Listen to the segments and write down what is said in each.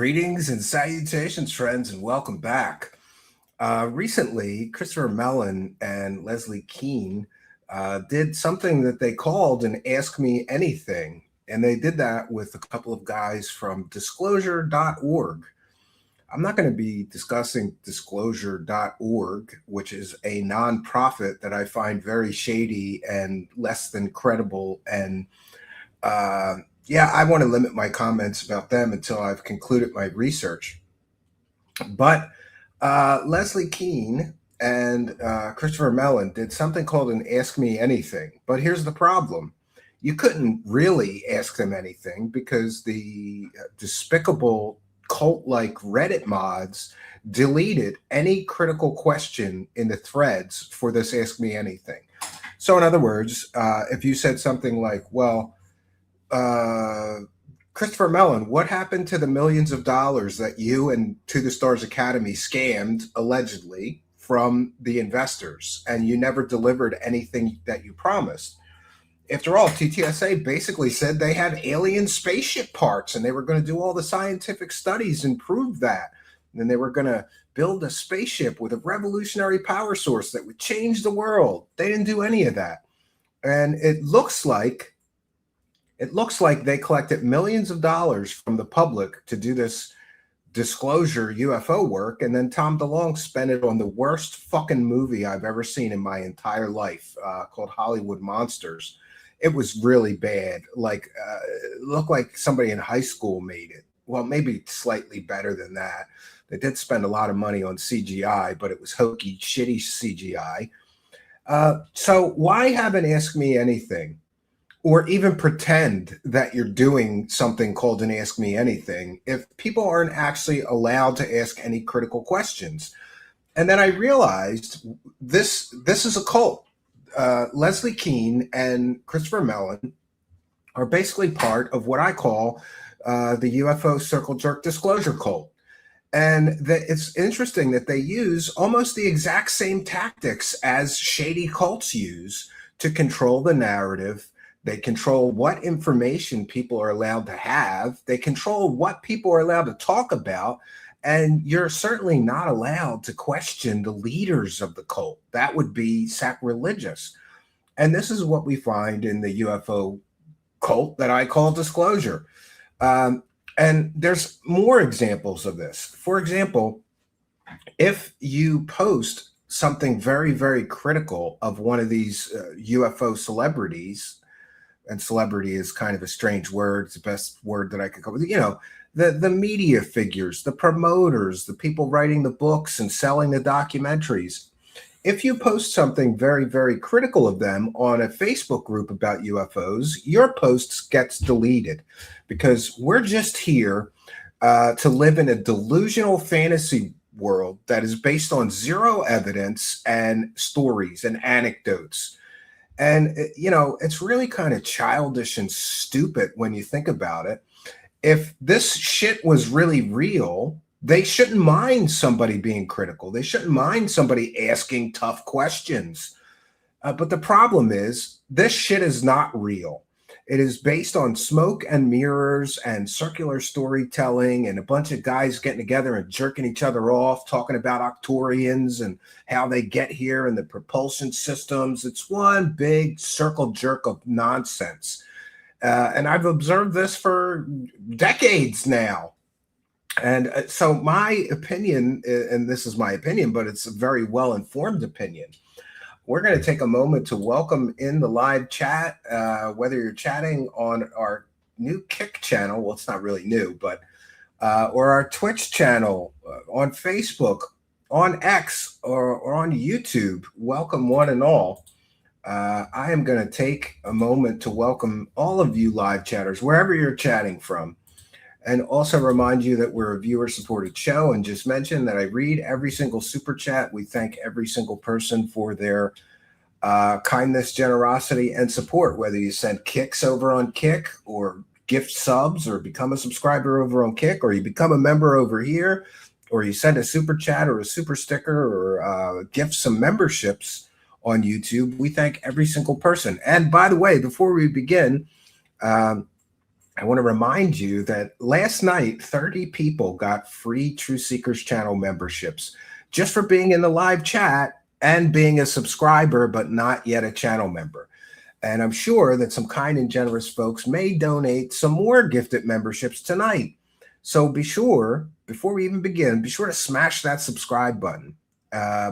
Greetings and salutations, friends, and welcome back. Recently, Christopher Mellon and Leslie Kean did something that they called an Ask Me Anything. And they did that with a couple of guys from disclosure.org. I'm not going to be discussing disclosure.org, which is a nonprofit that I find very shady and less than credible. And I want to limit my comments about them until I've concluded my research. But Leslie Kean and Christopher Mellon did something called an Ask Me Anything. But here's the problem. You couldn't really ask them anything because the despicable cult-like Reddit mods deleted any critical question in the threads for this Ask Me Anything. So in other words, if you said something like, well, Christopher Mellon, what happened to the millions of dollars that you and To the Stars Academy scammed allegedly from the investors, and you never delivered anything that you promised? After all, TTSA basically said they had alien spaceship parts and they were going to do all the scientific studies and prove that. And then they were going to build a spaceship with a revolutionary power source that would change the world. They didn't do any of that. And it looks like they collected millions of dollars from the public to do this disclosure UFO work, and then Tom DeLonge spent it on the worst fucking movie I've ever seen in my entire life, called Hollywood Monsters. It was really bad. It looked like somebody in high school made it. Well, maybe slightly better than that. They did spend a lot of money on CGI, but it was hokey, shitty CGI. So why have an Ask Me Anything? Or even pretend that you're doing something called an Ask Me Anything if people aren't actually allowed to ask any critical questions. And then I realized this is a cult. Leslie Kean and Christopher Mellon are basically part of what I call the UFO circle jerk disclosure cult. And it's interesting that they use almost the exact same tactics as shady cults use to control the narrative. They control what information people are allowed to have. They control what people are allowed to talk about. And you're certainly not allowed to question the leaders of the cult. That would be sacrilegious. And this is what we find in the UFO cult that I call disclosure. And there's more examples of this. For example, if you post something very, very critical of one of these UFO celebrities, and celebrity is kind of a strange word. It's the best word that I could come with. The media figures, the promoters, the people writing the books and selling the documentaries. If you post something very, very critical of them on a Facebook group about UFOs, your post gets deleted because we're just here to live in a delusional fantasy world that is based on zero evidence and stories and anecdotes. And, it's really kind of childish and stupid when you think about it. If this shit was really real, they shouldn't mind somebody being critical. They shouldn't mind somebody asking tough questions. But the problem is this shit is not real. It is based on smoke and mirrors and circular storytelling and a bunch of guys getting together and jerking each other off, talking about Octorians and how they get here and the propulsion systems. It's one big circle jerk of nonsense. And I've observed this for decades now. And so my opinion, and this is my opinion, but it's a very well-informed opinion. We're going to take a moment to welcome in the live chat, whether you're chatting on our new Kick channel. Well, it's not really new, but or our Twitch channel, on Facebook, on X, or on YouTube. Welcome one and all. I am going to take a moment to welcome all of you live chatters, wherever you're chatting from. And also remind you that we're a viewer-supported show, and just mention that I read every single super chat. We thank every single person for their kindness, generosity, and support, whether you send kicks over on Kick or gift subs or become a subscriber over on Kick, or you become a member over here, or you send a super chat or a super sticker or gift some memberships on YouTube. We thank every single person. And by the way, before we begin, I want to remind you that last night, 30 people got free True Seekers channel memberships just for being in the live chat and being a subscriber, but not yet a channel member. And I'm sure that some kind and generous folks may donate some more gifted memberships tonight. So be sure, before we even begin, be sure to smash that subscribe button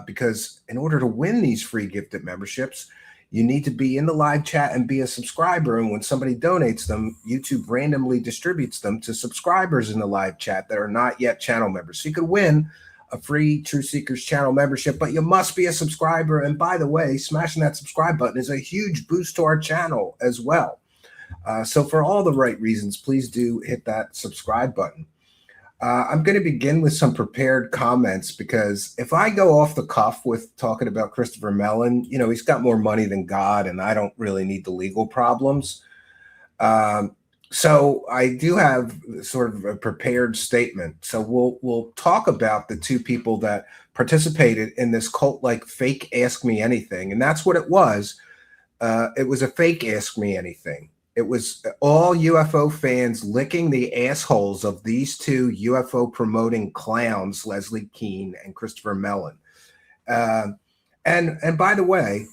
because in order to win these free gifted memberships, you need to be in the live chat and be a subscriber. And when somebody donates them, YouTube randomly distributes them to subscribers in the live chat that are not yet channel members. So you could win a free True Seekers channel membership, but you must be a subscriber. And by the way, smashing that subscribe button is a huge boost to our channel as well. So for all the right reasons, please do hit that subscribe button. I'm going to begin with some prepared comments because if I go off the cuff with talking about Christopher Mellon, he's got more money than God, and I don't really need the legal problems. So I do have sort of a prepared statement. So we'll talk about the two people that participated in this cult-like fake Ask Me Anything, and that's what it was. It was a fake Ask Me Anything. It was all UFO fans licking the assholes of these two UFO promoting clowns, Leslie Kean and Christopher Mellon. And by the way,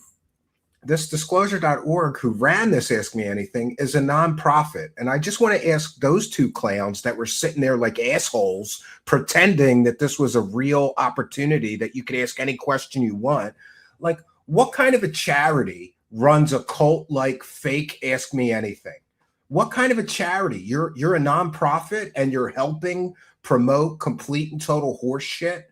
this disclosure.org, who ran this Ask Me Anything, is a nonprofit. And I just want to ask those two clowns that were sitting there like assholes, pretending that this was a real opportunity that you could ask any question you want. Like, what kind of a charity runs a cult-like fake Ask Me Anything? What kind of a charity? You're a nonprofit and you're helping promote complete and total horse shit?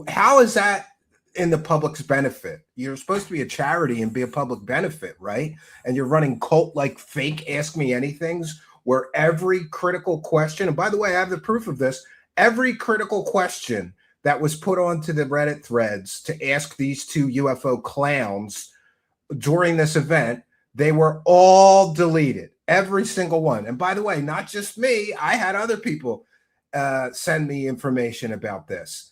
How is that in the public's benefit? You're supposed to be a charity and be a public benefit, right? And you're running cult-like fake Ask Me Anythings where every critical question, and by the way, I have the proof of this, every critical question that was put onto the Reddit threads to ask these two UFO clowns during this event, they were all deleted, every single one. And by the way, not just me, I had other people send me information about this.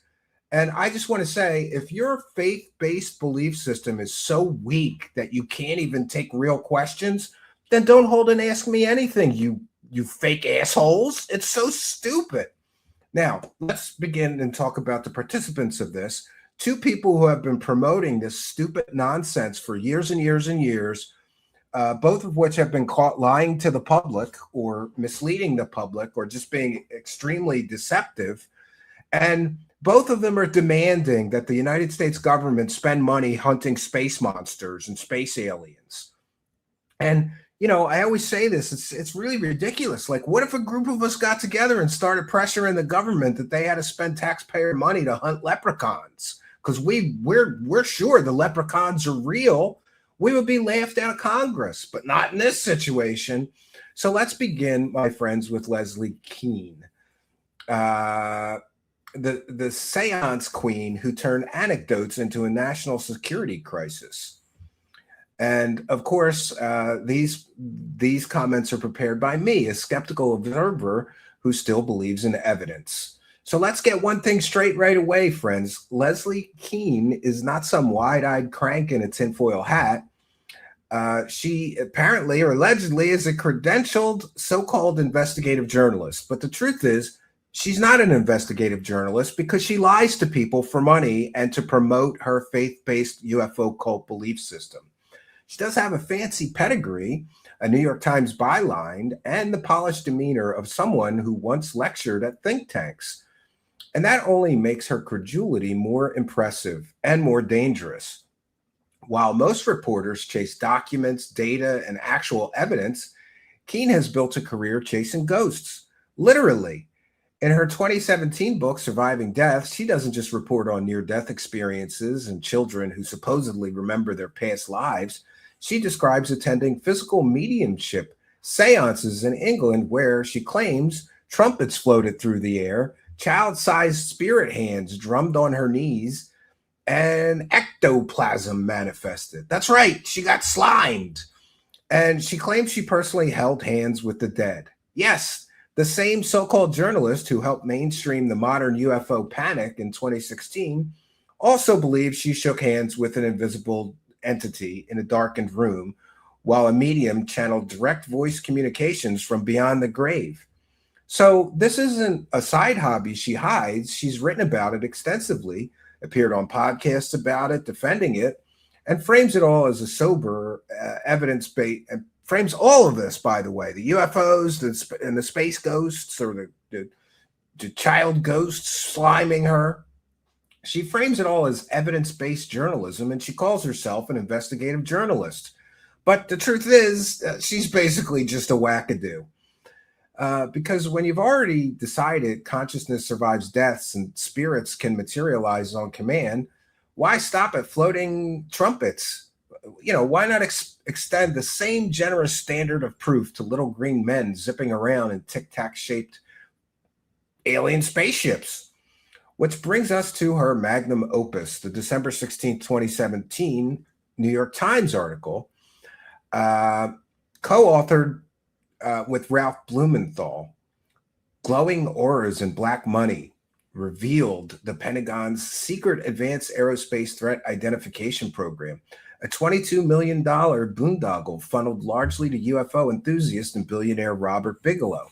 And I just want to say, if your faith-based belief system is so weak that you can't even take real questions, then don't hold an Ask Me Anything, you fake assholes. It's so stupid. Now, let's begin and talk about the participants of this. Two people who have been promoting this stupid nonsense for years and years and years, both of which have been caught lying to the public or misleading the public or just being extremely deceptive. And both of them are demanding that the United States government spend money hunting space monsters and space aliens. And, I always say this, it's really ridiculous. Like, what if a group of us got together and started pressuring the government that they had to spend taxpayer money to hunt leprechauns? Because we're sure the leprechauns are real. We would be laughed out of Congress, but not in this situation. So let's begin, my friends, with Leslie Kean, the seance queen who turned anecdotes into a national security crisis. And of course, these comments are prepared by me, a skeptical observer who still believes in evidence. So let's get one thing straight right away, friends. Leslie Kean is not some wide-eyed crank in a tinfoil hat. She apparently or allegedly is a credentialed so-called investigative journalist. But the truth is, she's not an investigative journalist because she lies to people for money and to promote her faith-based UFO cult belief system. She does have a fancy pedigree, a New York Times byline, and the polished demeanor of someone who once lectured at think tanks. And that only makes her credulity more impressive and more dangerous. While most reporters chase documents, data, and actual evidence, Kean has built a career chasing ghosts, literally. In her 2017 book, Surviving Death, she doesn't just report on near-death experiences and children who supposedly remember their past lives. She describes attending physical mediumship seances in England where she claims trumpets floated through the air, child-sized spirit hands drummed on her knees, and ectoplasm manifested. That's right, she got slimed. And she claims she personally held hands with the dead. Yes, the same so-called journalist who helped mainstream the modern UFO panic in 2016 also believes she shook hands with an invisible entity in a darkened room, while a medium channeled direct voice communications from beyond the grave. So this isn't a side hobby she hides. She's written about it extensively, appeared on podcasts about it, defending it, and frames it all as a sober, evidence-based. Frames all of this, by the way, the UFOs and the space ghosts, or the child ghosts sliming her. She frames it all as evidence-based journalism, and she calls herself an investigative journalist. But the truth is, she's basically just a wackadoo. Because when you've already decided consciousness survives deaths and spirits can materialize on command, why stop at floating trumpets? Why not extend the same generous standard of proof to little green men zipping around in tic-tac shaped alien spaceships? Which brings us to her magnum opus, the December 16th, 2017 New York Times article, co-authored with Ralph Blumenthal. Glowing auras and black money revealed the Pentagon's secret advanced aerospace threat identification program, a $22 million boondoggle funneled largely to UFO enthusiast and billionaire Robert Bigelow.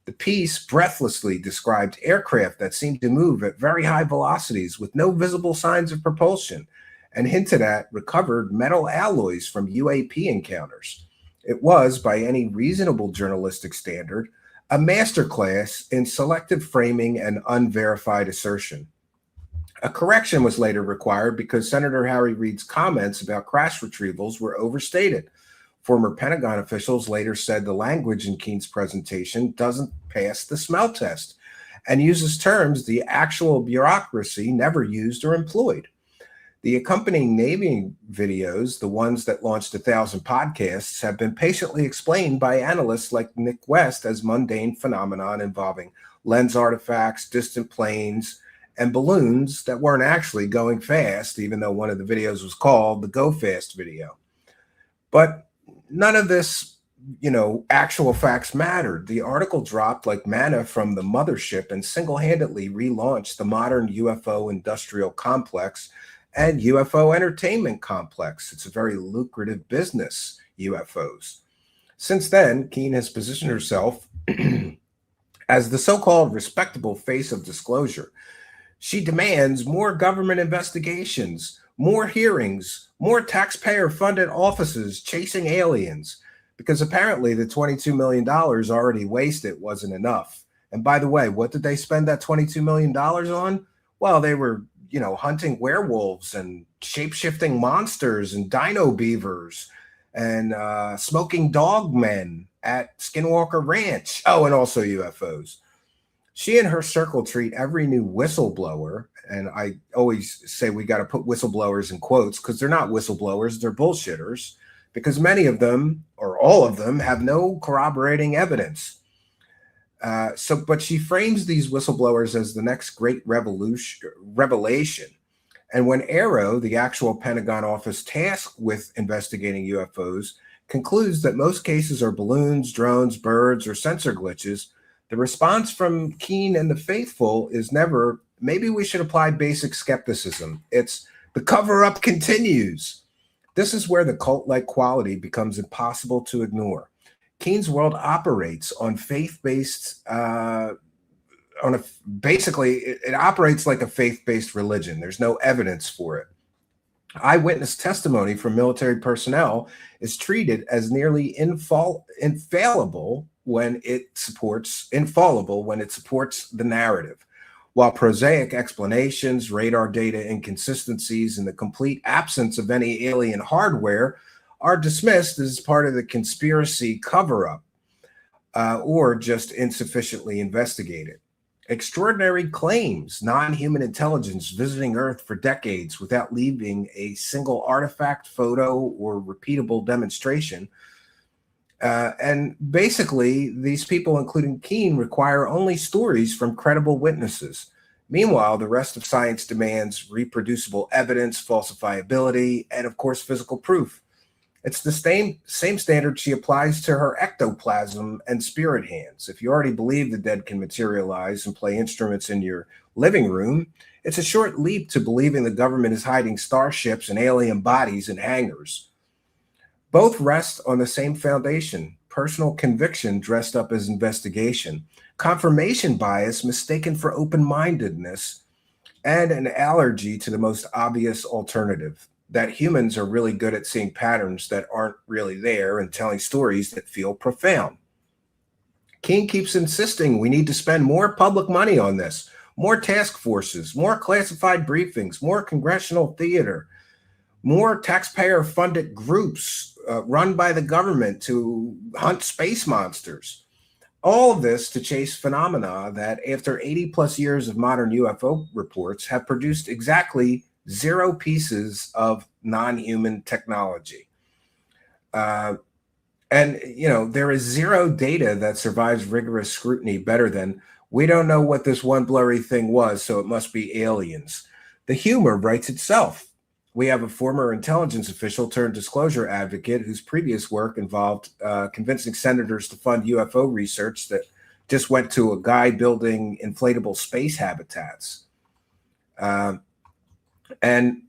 The piece breathlessly described aircraft that seemed to move at very high velocities with no visible signs of propulsion, and hinted at recovered metal alloys from UAP encounters. It was, by any reasonable journalistic standard, a masterclass in selective framing and unverified assertion. A correction was later required because Senator Harry Reid's comments about crash retrievals were overstated. Former Pentagon officials later said the language in Kean's presentation doesn't pass the smell test and uses terms the actual bureaucracy never used or employed. The accompanying naming videos, the ones that launched 1,000 podcasts, have been patiently explained by analysts like Nick West as mundane phenomenon involving lens artifacts, distant planes, and balloons that weren't actually going fast, even though one of the videos was called the Go Fast video. But none of this, actual facts mattered. The article dropped like manna from the mothership and single-handedly relaunched the modern UFO industrial complex and UFO entertainment complex. It's a very lucrative business, UFOs. Since then, Kean has positioned herself as the so-called respectable face of disclosure. She demands more government investigations, more hearings, more taxpayer-funded offices chasing aliens, because apparently the $22 million already wasted wasn't enough. And by the way, what did they spend that $22 million on? Well, they were hunting werewolves and shape-shifting monsters and dino beavers and smoking dog men at Skinwalker Ranch. Oh, and also UFOs. She and her circle treat every new whistleblower, and I always say we got to put whistleblowers in quotes because they're not whistleblowers, they're bullshitters, because many of them, or all of them, have no corroborating evidence. But she frames these whistleblowers as the next great revelation. And when AARO, the actual Pentagon office tasked with investigating UFOs, concludes that most cases are balloons, drones, birds, or sensor glitches, the response from Kean and the faithful is never, maybe we should apply basic skepticism. It's the cover-up continues. This is where the cult-like quality becomes impossible to ignore. Kean's world operates on faith-based, it operates like a faith-based religion. There's no evidence for it. Eyewitness testimony from military personnel is treated as nearly infallible when it supports the narrative, while prosaic explanations, radar data inconsistencies, and the complete absence of any alien hardware are dismissed as part of the conspiracy cover-up or just insufficiently investigated. Extraordinary claims, non-human intelligence visiting Earth for decades without leaving a single artifact, photo, or repeatable demonstration. And basically, these people, including Kean, require only stories from credible witnesses. Meanwhile, the rest of science demands reproducible evidence, falsifiability, and of course, physical proof. It's the same standard she applies to her ectoplasm and spirit hands. If you already believe the dead can materialize and play instruments in your living room, it's a short leap to believing the government is hiding starships and alien bodies in hangars. Both rest on the same foundation: personal conviction dressed up as investigation, confirmation bias mistaken for open mindedness, and an allergy to the most obvious alternative: that humans are really good at seeing patterns that aren't really there and telling stories that feel profound. Kean keeps insisting we need to spend more public money on this: more task forces, more classified briefings, more congressional theater, more taxpayer funded groups run by the government to hunt space monsters. All of this to chase phenomena that, after 80 plus years of modern UFO reports, have produced exactly zero pieces of non human technology. And, there is zero data that survives rigorous scrutiny better than, "We don't know what this one blurry thing was, so it must be aliens." The humor writes itself. We have a former intelligence official turned disclosure advocate whose previous work involved convincing senators to fund UFO research that just went to a guy building inflatable space habitats. And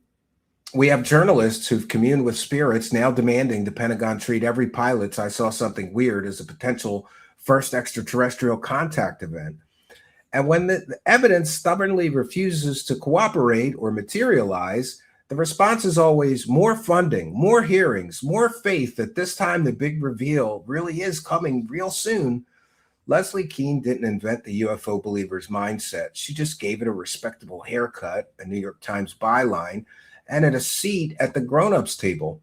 we have journalists who've communed with spirits now demanding the Pentagon treat every pilot's "I saw something weird" as a potential first extraterrestrial contact event. And when the evidence stubbornly refuses to cooperate or materialize, the response is always more funding, more hearings, more faith that this time the big reveal really is coming real soon. Leslie Kean didn't invent the UFO believer's mindset. She just gave it a respectable haircut, a New York Times byline, and a seat at the grown-ups table.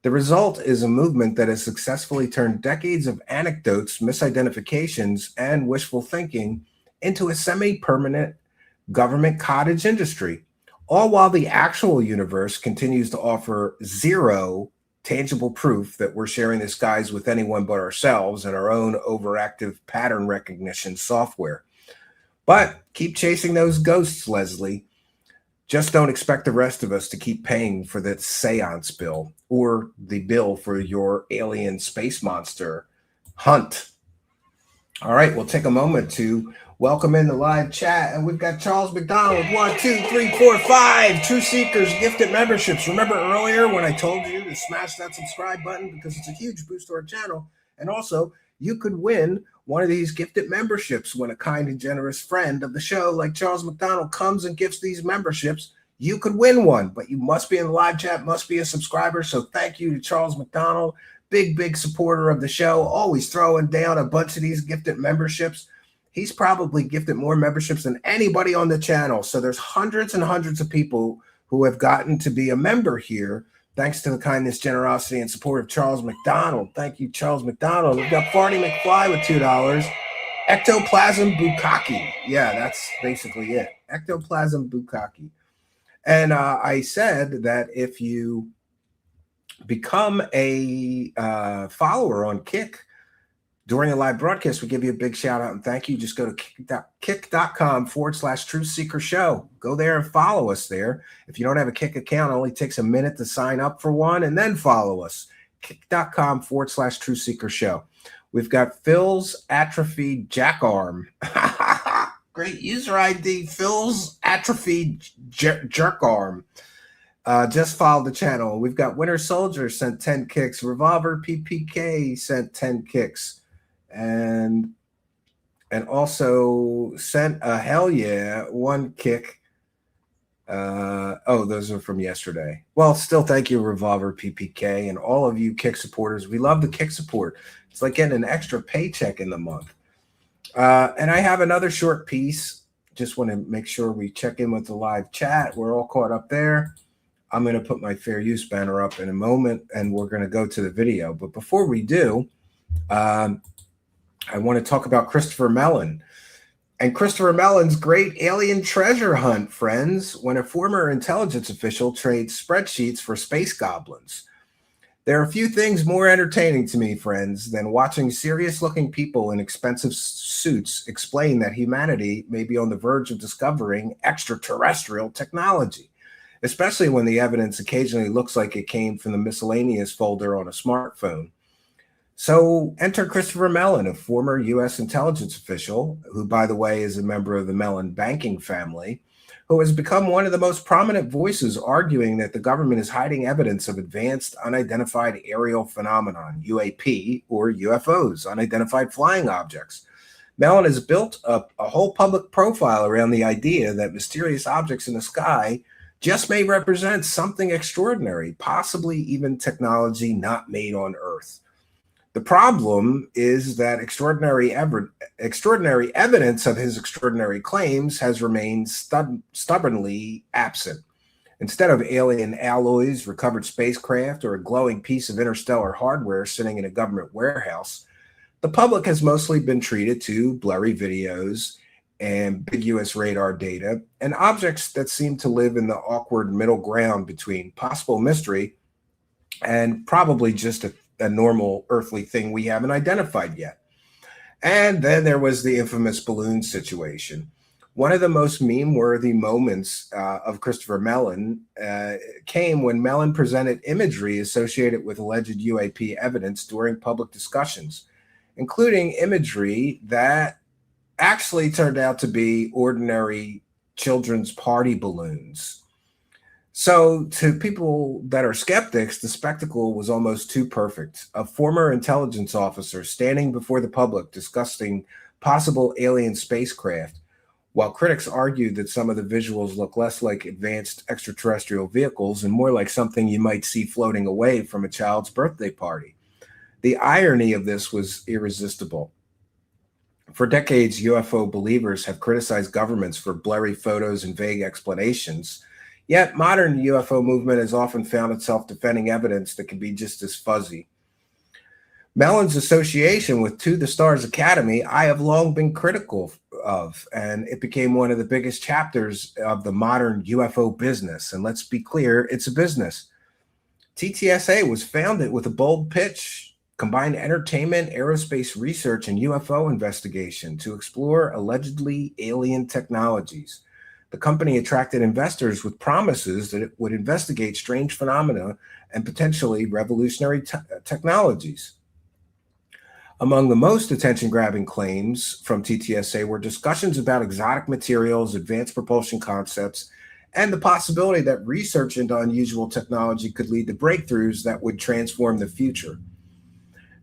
The result is a movement that has successfully turned decades of anecdotes, misidentifications, and wishful thinking into a semi-permanent government cottage industry, all while the actual universe continues to offer zero tangible proof that we're sharing the skies with anyone but ourselves and our own overactive pattern recognition software. But keep chasing those ghosts, Leslie. Just don't expect the rest of us to keep paying for that seance bill or the bill for your alien space monster hunt. All right, we'll take a moment to welcome in the live chat. And we've got Charles McDonald with 1, 2, 3, 4, 5 True Seekers gifted memberships. Remember earlier when I told you to smash that subscribe button because it's a huge boost to our channel? And also, you could win one of these gifted memberships when a kind and generous friend of the show like Charles McDonald comes and gifts these memberships. You could win one, but you must be in the live chat, must be a subscriber. So thank you to Charles McDonald, big supporter of the show, always throwing down a bunch of these gifted memberships. He's probably gifted more memberships than anybody on the channel. So there's hundreds and hundreds of people who have gotten to be a member here, thanks to the kindness, generosity, and support of Charles McDonald. Thank you, Charles McDonald. We've got Farty McFly with $2. Ectoplasm Bukkake. Yeah, that's basically it. Ectoplasm Bukkake. And I said that if you become a follower on Kick during a live broadcast, we give you a big shout out and thank you. Just go to kick.com/True Seeker Show. Go there and follow us there. If you don't have a Kick account, it only takes a minute to sign up for one and then follow us. Kick.com/True Seeker Show. We've got Phil's Atrophied Jackarm. Great user ID, Phil's Atrophied Jerkarm. Just followed the channel. We've got Winter Soldier sent 10 kicks. Revolver PPK sent 10 kicks. And also sent a hell yeah 1 kick. Those are from yesterday. Well, still thank you, Revolver PPK, and all of you Kick supporters. We love the Kick support. It's like getting an extra paycheck in the month. And I have another short piece. Just want to make sure we check in with the live chat. We're all caught up there. I'm going to put my fair use banner up in a moment, and we're going to go to the video. But before we do, I want to talk about Christopher Mellon. And Christopher Mellon's great alien treasure hunt, friends, when a former intelligence official trades spreadsheets for space goblins. There are a few things more entertaining to me, friends, than watching serious-looking people in expensive suits explain that humanity may be on the verge of discovering extraterrestrial technology, especially when the evidence occasionally looks like it came from the miscellaneous folder on a smartphone. So enter Christopher Mellon, a former U.S. intelligence official, who, by the way, is a member of the Mellon banking family, who has become one of the most prominent voices arguing that the government is hiding evidence of advanced unidentified aerial phenomenon, UAP, or UFOs, unidentified flying objects. Mellon has built up a whole public profile around the idea that mysterious objects in the sky just may represent something extraordinary, possibly even technology not made on Earth. The problem is that extraordinary evidence of his extraordinary claims has remained stubbornly absent. Instead of alien alloys, recovered spacecraft, or a glowing piece of interstellar hardware sitting in a government warehouse, the public has mostly been treated to blurry videos, ambiguous radar data, and objects that seem to live in the awkward middle ground between possible mystery and probably just a normal earthly thing we haven't identified yet. And then there was the infamous balloon situation. One of the most meme-worthy moments of Christopher Mellon came when Mellon presented imagery associated with alleged UAP evidence during public discussions, including imagery that actually turned out to be ordinary children's party balloons. So, to people that are skeptics, the spectacle was almost too perfect. A former intelligence officer standing before the public discussing possible alien spacecraft, while critics argued that some of the visuals look less like advanced extraterrestrial vehicles and more like something you might see floating away from a child's birthday party. The irony of this was irresistible. For decades, UFO believers have criticized governments for blurry photos and vague explanations. Yet, modern UFO movement has often found itself defending evidence that can be just as fuzzy. Mellon's association with To the Stars Academy, I have long been critical of, and it became one of the biggest chapters of the modern UFO business. And let's be clear, it's a business. TTSA was founded with a bold pitch: combined entertainment, aerospace research, and UFO investigation to explore allegedly alien technologies. The company attracted investors with promises that it would investigate strange phenomena and potentially revolutionary technologies. Among the most attention-grabbing claims from TTSA were discussions about exotic materials, advanced propulsion concepts, and the possibility that research into unusual technology could lead to breakthroughs that would transform the future.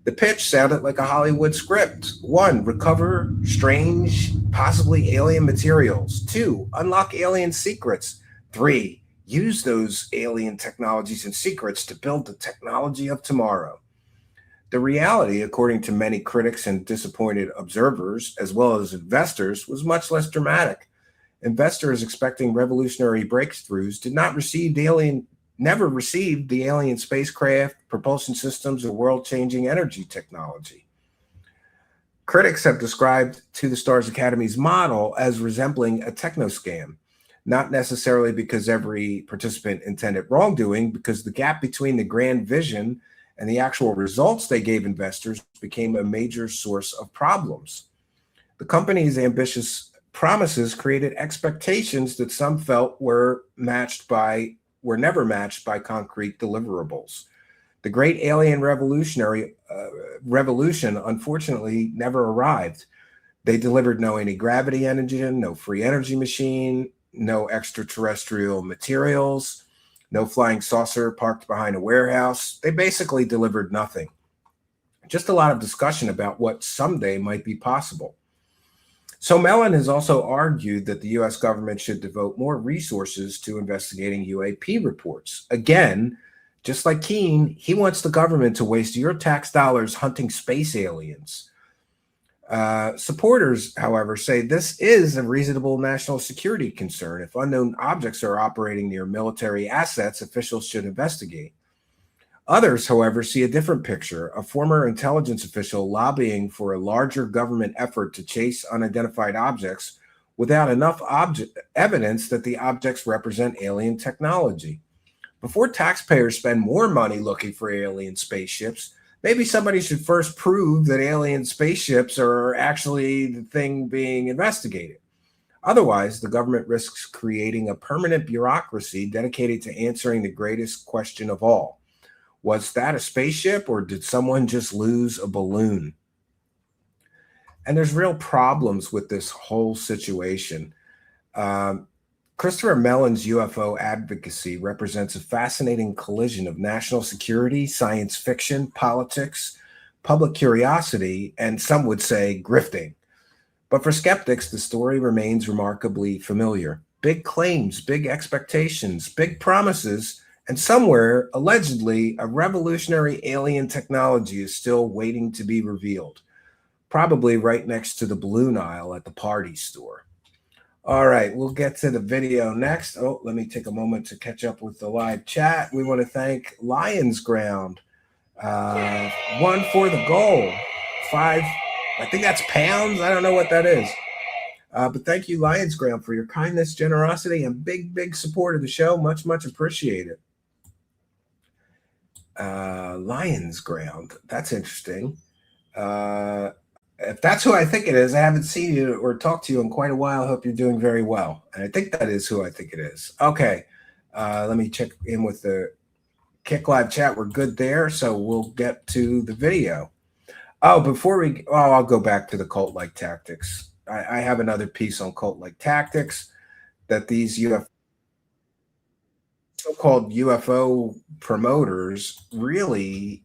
The pitch sounded like a Hollywood script. 1, recover strange, possibly alien materials. 2, unlock alien secrets. 3, use those alien technologies and secrets to build the technology of tomorrow. The reality, according to many critics and disappointed observers, as well as investors, was much less dramatic. Investors expecting revolutionary breakthroughs never received the alien spacecraft, propulsion systems, or world-changing energy technology. Critics have described To the Stars Academy's model as resembling a techno scam, not necessarily because every participant intended wrongdoing, because the gap between the grand vision and the actual results they gave investors became a major source of problems. The company's ambitious promises created expectations that some felt were never matched by concrete deliverables. The great alien revolution, unfortunately, never arrived. They delivered no anti-gravity engine, no free energy machine, no extraterrestrial materials, no flying saucer parked behind a warehouse. They basically delivered nothing. Just a lot of discussion about what someday might be possible. So Mellon has also argued that the U.S. government should devote more resources to investigating UAP reports. Again, just like Kean, he wants the government to waste your tax dollars hunting space aliens. Supporters, however, say this is a reasonable national security concern. If unknown objects are operating near military assets, officials should investigate. Others, however, see a different picture: a former intelligence official lobbying for a larger government effort to chase unidentified objects without enough evidence that the objects represent alien technology. Before taxpayers spend more money looking for alien spaceships, maybe somebody should first prove that alien spaceships are actually the thing being investigated. Otherwise, the government risks creating a permanent bureaucracy dedicated to answering the greatest question of all. Was that a spaceship, or did someone just lose a balloon? And there's real problems with this whole situation. Christopher Mellon's UFO advocacy represents a fascinating collision of national security, science fiction, politics, public curiosity, and some would say grifting. But for skeptics, the story remains remarkably familiar. Big claims, big expectations, big promises, and somewhere, allegedly, a revolutionary alien technology is still waiting to be revealed, probably right next to the balloon aisle at the party store. All right, we'll get to the video next. Oh, let me take a moment to catch up with the live chat. We want to thank Lions Ground. One for the goal. 5, I think that's pounds. I don't know what that is. But thank you, Lions Ground, for your kindness, generosity, and big support of the show. Much appreciated. Lions Ground. That's interesting. If that's who I think it is, I haven't seen you or talked to you in quite a while. I hope you're doing very well. And I think that is who I think it is. Okay. Let me check in with the Kick Live chat. We're good there. So we'll get to the video. Oh, I'll go back to the cult-like tactics. I have another piece on cult-like tactics that these so-called UFO promoters really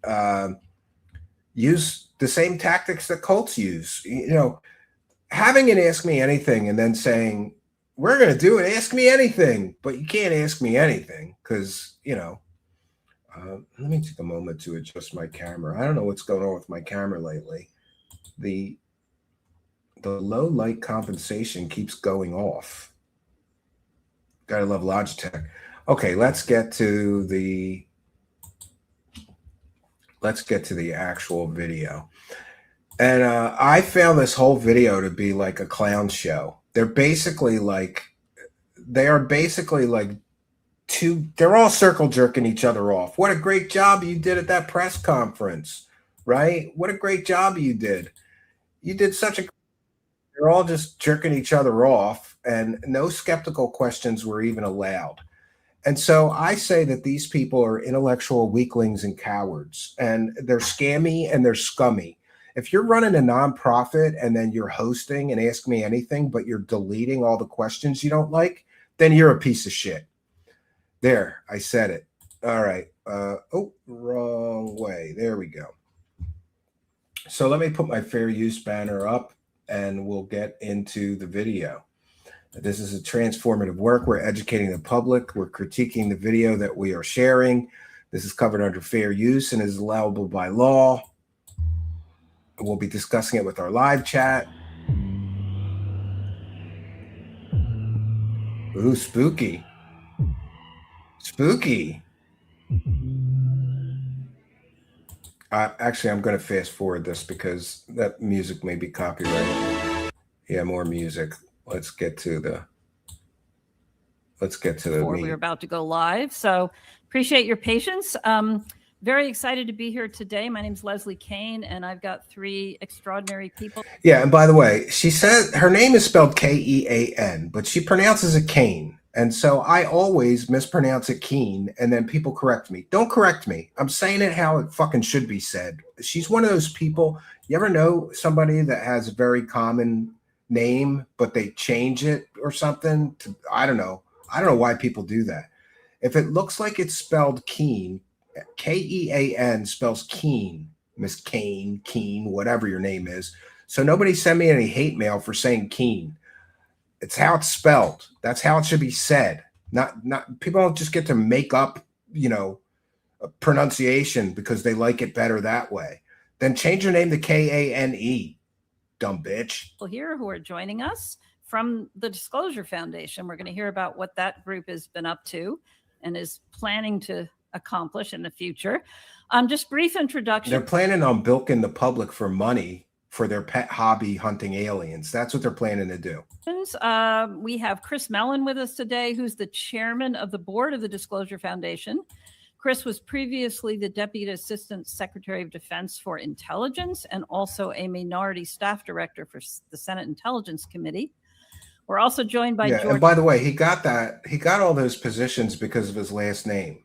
use the same tactics that cults use. Having an Ask Me Anything and then saying, we're going to do it, ask me anything, but you can't ask me anything because, let me take a moment to adjust my camera. I don't know what's going on with my camera lately. The low light compensation keeps going off. Gotta love Logitech. Okay, let's get to the actual video. And I found this whole video to be like a clown show. They're basically like they're all circle jerking each other off. What a great job you did at that press conference, right? What a great job you did. You did such a. They're all just jerking each other off, and no skeptical questions were even allowed. And so I say that these people are intellectual weaklings and cowards, and they're scammy and they're scummy. If you're running a nonprofit and then you're hosting and Ask Me Anything, but you're deleting all the questions you don't like, then you're a piece of shit. There, I said it. All right. Wrong way. There we go. So let me put my fair use banner up and we'll get into the video. This is a transformative work. We're educating the public. We're critiquing the video that we are sharing. This is covered under fair use and is allowable by law. We'll be discussing it with our live chat. Ooh, spooky. Spooky. Actually, I'm going to fast forward this because that music may be copyrighted. Yeah, more music. Let's get to the before we're about to go live. So appreciate your patience. Very excited to be here today. My name's Leslie Kean, and I've got 3 extraordinary people. Yeah, and by the way, she said her name is spelled Kean, but she pronounces it Kean. And so I always mispronounce it Kean, and then people correct me. Don't correct me. I'm saying it how it fucking should be said. She's one of those people. You ever know somebody that has a very common name, but they change it or something? I don't know why people do that. If it looks like it's spelled Kean, Kean spells Kean, Miss Kean, whatever your name is. So nobody send me any hate mail for saying Kean. It's how it's spelled. That's how it should be said. Not people don't just get to make up, a pronunciation because they like it better that way. Then change your name to Kane, dumb bitch. People here who are joining us from the Disclosure Foundation. We're going to hear about what that group has been up to and is planning to accomplish in the future. Just brief introduction. They're planning on bilking the public for money for their pet hobby, hunting aliens. That's what they're planning to do. We have Chris Mellon with us today, who's the chairman of the board of the Disclosure Foundation. Chris was previously the Deputy Assistant Secretary of Defense for Intelligence and also a minority staff director for the Senate Intelligence Committee. We're also joined by George. And by the way, he got all those positions because of his last name.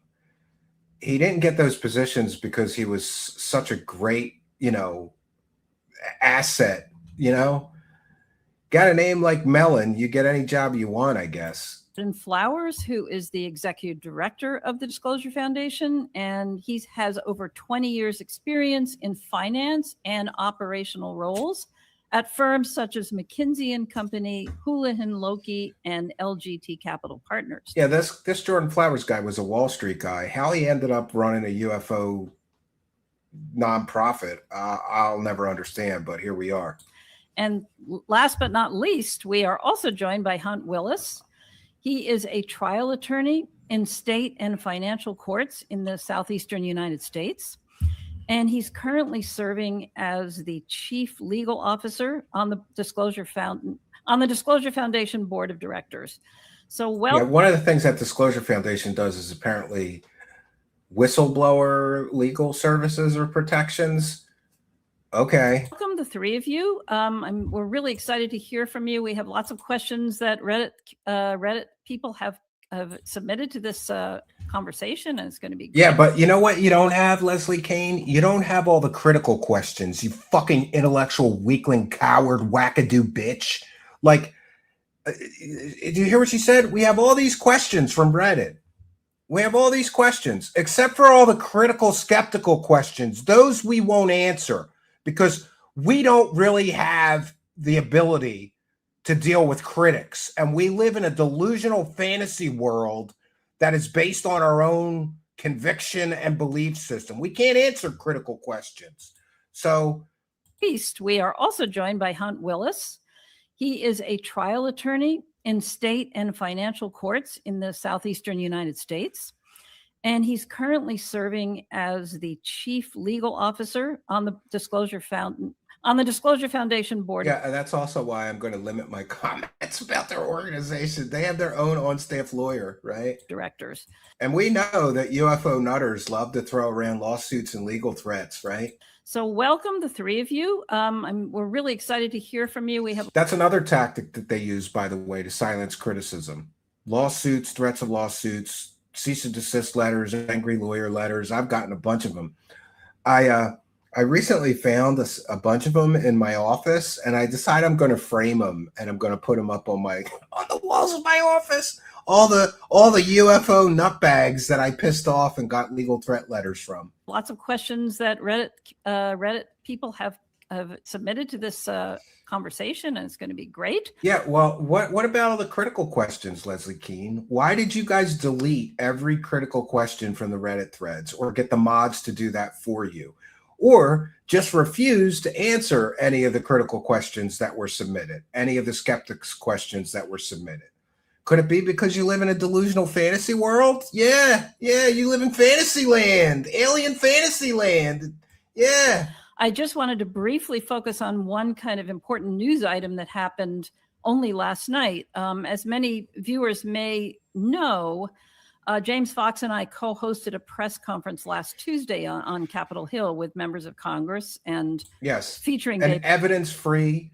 He didn't get those positions because he was such a great, asset, Got a name like Mellon, you get any job you want, I guess. Flowers, who is the executive director of the Disclosure Foundation, and he has over 20 years experience in finance and operational roles at firms such as McKinsey and Company, Houlihan Lokey, and LGT Capital Partners. Yeah, this Jordan Flowers guy was a Wall Street guy. How he ended up running a UFO nonprofit, I'll never understand, but here we are. And last but not least, we are also joined by Hunt Willis. He is a trial attorney in state and financial courts in the southeastern United States. And he's currently serving as the chief legal officer on the Disclosure Foundation board of directors. So, one of the things that Disclosure Foundation does is apparently whistleblower legal services or protections. Okay. Welcome, the three of you. We're really excited to hear from you. We have lots of questions that Reddit people have submitted to this conversation, and it's going to be great. Yeah, but you know what you don't have, Leslie Kean? You don't have all the critical questions, you fucking intellectual weakling, coward, wackadoo bitch. Like, did you hear what she said? We have all these questions from Reddit. We have all these questions, except for all the critical, skeptical questions. Those we won't answer because we don't really have the ability to deal with critics. And we live in a delusional fantasy world that is based on our own conviction and belief system. We can't answer critical questions. So, we are also joined by Hunt Willis. He is a trial attorney in state and financial courts in the southeastern United States. And he's currently serving as the chief legal officer on the Disclosure Foundation board. Yeah, and that's also why I'm going to limit my comments about their organization. They have their own on-staff lawyer, right? Directors. And we know that UFO nutters love to throw around lawsuits and legal threats, right? So welcome, the three of you. We're really excited to hear from you. That's another tactic that they use, by the way, to silence criticism. Lawsuits, threats of lawsuits, cease and desist letters, angry lawyer letters. I've gotten a bunch of them. I recently found a bunch of them in my office, and I decided I'm going to frame them and I'm going to put them up on the walls of my office. All the UFO nutbags that I pissed off and got legal threat letters from. Lots of questions that Reddit people have submitted to this conversation, and it's going to be great. Yeah, well, what about all the critical questions, Leslie Kean? Why did you guys delete every critical question from the Reddit threads, or get the mods to do that for you? Or just refuse to answer any of the critical questions that were submitted, any of the skeptics' questions that were submitted? Could it be because you live in a delusional fantasy world? Yeah, you live in fantasy land, alien fantasy land. Yeah. I just wanted to briefly focus on one kind of important news item that happened only last night. As many viewers may know, James Fox and I co-hosted a press conference last Tuesday on Capitol Hill with members of Congress, and featuring an evidence-free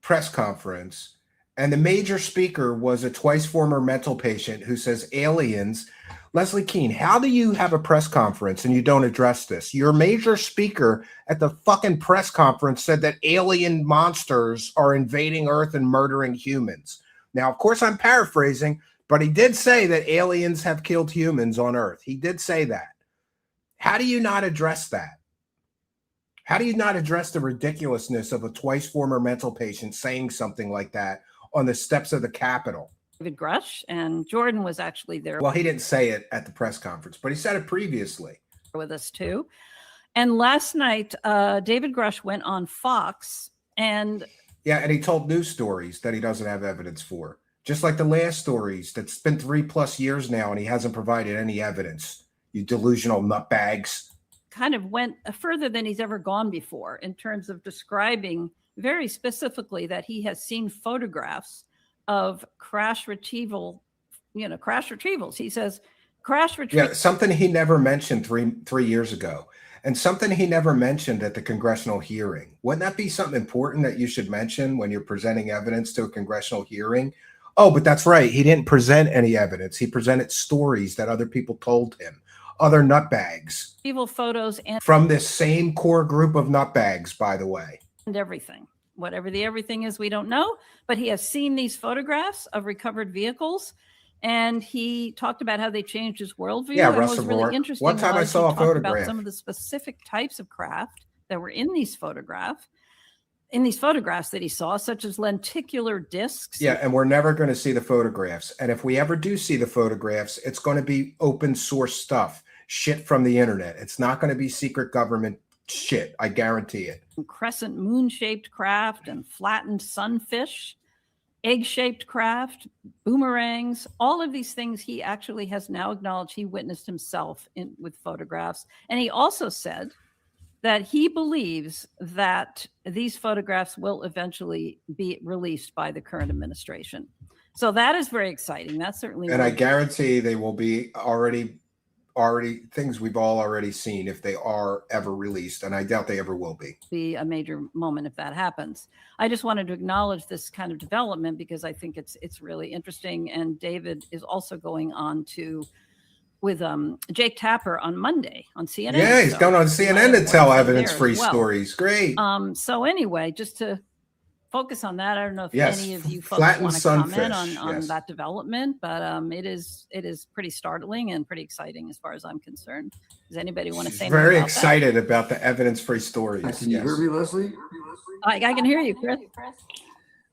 press conference. And the major speaker was a twice former mental patient who says aliens. Leslie Kean, how do you have a press conference and you don't address this? Your major speaker at the fucking press conference said that alien monsters are invading Earth and murdering humans. Now, of course, I'm paraphrasing, but he did say that aliens have killed humans on Earth. He did say that. How do you not address that? How do you not address the ridiculousness of a twice former mental patient saying something like that on the steps of the Capitol? David Grush, and Jordan was actually there. Well, he didn't say it at the press conference, but he said it previously. With us too. And last night, David Grush went on Fox and... Yeah, and he told news stories that he doesn't have evidence for. Just like the last stories that's been 3+ years now and he hasn't provided any evidence. You delusional nutbags. Kind of went further than he's ever gone before in terms of describing very specifically that he has seen photographs of crash retrievals. He says crash retrieval. Yeah, something he never mentioned three years ago, and something he never mentioned at the congressional hearing. Wouldn't that be something important that you should mention when you're presenting evidence to a congressional hearing? Oh, but that's right. He didn't present any evidence. He presented stories that other people told him. Other nutbags. Evil photos and from this same core group of nutbags, by the way. And everything. whatever the everything is, we don't know, but he has seen these photographs of recovered vehicles. And he talked about how they changed his worldview. Yeah, and what Russell was really Rourke. interesting One time I was saw he a talked about photograph. some of the specific types of craft that were in these photographs that he saw, such as lenticular discs. Yeah, and we're never going to see the photographs. And if we ever do see the photographs, it's going to be open source stuff, shit from the internet. It's not going to be secret government shit. I guarantee it. Crescent moon-shaped craft and flattened sunfish, egg-shaped craft, boomerangs, all of these things he actually has now acknowledged he witnessed himself with photographs. And he also said that he believes that these photographs will eventually be released by the current administration. So that is very exciting. That's certainly. And I guarantee they will be already things we've all already seen if they are ever released, and I doubt they ever will be a major moment if that happens. I just wanted to acknowledge this kind of development because I think it's really interesting. And David is also going on with Jake Tapper on Monday on CNN. Yeah, he's going on CNN to tell evidence-free stories. Great. So anyway, just to focus on that, I don't know if any of you folks want to comment on that development, but it is pretty startling and pretty exciting as far as I'm concerned. Does anybody want to say more about that? Very excited about the evidence-free stories. Can you hear me, Leslie? I can hear you, Chris.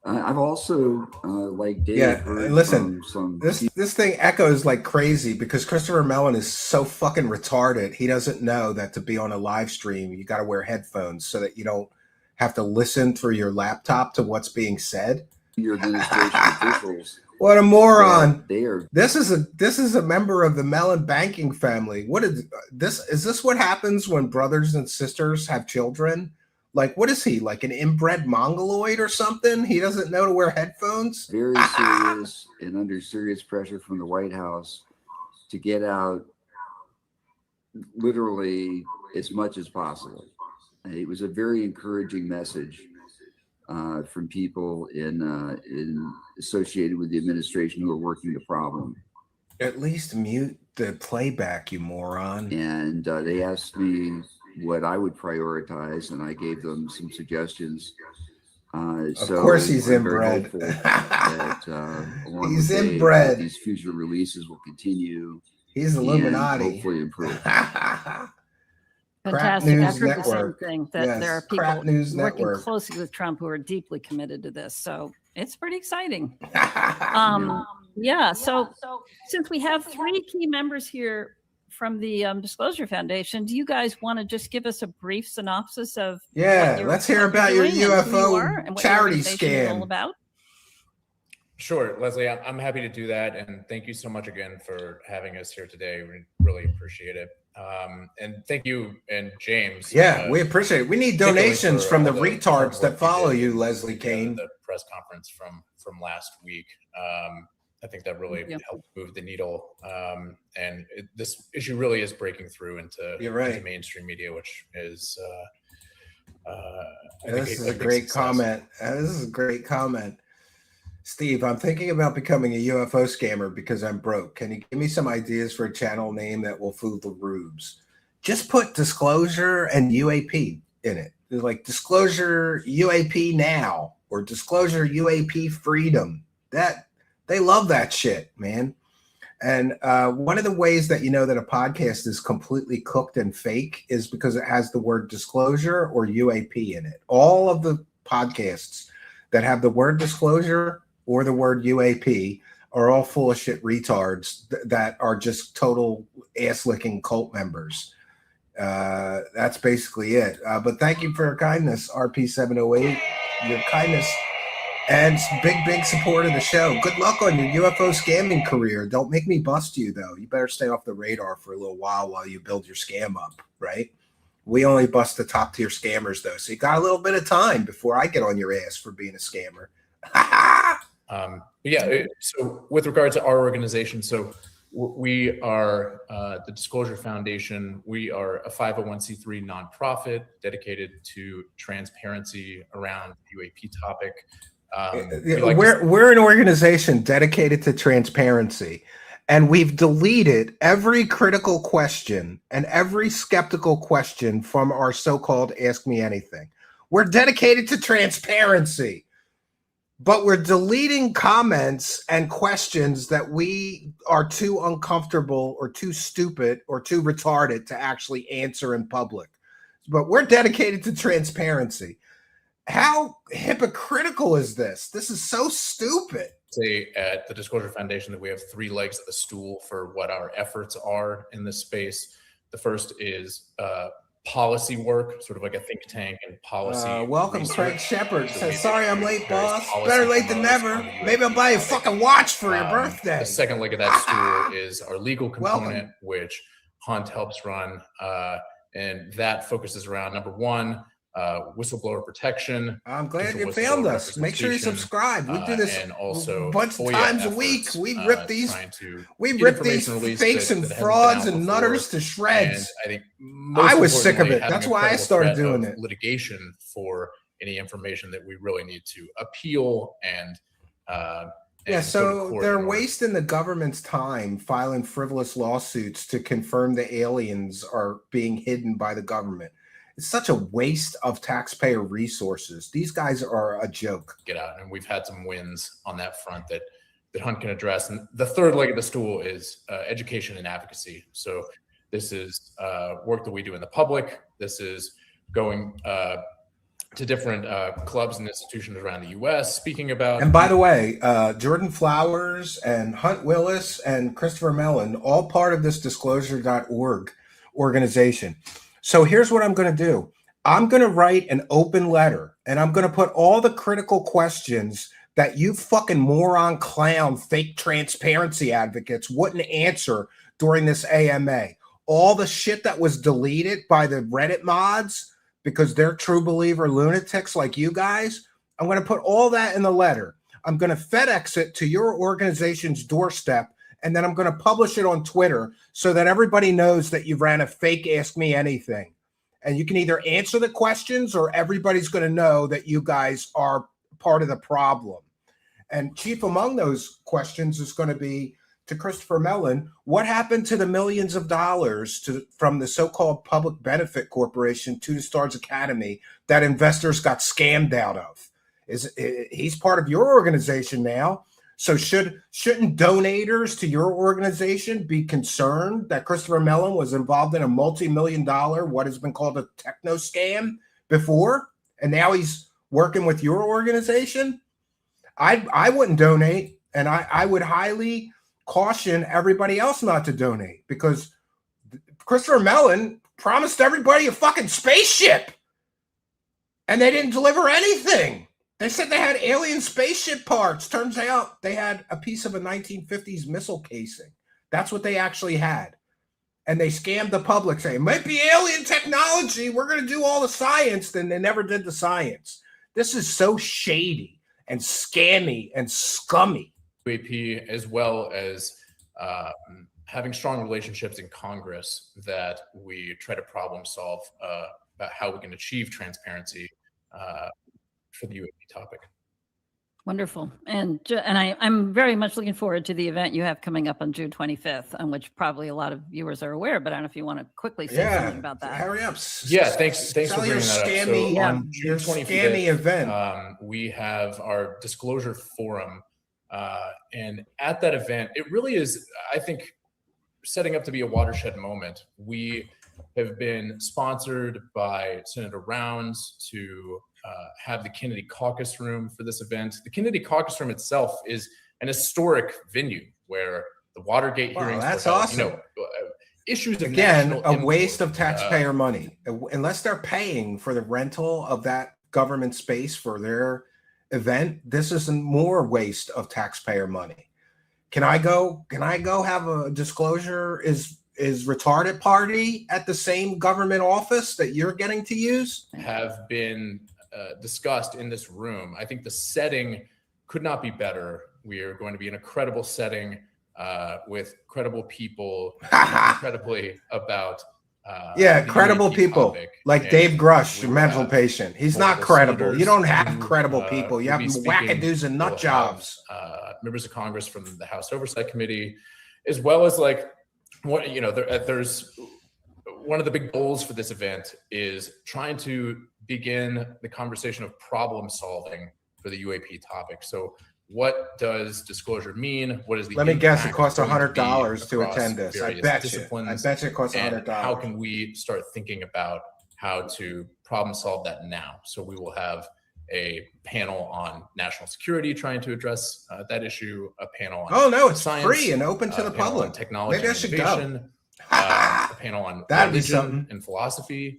I've also, like Dave, listen, this thing echoes like crazy because Christopher Mellon is so fucking retarded. He doesn't know that to be on a live stream, you got to wear headphones so that you don't have to listen through your laptop to what's being said. Your administration officials. What a moron! This is a member of the Mellon banking family. What is this? Is this what happens when brothers and sisters have children? Like, what is he, like an inbred mongoloid or something? He doesn't know to wear headphones? Very serious and under serious pressure from the White House to get out literally as much as possible. It was a very encouraging message from people in associated with the administration who are working the problem. At least mute the playback, you moron. And they asked me what I would prioritize, and I gave them some suggestions. Of course he's inbred. He's inbred. These future releases will continue. He's Illuminati. Hopefully improve. Fantastic. I've heard the same thing, that there are people working closely with Trump who are deeply committed to this. So it's pretty exciting. So since we have three key members here from the Disclosure Foundation, do you guys want to just give us a brief synopsis of let's hear about your UFO charity scam. All about? Sure, Leslie, I'm happy to do that, and thank you so much again for having us here today. We really appreciate it. And thank you and James. We appreciate it. We need donations from the retards that follow you, Leslie Kean. The press conference from last week. I think that really helped move the needle. And this issue really is breaking through into mainstream media, which is this is a great comment. This is a great comment. Steve, I'm thinking about becoming a UFO scammer because I'm broke. Can you give me some ideas for a channel name that will fool the rubes? Just put Disclosure and UAP in it. It's like Disclosure UAP Now or Disclosure UAP Freedom. They love that shit, man. And one of the ways that you know that a podcast is completely cooked and fake is because it has the word disclosure or UAP in it. All of the podcasts that have the word disclosure or the word UAP are all full of shit retards that are just total ass-licking cult members. That's basically it. But thank you for your kindness, RP708. Your kindness and big support of the show. Good luck on your UFO scamming career. Don't make me bust you, though. You better stay off the radar for a little while you build your scam up, right? We only bust the top-tier scammers, though. So you got a little bit of time before I get on your ass for being a scammer. So with regard to our organization, so we are the Disclosure Foundation. We are a 501c3 nonprofit dedicated to transparency around the UAP topic. We're an organization dedicated to transparency, and we've deleted every critical question and every skeptical question from our so-called Ask Me Anything. We're dedicated to transparency. But we're deleting comments and questions that we are too uncomfortable or too stupid or too retarded to actually answer in public. But we're dedicated to transparency. How hypocritical is this? This is so stupid. Say at the Disclosure Foundation that we have three legs of the stool for what our efforts are in this space. The first is policy work, sort of like a think tank and policy. Welcome, research. Craig Shepard. So Says, sorry I'm late, various boss. policy Better late than memos never. on the Maybe I'll UFO buy you a topic. fucking watch for your birthday. The second leg of that stool is our legal component, Welcome. which Hunt helps run. And that focuses around, number one, whistleblower protection. I'm glad you whistleblower found us. Make sure you representation, subscribe. We do this and also a bunch of FOIA times a efforts, week. We rip these trying to we get rip these information released fakes that and hasn't been frauds out and before. nutters to shreds. And I think most I was sick of importantly, it. That's having a why I credible started threat doing of it. litigation for any information that we really need to appeal and Yeah, go to so court they're in order. wasting the government's time filing frivolous lawsuits to confirm the aliens are being hidden by the government. It's such a waste of taxpayer resources. These guys are a joke. Get out, and we've had some wins on that front that Hunt can address. And the third leg of the stool is education and advocacy. So this is work that we do in the public. This is going to different clubs and institutions around the U.S. speaking about. And by the way, Jordan Flowers and Hunt Willis and Christopher Mellon, all part of this disclosure.org organization. So here's what I'm going to do. I'm going to write an open letter and I'm going to put all the critical questions that you fucking moron clown fake transparency advocates wouldn't answer during this AMA. All the shit that was deleted by the Reddit mods because they're true believer lunatics like you guys. I'm going to put all that in the letter. I'm going to FedEx it to your organization's doorstep, and then I'm going to publish it on Twitter so that everybody knows that you ran a fake Ask Me Anything. And you can either answer the questions or everybody's going to know that you guys are part of the problem. And chief among those questions is going to be to Christopher Mellon, what happened to the millions of dollars from the so-called public benefit corporation to the Stars Academy that investors got scammed out of? He's part of your organization now. So shouldn't donators to your organization be concerned that Christopher Mellon was involved in a multi-million-dollar, what has been called a techno scam before, and now he's working with your organization? I wouldn't donate, and I would highly caution everybody else not to donate because Christopher Mellon promised everybody a fucking spaceship, and they didn't deliver anything. They said they had alien spaceship parts. Turns out they had a piece of a 1950s missile casing. That's what they actually had. And they scammed the public saying, it might be alien technology. We're going to do all the science. Then they never did the science. This is so shady and scammy and scummy. UAP, as well as having strong relationships in Congress that we try to problem solve about how we can achieve transparency for the UAP topic. Wonderful. And I'm very much looking forward to the event you have coming up on June 25th, on which probably a lot of viewers are aware, but I don't know if you want to quickly say something about that. Hurry up. Yeah, thanks for Tell bringing your that scammy, up. So on your June 25th, scammy event. We have our disclosure forum. And at that event, it really is, I think, setting up to be a watershed moment. We have been sponsored by Senator Rounds to have the Kennedy Caucus Room for this event. The Kennedy Caucus Room itself is an historic venue where the Watergate hearings That's were held. awesome. You know, issues of Again, national a waste import. of taxpayer money. Unless they're paying for the rental of that government space for their event, this is a more waste of taxpayer money. Can I go have a disclosure is retarded party at the same government office that you're getting to use? Have been discussed in this room. I think the setting could not be better. We are going to be in a credible setting with credible people, incredibly about yeah, the credible UAP people topic. like And Dave Grush, we your will mental have patient. He's not multiple credible. You senators don't have who, credible people. You will have be speaking. wackadoos and nut We'll jobs. have, members of Congress from the House Oversight Committee, as well as like what there's one of the big goals for this event is trying to begin the conversation of problem solving for the UAP topic. So what does disclosure mean? What is the Let me guess, it impact costs going to be $100 to across attend this. I various bet you. I disciplines? bet you it costs And how $100. can we start thinking about how to problem solve that now? So we will have a panel on national security trying to address that issue, a panel on Oh, no, it's science, free and open to the a panel on public. technology Maybe I and should innovation, go. a panel on That'd be religion something. and philosophy,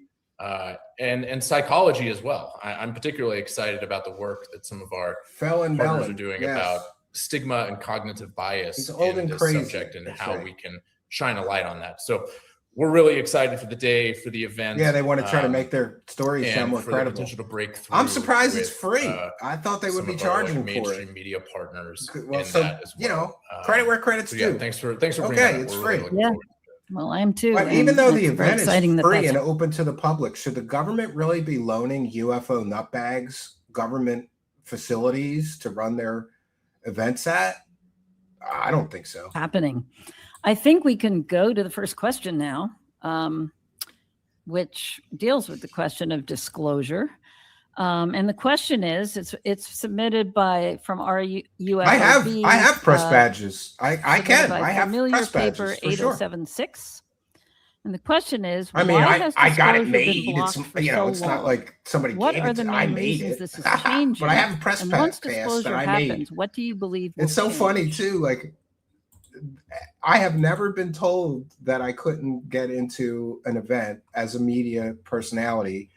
and psychology as well. I'm particularly excited about the work that some of our Mellon, partners are doing yes. about stigma and cognitive bias He's old in and this crazy, subject and they how say. we can shine a light on that. So we're really excited for the day, for the event. Yeah, they want to try to make their stories sound and more for the credible. potential to break through. I'm surprised it's with, free. I thought they would some be of our, charging for mainstream it. media partners Well, in so, that as well. you know, credit where credit's So yeah, due. thanks for bringing Okay, that up. it's We're free. really looking Yeah. forward to it. Well, I am too. But and even though the it's very event exciting is that free that's- and open to the public, should the government really be loaning UFO nutbags government facilities to run their events at? I don't think so. happening. I think we can go to the first question now, which deals with the question of disclosure. And the question is, it's submitted from our UFO. I have press badges. I can. I have Familiar press badges paper for sure. 8076. And the question is, I mean, why has I got it disclosure made. been blocked It's, for you know, so it's not long? like somebody What gave are it the to me. I main made reasons it. this is changing? But I have a press And pass once that disclosure I happens, made. what do you believe will It's so funny change? too. Like, I have never been told that I couldn't get into an event as a media personality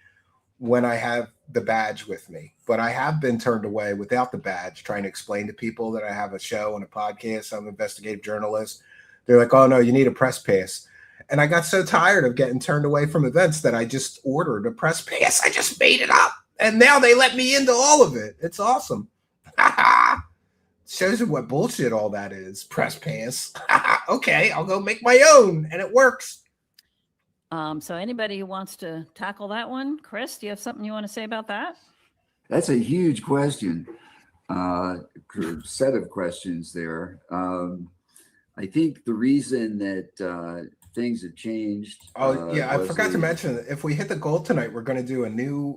when I have the badge with me. But I have been turned away without the badge, trying to explain to people that I have a show and a podcast. I'm an investigative journalist. They're like, oh no, you need a press pass. And I got so tired of getting turned away from events that I just ordered a press pass. I just made it up. And now they let me into all of it. It's awesome. Shows you what bullshit all that is. Press pass. Okay, I'll go make my own. And it works. So anybody who wants to tackle that one, Chris, do you have something you want to say about that? That's a huge question. Set of questions there. I think the reason that things have changed. Oh yeah, I forgot to mention that if we hit the goal tonight, we're going to do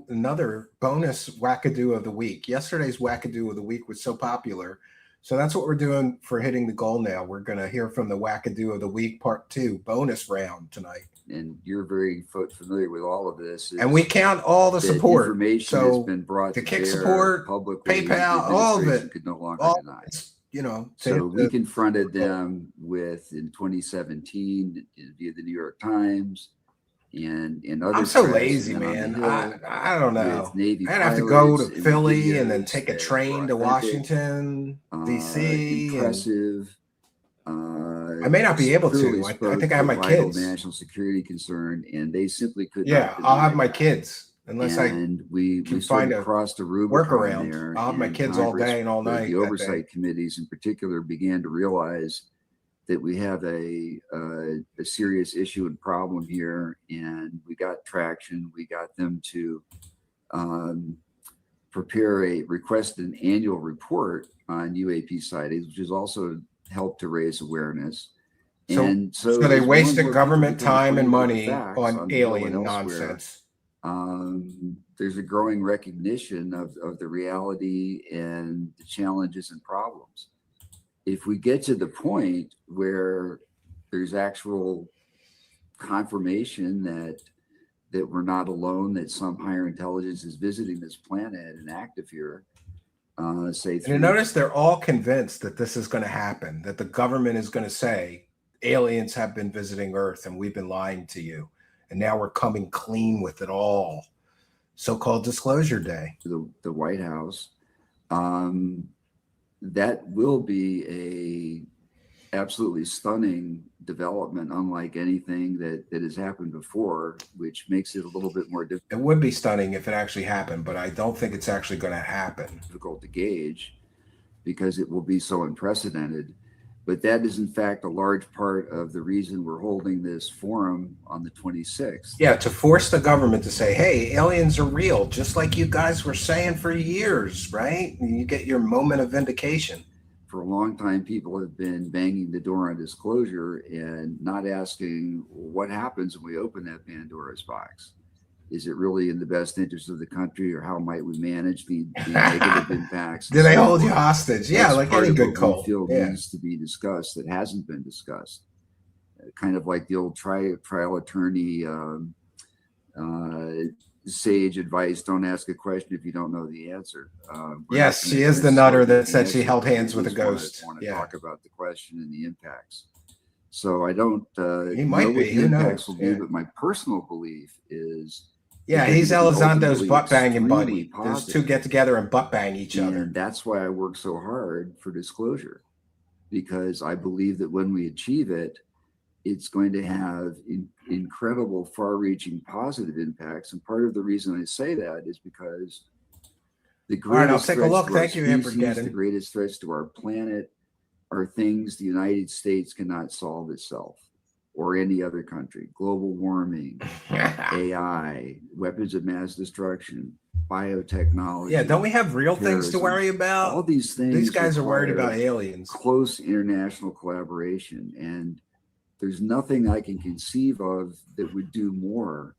another bonus wackadoo of the week. Yesterday's wackadoo of the week was so popular, so that's what we're doing for hitting the goal. Now we're going to hear from the wackadoo of the week part 2 bonus round tonight. And you're very familiar with all of this. And we count all the support. Information So has been brought the to kick bear support, publicly. PayPal, all of it. Could no longer All, deny. you know, So we confronted them in 2017 via the New York Times and other. I'm so press lazy, and on the man. Hill I don't know. with Navy I'd have to go pilots to and Philly and then videos take a that train were to authentic, Washington, D.C. impressive. I may not be able to. I think I have my kids. National security concern, and they simply could. Yeah, not I'll have my that. kids unless And we can sort find of a crossed a Rubicon workaround. there. I'll have my and kids all Congress, day and all night The that day. oversight committees, in particular, began to realize that we have a serious issue and problem here, and we got traction. We got them to request an annual report on UAP sightings, which has also helped to raise awareness. So, And so as they more and wasted more government people become time and acquainted with money the facts on the Hill alien and elsewhere, nonsense. there's a growing recognition of the reality and the challenges and problems. If we get to the point where there's actual confirmation that we're not alone, that some higher intelligence is visiting this planet and active here, say And you notice they're all convinced that this is going to happen, that the government is going to say aliens have been visiting Earth and we've been lying to you. And now we're coming clean with it all. So-called Disclosure Day. The White House, that will be a absolutely stunning development, unlike anything that has happened before, which makes it a little bit more It would be stunning if it actually happened, but I don't think it's actually going to happen. difficult to gauge because it will be so unprecedented. But that is, in fact, a large part of the reason we're holding this forum on the 26th. Yeah, to force the government to say, hey, aliens are real, just like you guys were saying for years, right? And you get your moment of vindication. For a long time, people have been banging the door on disclosure and not asking what happens when we open that Pandora's box. Is it really in the best interest of the country, or how might we manage the negative impacts? Do they hold you hostage? Yeah, like any good call. call. Feel Yeah. needs to be discussed that hasn't been discussed. Kind of like the old trial attorney sage advice: don't ask a question if you don't know the answer. Yes, she is the nutter that said she held hands with a ghost. Want to Yeah. talk about the question and the impacts. So I don't He know might what be. the Who impacts knows? will be, Yeah. but my personal belief is, Yeah, they're he's gonna be Elizondo's ultimately butt banging buddy. extremely Those two positive. get together and butt bang each other. And that's why I work so hard for disclosure, because I believe that when we achieve it, it's going to have incredible, far-reaching positive impacts. And part of the reason I say that is because the All right, I'll greatest take a threats look. to our Thank you, species, the Ambergeddon. greatest threats to our planet, are things the United States cannot solve itself, or any other country. Global warming, AI, weapons of mass destruction, biotechnology. Yeah, don't we have real things to terrorism. worry about? All these things. These guys are worried require about aliens. close international collaboration, and there's nothing I can conceive of that would do more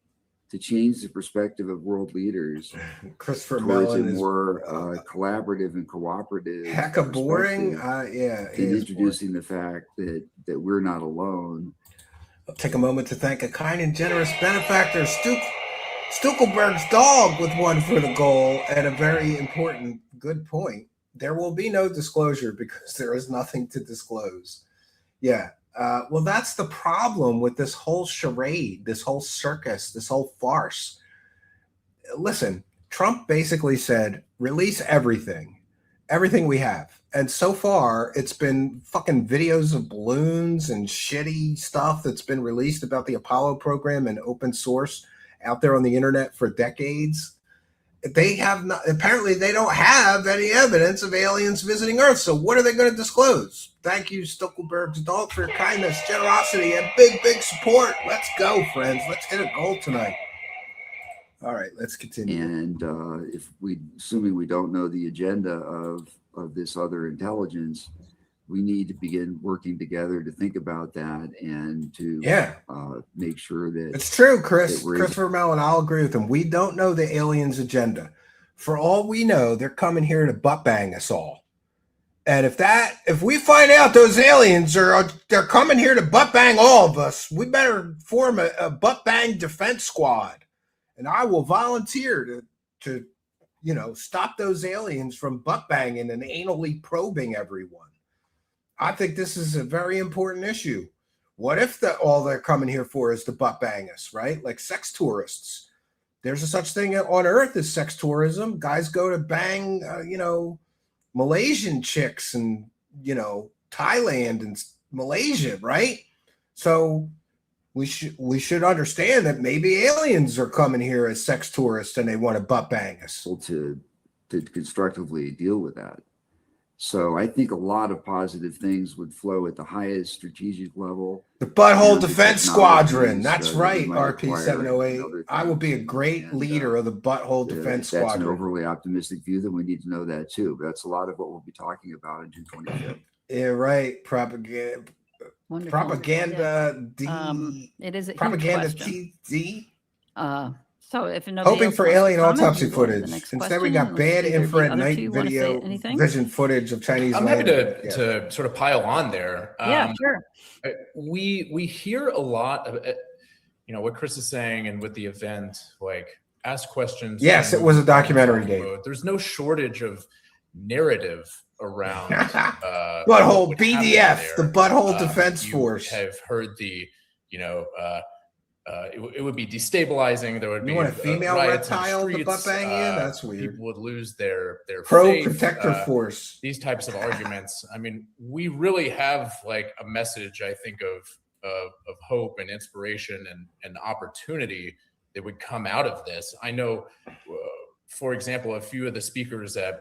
to change the perspective of world leaders Christopher towards Mellon a is more collaborative and cooperative hecka boring. perspective Yeah, he than is boring. introducing the fact that we're not alone. I'll take a moment to thank a kind and generous benefactor, Stuckelberg's dog, with one for the goal, and a very important good point. There will be no disclosure because there is nothing to disclose. Yeah. Well, that's the problem with this whole charade, this whole circus, this whole farce. Listen, Trump basically said, release everything we have. And so far, it's been fucking videos of balloons and shitty stuff that's been released about the Apollo program and open source out there on the internet for decades. They have not, apparently they don't have any evidence of aliens visiting Earth. So what are they going to disclose? Thank you, Stuckelberg's dog, for your kindness, generosity, and big support. Let's go, friends. Let's hit a goal tonight. All right, let's continue. And if we, assuming we don't know the agenda of this other intelligence, we need to begin working together to think about that and to make sure that it's true, Chris. Christopher Mellon, I'll agree with him. We don't know the aliens' agenda. For all we know, they're coming here to butt bang us all. And if we find out those aliens they're coming here to butt bang all of us, we better form a butt bang defense squad. And I will volunteer to stop those aliens from butt banging and anally probing everyone. I think this is a very important issue. What if all they're coming here for is to butt bang us, right? Like sex tourists. There's a such thing on Earth as sex tourism. Guys go to bang, Malaysian chicks and, Thailand and Malaysia, right? So we should understand that maybe aliens are coming here as sex tourists and they want to butt bang us. To constructively deal with that. So I think a lot of positive things would flow at the highest strategic level. The Butthole Defense Squadron. That's right, RP-708. I will be a great leader of the Butthole Defense Squadron. That's an overly optimistic view, then we need to know that too. But that's a lot of what we'll be talking about on June 25th. Yeah, right. Propaganda. Wonderful. Propaganda It is a propaganda huge TD. So if nobody Hoping else for wants to alien comment, autopsy we'll go to the footage. next Instead, we question. got Unless bad either of the infrared other night two wanna say video anything? vision footage of Chinese. I'm happy to sort of pile on there. Yeah, sure. We hear a lot of what Chris is saying, and with the event, like ask questions. Yes, it was a documentary game. There's no shortage of narrative around Butthole BDF, the Butthole Defense Force. Have heard the it would be destabilizing. There would be want a female reptile to butt bang in? That's weird. People would lose their pro faith, protector force. These types of arguments. I mean, we really have like a message, I think, of hope and inspiration and opportunity that would come out of this. I know, for example, a few of the speakers at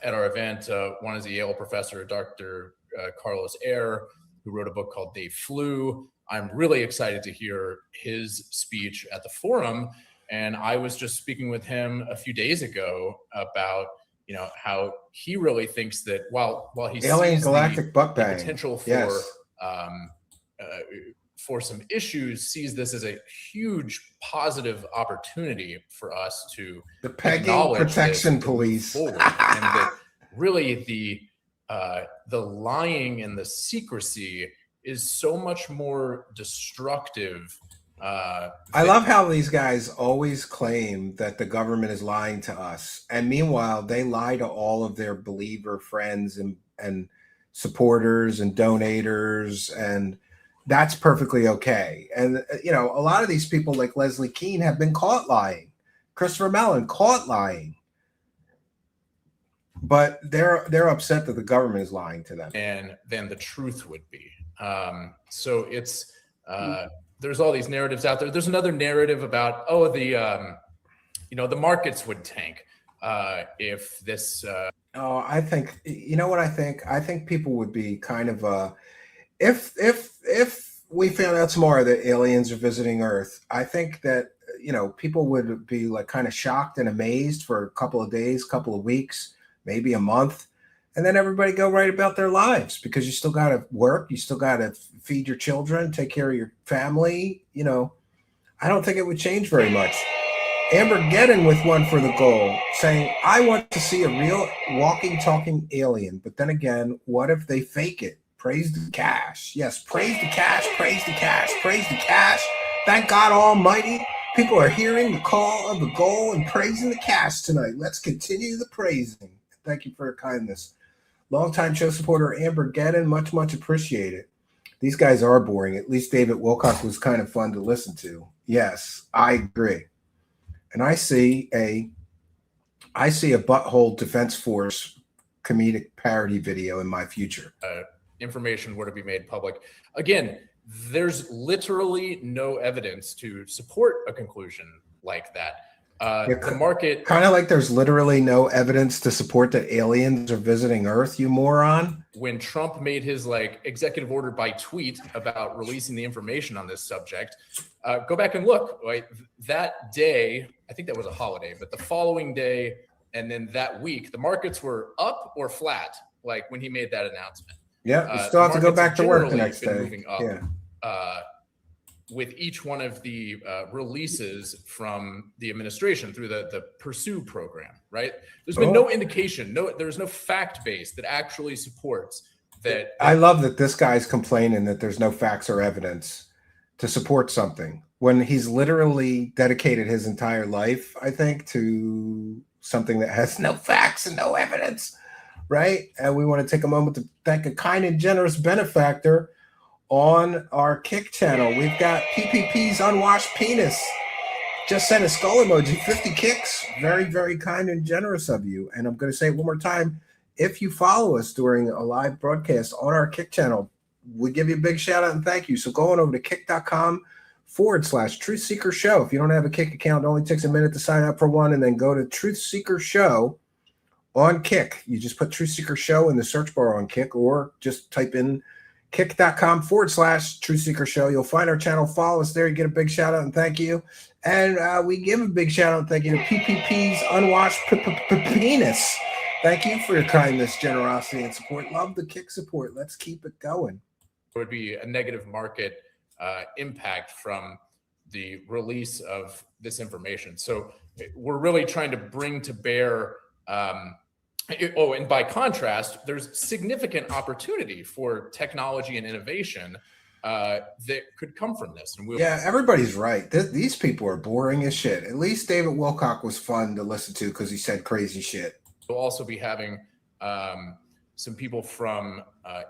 our event. One is a Yale professor, Dr. Carlos Ayer, who wrote a book called They Flew. I'm really excited to hear his speech at the forum. And I was just speaking with him a few days ago about, how he really thinks that while he alien sees galactic butt the bang potential for for some issues, sees this as a huge positive opportunity for us to The pegging acknowledge protection this and move police. forward, and that really the lying and the secrecy is so much more destructive. I love how these guys always claim that the government is lying to us, and meanwhile they lie to all of their believer friends and supporters and donators, and that's perfectly okay. And you know, a lot of these people like Leslie Kean have been caught lying. Christopher Mellon caught lying, but they're upset that the government is lying to them. And than the truth would be. So it's there's all these narratives out there. There's another narrative about the markets would tank if this. Oh, I think, you know what I think? I think people would be kind of if we found out tomorrow that aliens are visiting Earth, I think that, you know, people would be like kind of shocked and amazed for a couple of days, couple of weeks, maybe a month, and then everybody go right about their lives, because you still got to work, you still got to feed your children, take care of your family. You know, I don't think it would change very much. Amber Geddon with one for the goal, saying, I want to see a real walking, talking alien. But then again, what if they fake it? Praise the cash. Yes, praise the cash, praise the cash, praise the cash. Thank God Almighty. People are hearing the call of the goal and praising the cash tonight. Let's continue the praising. Thank you for your kindness. Longtime show supporter Amber Geddon, much, much appreciated. These guys are boring. At least David Wilcock was kind of fun to listen to. Yes, I agree. And I see a Butthole Defense Force comedic parody video in my future. Information were to be made public. Again, there's literally no evidence to support a conclusion like that. The market, kind of like there's literally no evidence to support that aliens are visiting Earth, you moron. When Trump made his executive order by tweet about releasing the information on this subject, go back and look. Right, that day, I think that was a holiday, but the following day and then that week, the markets were up or flat. Like when he made that announcement. Yeah, you still have to go back to work the next day. Moving up, with each one of the releases from the administration through the Pursue program, right? There's been no indication, there's no fact base that actually supports that. I love that this guy's complaining that there's no facts or evidence to support something when he's literally dedicated his entire life, I think, to something that has no facts and no evidence, right? And we want to take a moment to thank a kind and generous benefactor on our Kick channel. We've got PPP's Unwashed Penis. Just sent a skull emoji, 50 kicks. Very, very kind and generous of you. And I'm going to say it one more time. If you follow us during a live broadcast on our Kick channel, we give you a big shout out and thank you. So go on over to kick.com/Truth Seeker Show. If you don't have a Kick account, it only takes a minute to sign up for one, and then go to Truth Seeker Show on Kick. You just put Truth Seeker Show in the search bar on Kick, or just type in kick.com/Truth Seeker Show. You'll find our channel. Follow us there. You get a big shout out and thank you. And we give a big shout out and thank you to PPP's Unwashed Penis. Thank you for your kindness, generosity, and support. Love the Kick support. Let's keep it going. There would be a negative market impact from the release of this information. So we're really trying to bring to bear. And by contrast, there's significant opportunity for technology and innovation that could come from this. And everybody's right. These people are boring as shit. At least David Wilcock was fun to listen to because he said crazy shit. We'll also be having some people from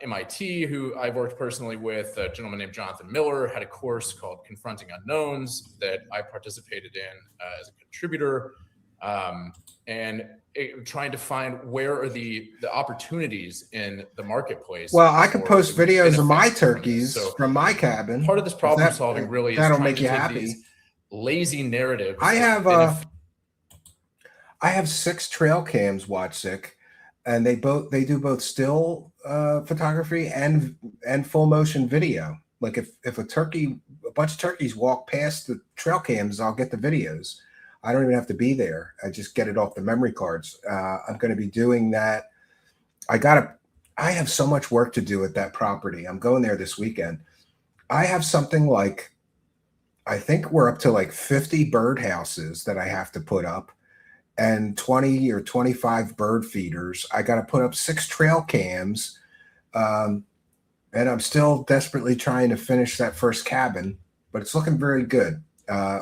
MIT who I've worked personally with. A gentleman named Jonathan Miller had a course called Confronting Unknowns that I participated in as a contributor. And trying to find where are the opportunities in the marketplace. Well, I could post videos of my turkeys from my cabin. Part of this problem solving really is that'll trying make to you take happy. These lazy narratives. I have 6 trail cams, WatchSick, and they do both still photography and full motion video. Like if a bunch of turkeys walk past the trail cams, I'll get the videos. I don't even have to be there. I just get it off the memory cards. I'm going to be doing that. I have so much work to do at that property. I'm going there this weekend. I have something like, I think we're up to like 50 birdhouses that I have to put up and 20 or 25 bird feeders. I got to put up 6 trail cams. Um, and I'm still desperately trying to finish that first cabin, but it's looking very good. I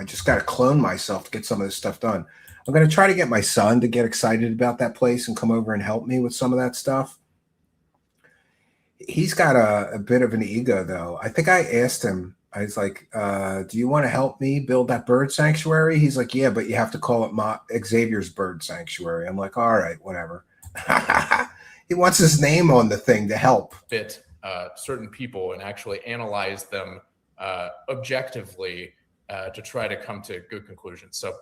just got to clone myself to get some of this stuff done. I'm going to try to get my son to get excited about that place and come over and help me with some of that stuff. He's got a bit of an ego, though. I think I asked him, I was like, do you want to help me build that bird sanctuary? He's like, yeah, but you have to call it Xavier's Bird Sanctuary. I'm like, all right, whatever. He wants his name on the thing to help. Fit certain people and actually analyze them objectively to try to come to good conclusions. So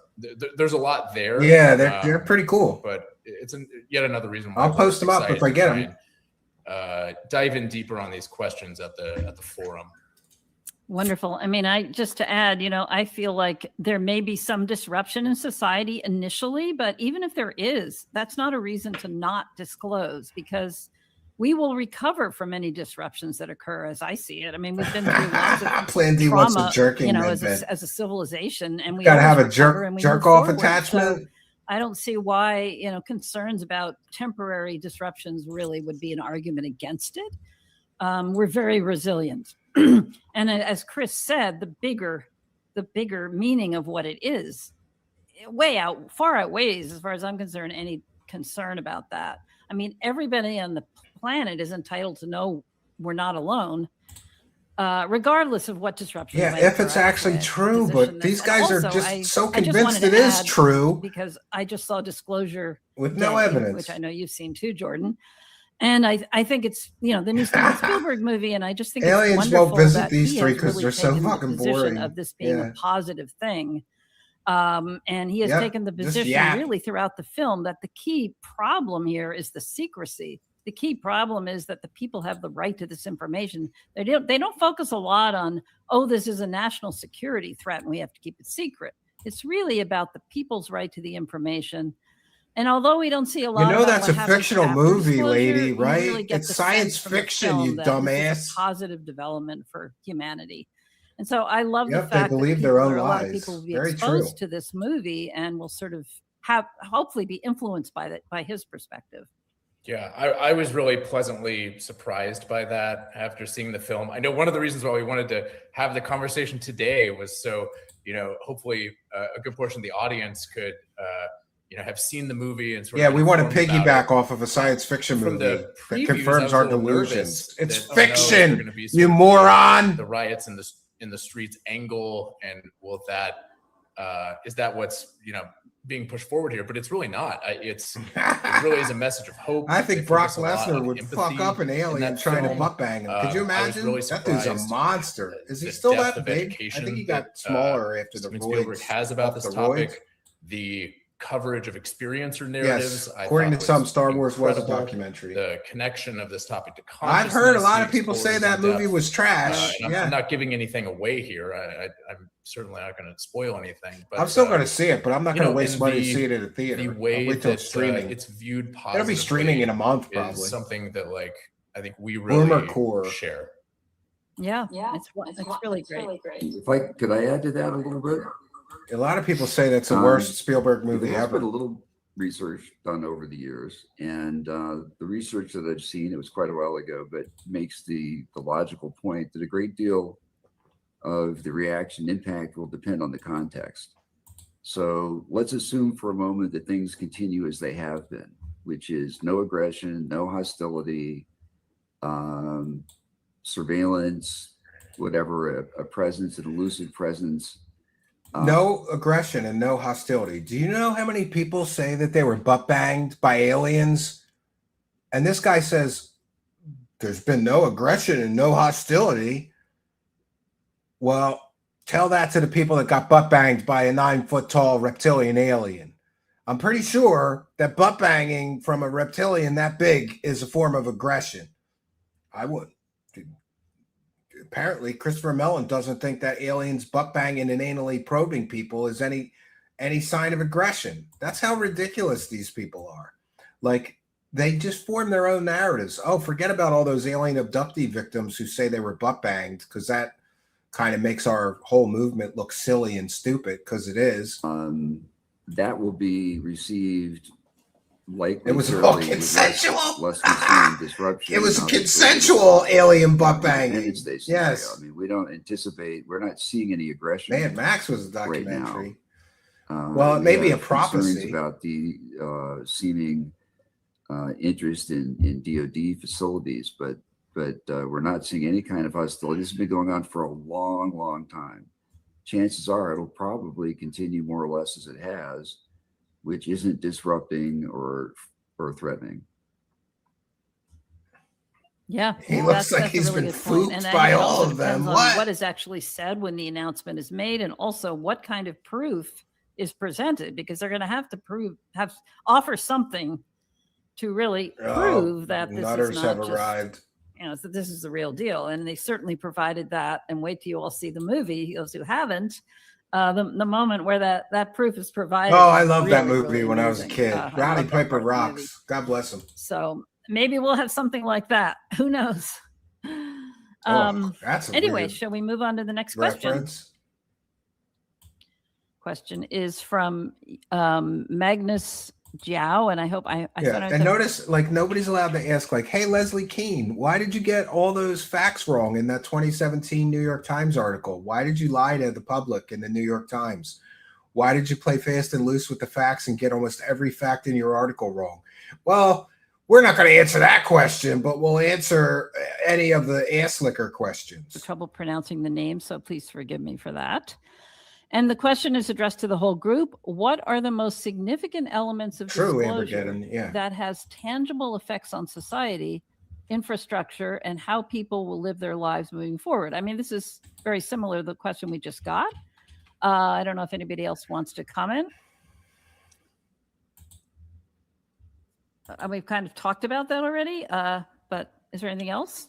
there's a lot there. Yeah, they're pretty cool. But it's yet another reason why I'll post them up if I get them. Dive in deeper on these questions at the forum. Wonderful. I mean, just to add, I feel like there may be some disruption in society initially, but even if there is, that's not a reason to not disclose, because we will recover from any disruptions that occur, as I see it. I mean, we've been through lots of Plan D wants a jerking as a civilization, and we got to have a jerk off attachment. So I don't see why, concerns about temporary disruptions really would be an argument against it. We're very resilient. And as Chris said, the bigger meaning of what it is far outweighs, as far as I'm concerned, any concern about that. I mean, everybody on the planet is entitled to know we're not alone, regardless of what disruption. Yeah, if it's actually true, but these guys are just so convinced it is true. Because I just saw Disclosure with no evidence, which I know you've seen too, Jordan. And I think it's, the new Steven Spielberg movie, and I just think aliens it's won't visit that these three because really they're so fucking boring. Of this being a positive thing, and he has taken the position really throughout the film that the key problem here is the secrecy. The key problem is that the people have the right to this information. They don't focus a lot on, this is a national security threat and we have to keep it secret. It's really about the people's right to the information. And although we don't see a lot, that's a fictional movie, lady, right? Really it's science fiction, you dumbass. This is a positive development for humanity, and so I love the fact they believe their own lies. A lot of people will be exposed to this movie and will sort of hopefully be influenced by his perspective. Yeah, I was really pleasantly surprised by that after seeing the film. I know one of the reasons why we wanted to have the conversation today was so hopefully a good portion of the audience could. Have seen the movie and sort of we want to piggyback off of a science fiction movie that confirms our delusions. It's fiction, you moron. The riots in the streets angle, and will that is that what's being pushed forward here? But it's really not. It really is a message of hope. I think Brock Lesnar would fuck up an alien trying to butt bang him. Could you imagine? Really that dude's a monster. Is he still that big? I think he got smaller after the Spielberg has about this topic. The coverage of experiencer narratives. Yes, according to some, Star Wars was a documentary. The connection of this topic to consciousness. I've heard a lot of people say that movie was trash. I'm not giving anything away here. I'm certainly not going to spoil anything. But I'm still going to see it, but I'm not going to waste money to see it at a theater. The way that streaming, it's viewed positively. It'll be streaming in a month, probably. Is something that I think we really share. Yeah, it's really great. Could I add to that a little bit? A lot of people say that's the worst Spielberg movie ever. There's been a little research done over the years, and the research that I've seen, it was quite a while ago, but makes the logical point that a great deal of the reaction impact will depend on the context. So let's assume for a moment that things continue as they have been, which is no aggression, no hostility, surveillance, whatever, a presence, an elusive presence. No aggression and no hostility. Do you know how many people say that they were butt banged by aliens? And this guy says there's been no aggression and no hostility. Well, tell that to the people that got butt banged by a 9-foot tall reptilian alien. I'm pretty sure that butt banging from a reptilian that big is a form of aggression. I would. Apparently, Christopher Mellon doesn't think that aliens butt banging and anally probing people is any sign of aggression. That's how ridiculous these people are. Like, they just form their own narratives. Oh, forget about all those alien abductee victims who say they were butt banged, because that kind of makes our whole movement look silly and stupid, because it is. That will be received likely. It was all with consensual. less concern, disruption. It was obviously, consensual alien butt banging. Independence Day scenario. Yes. I mean, we don't anticipate. We're not seeing any aggression. Man, Max was a right now. documentary. Well, it may be a Concerns prophecy. about the seeming interest in DoD facilities, but we're not seeing any kind of hostility. This has been going on for a long, long time. Chances are it'll probably continue more or less as it has, which isn't disrupting or threatening. Yeah, He looks like he's been fooled by all of them. What is actually said when the announcement is made, and also what kind of proof is presented, because they're going to have to offer something to really prove that this nutters is not have just, arrived. that this is the real deal. And they certainly provided that. And wait till you all see the movie, those who haven't. The moment where that proof is provided. Oh, I love that really, movie really when I was a amazing. kid. I Rowdy love that Piper part of the movie. rocks. God bless him. So maybe we'll have something like that. Who knows? That's a Anyway, weird shall we move on to the next question? reference. Question is from Magnus Jiao, and I hope I Yeah, and notice, like, nobody's allowed to ask, like, hey, Leslie Kean, why did you get all those facts wrong in that 2017 New York Times article? Why did you lie to the public in the New York Times? Why did you play fast and loose with the facts and get almost every fact in your article wrong? Well, we're not going to answer that question, but we'll answer any of the ass licker questions. trouble pronouncing the name, so please forgive me for that. And the question is addressed to the whole group. What are the most significant elements of disclosure that has tangible effects on society, infrastructure, and how people will live their lives moving forward? I mean, this is very similar to the question we just got. I don't know if anybody else wants to comment. We've kind of talked about that already, but is there anything else?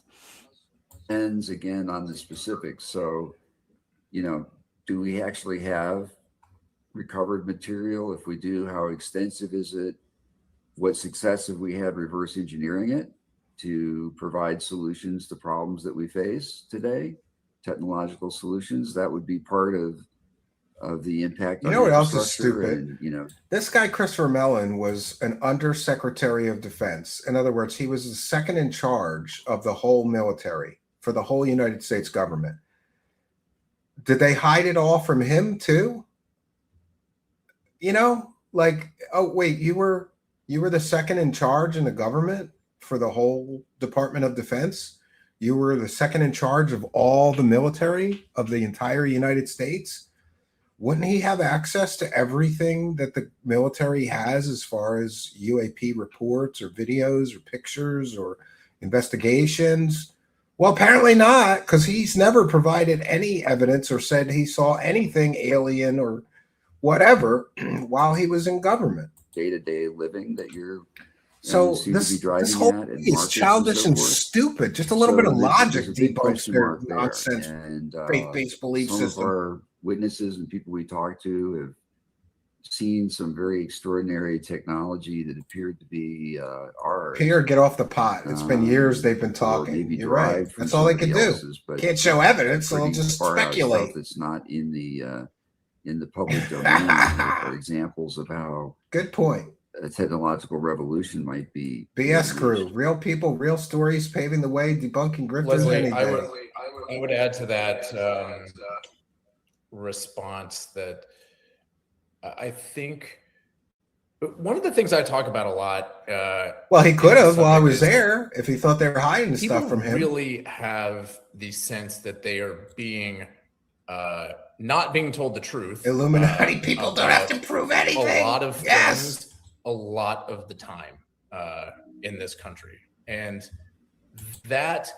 Depends again on the specifics. So, do we actually have recovered material? If we do, how extensive is it? What success have we had reverse engineering it to provide solutions to problems that we face today? Technological solutions, that would be part of the impact. You know what else is stupid? And, this guy, Christopher Mellon, was an undersecretary of defense. In other words, he was the second in charge of the whole military for the whole United States government. Did they hide it all from him too? Like, oh wait, you were the second in charge in the government for the whole Department of Defense? You were the second in charge of all the military of the entire United States? Wouldn't he have access to everything that the military has as far as UAP reports or videos or pictures or investigations? Well, apparently not, because he's never provided any evidence or said he saw anything alien or whatever while he was in government. Day-to-day living that you're so this whole thing is childish and stupid. Just a little bit of logic debunks their nonsense, and faith-based belief system. Some of our witnesses and people we talk to have seen some very extraordinary technology that appeared to be ours. Pierre, get off the pot. It's been years they've been talking. You're right. That's all they can do. Can't show evidence, so they'll just speculate. It's not in the public domain. Are examples of how good point a technological revolution might be. BS crew, real people, real stories, paving the way, debunking grifters. Leslie, I would add to that response that I think one of the things I talk about a lot. Well, he could have while I was there if he thought they were hiding stuff from him. People really have the sense that they are being not being told the truth. Illuminati people don't have to prove anything. A lot of things, a lot of the time in this country. And that,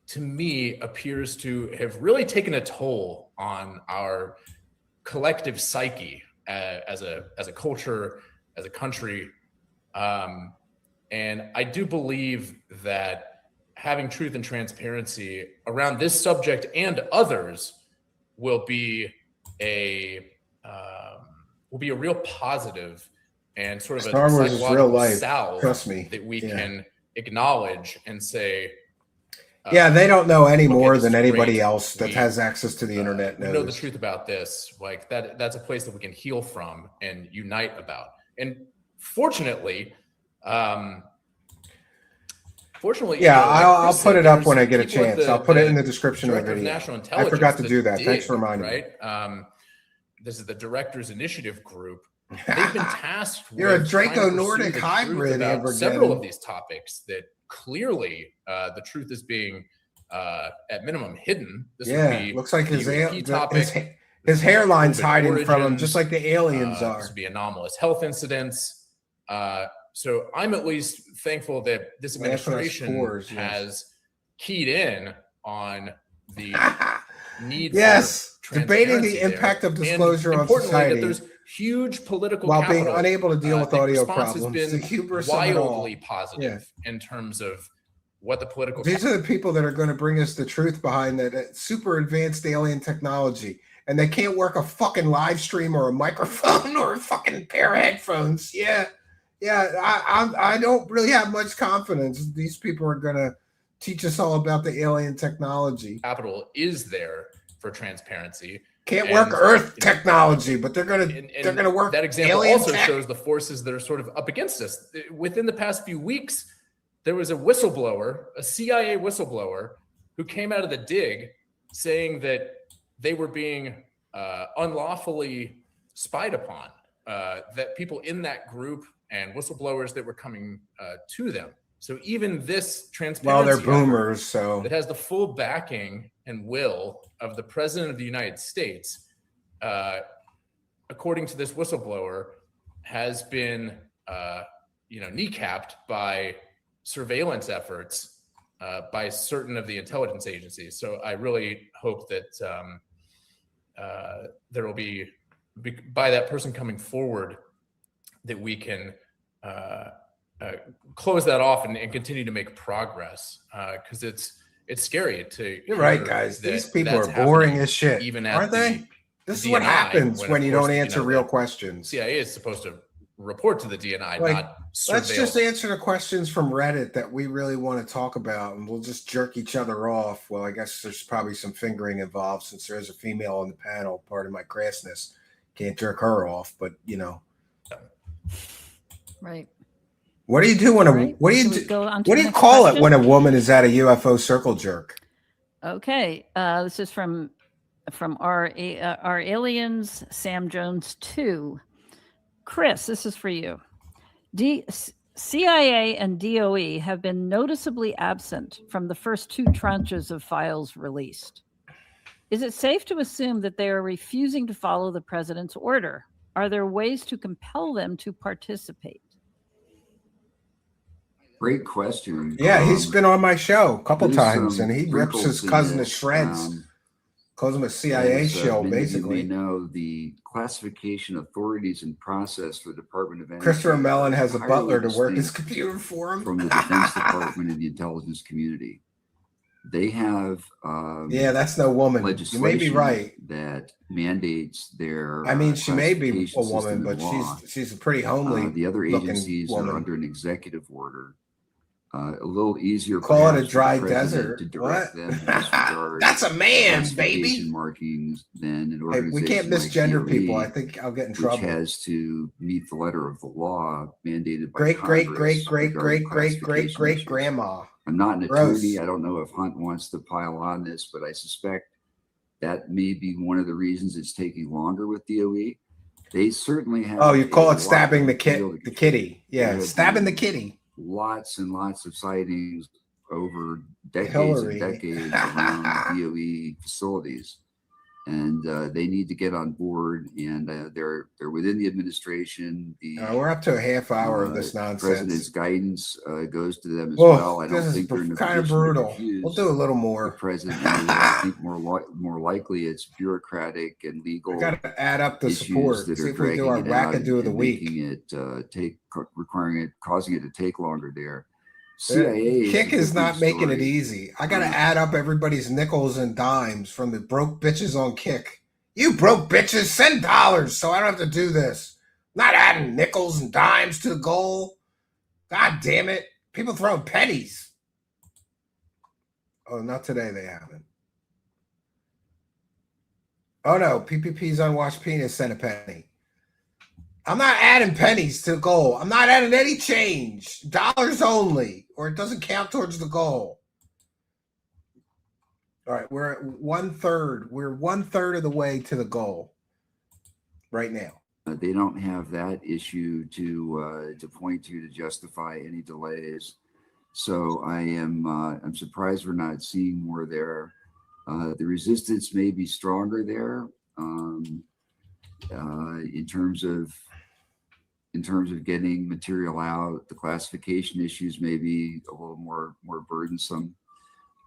to me, appears to have really taken a toll on our collective psyche as a culture, as a country. And I do believe that having truth and transparency around this subject and others will be a real positive and sort of Star a Wars is real psychological life. salve Trust me. that we Yeah. can acknowledge and say, Yeah, they don't know any okay, more this than is anybody great. else that We, has access to the internet we know the knows. truth about this. Like that's a place that we can heal from and unite about. And fortunately, Yeah, you know, like I'll Chris put said, it up when I there's get a people at chance. I'll put it in the description of the Director of video. National I Intelligence forgot to do that. dig, Thanks for reminding me. right? This is the Directors Initiative Group. They've been tasked You're a with trying to Draco pursue Nordic the truth hybrid, about several Evergen. of these topics that clearly the truth is being at minimum hidden. This would Yeah, be looks like the his UAP topic. his hairline's COVID hiding from him, origins, just like the aliens This are. would be anomalous health incidents. So I'm at least thankful that this administration pores, yes. has keyed in on the need Yes, for debating the transparency there. impact of And disclosure on importantly, society that there's huge political while being capital. unable to deal with The audio response has problems. The been hubris of it all. wildly positive in terms of what the political These are the people that are going to bring us the truth behind that super advanced alien technology. And they can't work a fucking live stream or a microphone or a fucking pair of headphones. Yeah. I don't really have much confidence these people are going to teach us all about the alien technology. capital is there for transparency. Can't And, work Earth you know, technology, but they're going And to work that example alien also tech. shows the forces that are sort of up against us. Within the past few weeks, there was a whistleblower, a CIA whistleblower, who came out of the dig saying that they were being unlawfully spied upon, that people in that group and whistleblowers that were coming to them. So even this transparency Well, they're effort boomers, so that has the full backing and will of the President of the United States, according to this whistleblower, has been kneecapped by surveillance efforts by certain of the intelligence agencies. So I really hope that there will be, by that person coming forward, that we can close that off and continue to make progress, because it's scary to. you're right, hear guys. that These people that's are boring happening as shit, even at aren't they? This is what DNI, happens when of you course, don't answer the real questions. CIA is supposed to report to the DNI, Like, not surveil. Let's just answer the questions from Reddit that we really want to talk about, and we'll just jerk each other off. Well, I guess there's probably some fingering involved since there is a female on the panel. Part of my crassness, can't jerk her off, but Right. What do you do when a Right. what do you Shall we do? go on to What the do you next call question? it when a woman is at a UFO circle jerk? Okay, this is from our aliens, Sam Jones 2. Chris, this is for you. CIA and DOE have been noticeably absent from the first two tranches of files released. Is it safe to assume that they are refusing to follow the president's order? Are there ways to compel them to participate? Great question. Yeah, he's been on my show a couple there's times, some and he rips his wrinkles in cousin to this. shreds. Calls him a CIA As, show, many of basically. you may know, the classification authorities and process for the Department of Energy. Christopher Mellon has a are butler to highly work his distinct computer for him. from the Defense Department and the intelligence community. They have Yeah, that's no woman. You legislation may be right. that mandates their. I mean, she may be a classification woman, system but and law. she's a pretty homely. The other looking agencies woman. are under an executive order. A little easier. Call it a perhaps, for the dry president desert. To direct What? them in this regard. That's a man, classification baby. markings than an Hey, organization we can't like misgender DOE, people. I think I'll get in which trouble. has to meet the letter of the law mandated by Great, great, Congress great, great, regarding great, great, great, classification great issues. grandma. I'm not an Gross. attorney. I don't know if Hunt wants to pile on this, but I suspect that may be one of the reasons it's taking longer with DOE. They certainly have. Oh, you a call lot it stabbing the of kid, field the kitty. Yeah, Yeah, stabbing the the- kitty. Lots and lots of sightings over decades Hillary. and decades around DOE facilities, and they need to get on board. And they're within the administration. The We're up to a half hour of this president's nonsense. guidance goes to them as Well, well. I don't this think they're in is a kind of position to brutal. refuse We'll do a little the more. president. I think more likely it's bureaucratic and legal We got to add up the issues support. that See are if we do our dragging it out wackadoo of the and week. making it causing it to take longer there. CIA Kick is not different making it story. easy. I got to add up everybody's nickels and dimes from the broke bitches on Kick. You broke bitches, send dollars so I don't have to do this. Not adding nickels and dimes to the goal. God damn it. People throwing pennies. Oh, not today they haven't. Oh no, PPP's unwashed penis sent a penny. I'm not adding pennies to the goal. I'm not adding any change. Dollars only, or it doesn't count towards the goal. All right, we're at 1/3. We're 1/3 of the way to the goal right now. They don't have that issue to point to justify any delays. So I'm surprised we're not seeing more there. The resistance may be stronger there in terms of getting material out. The classification issues may be a little more burdensome.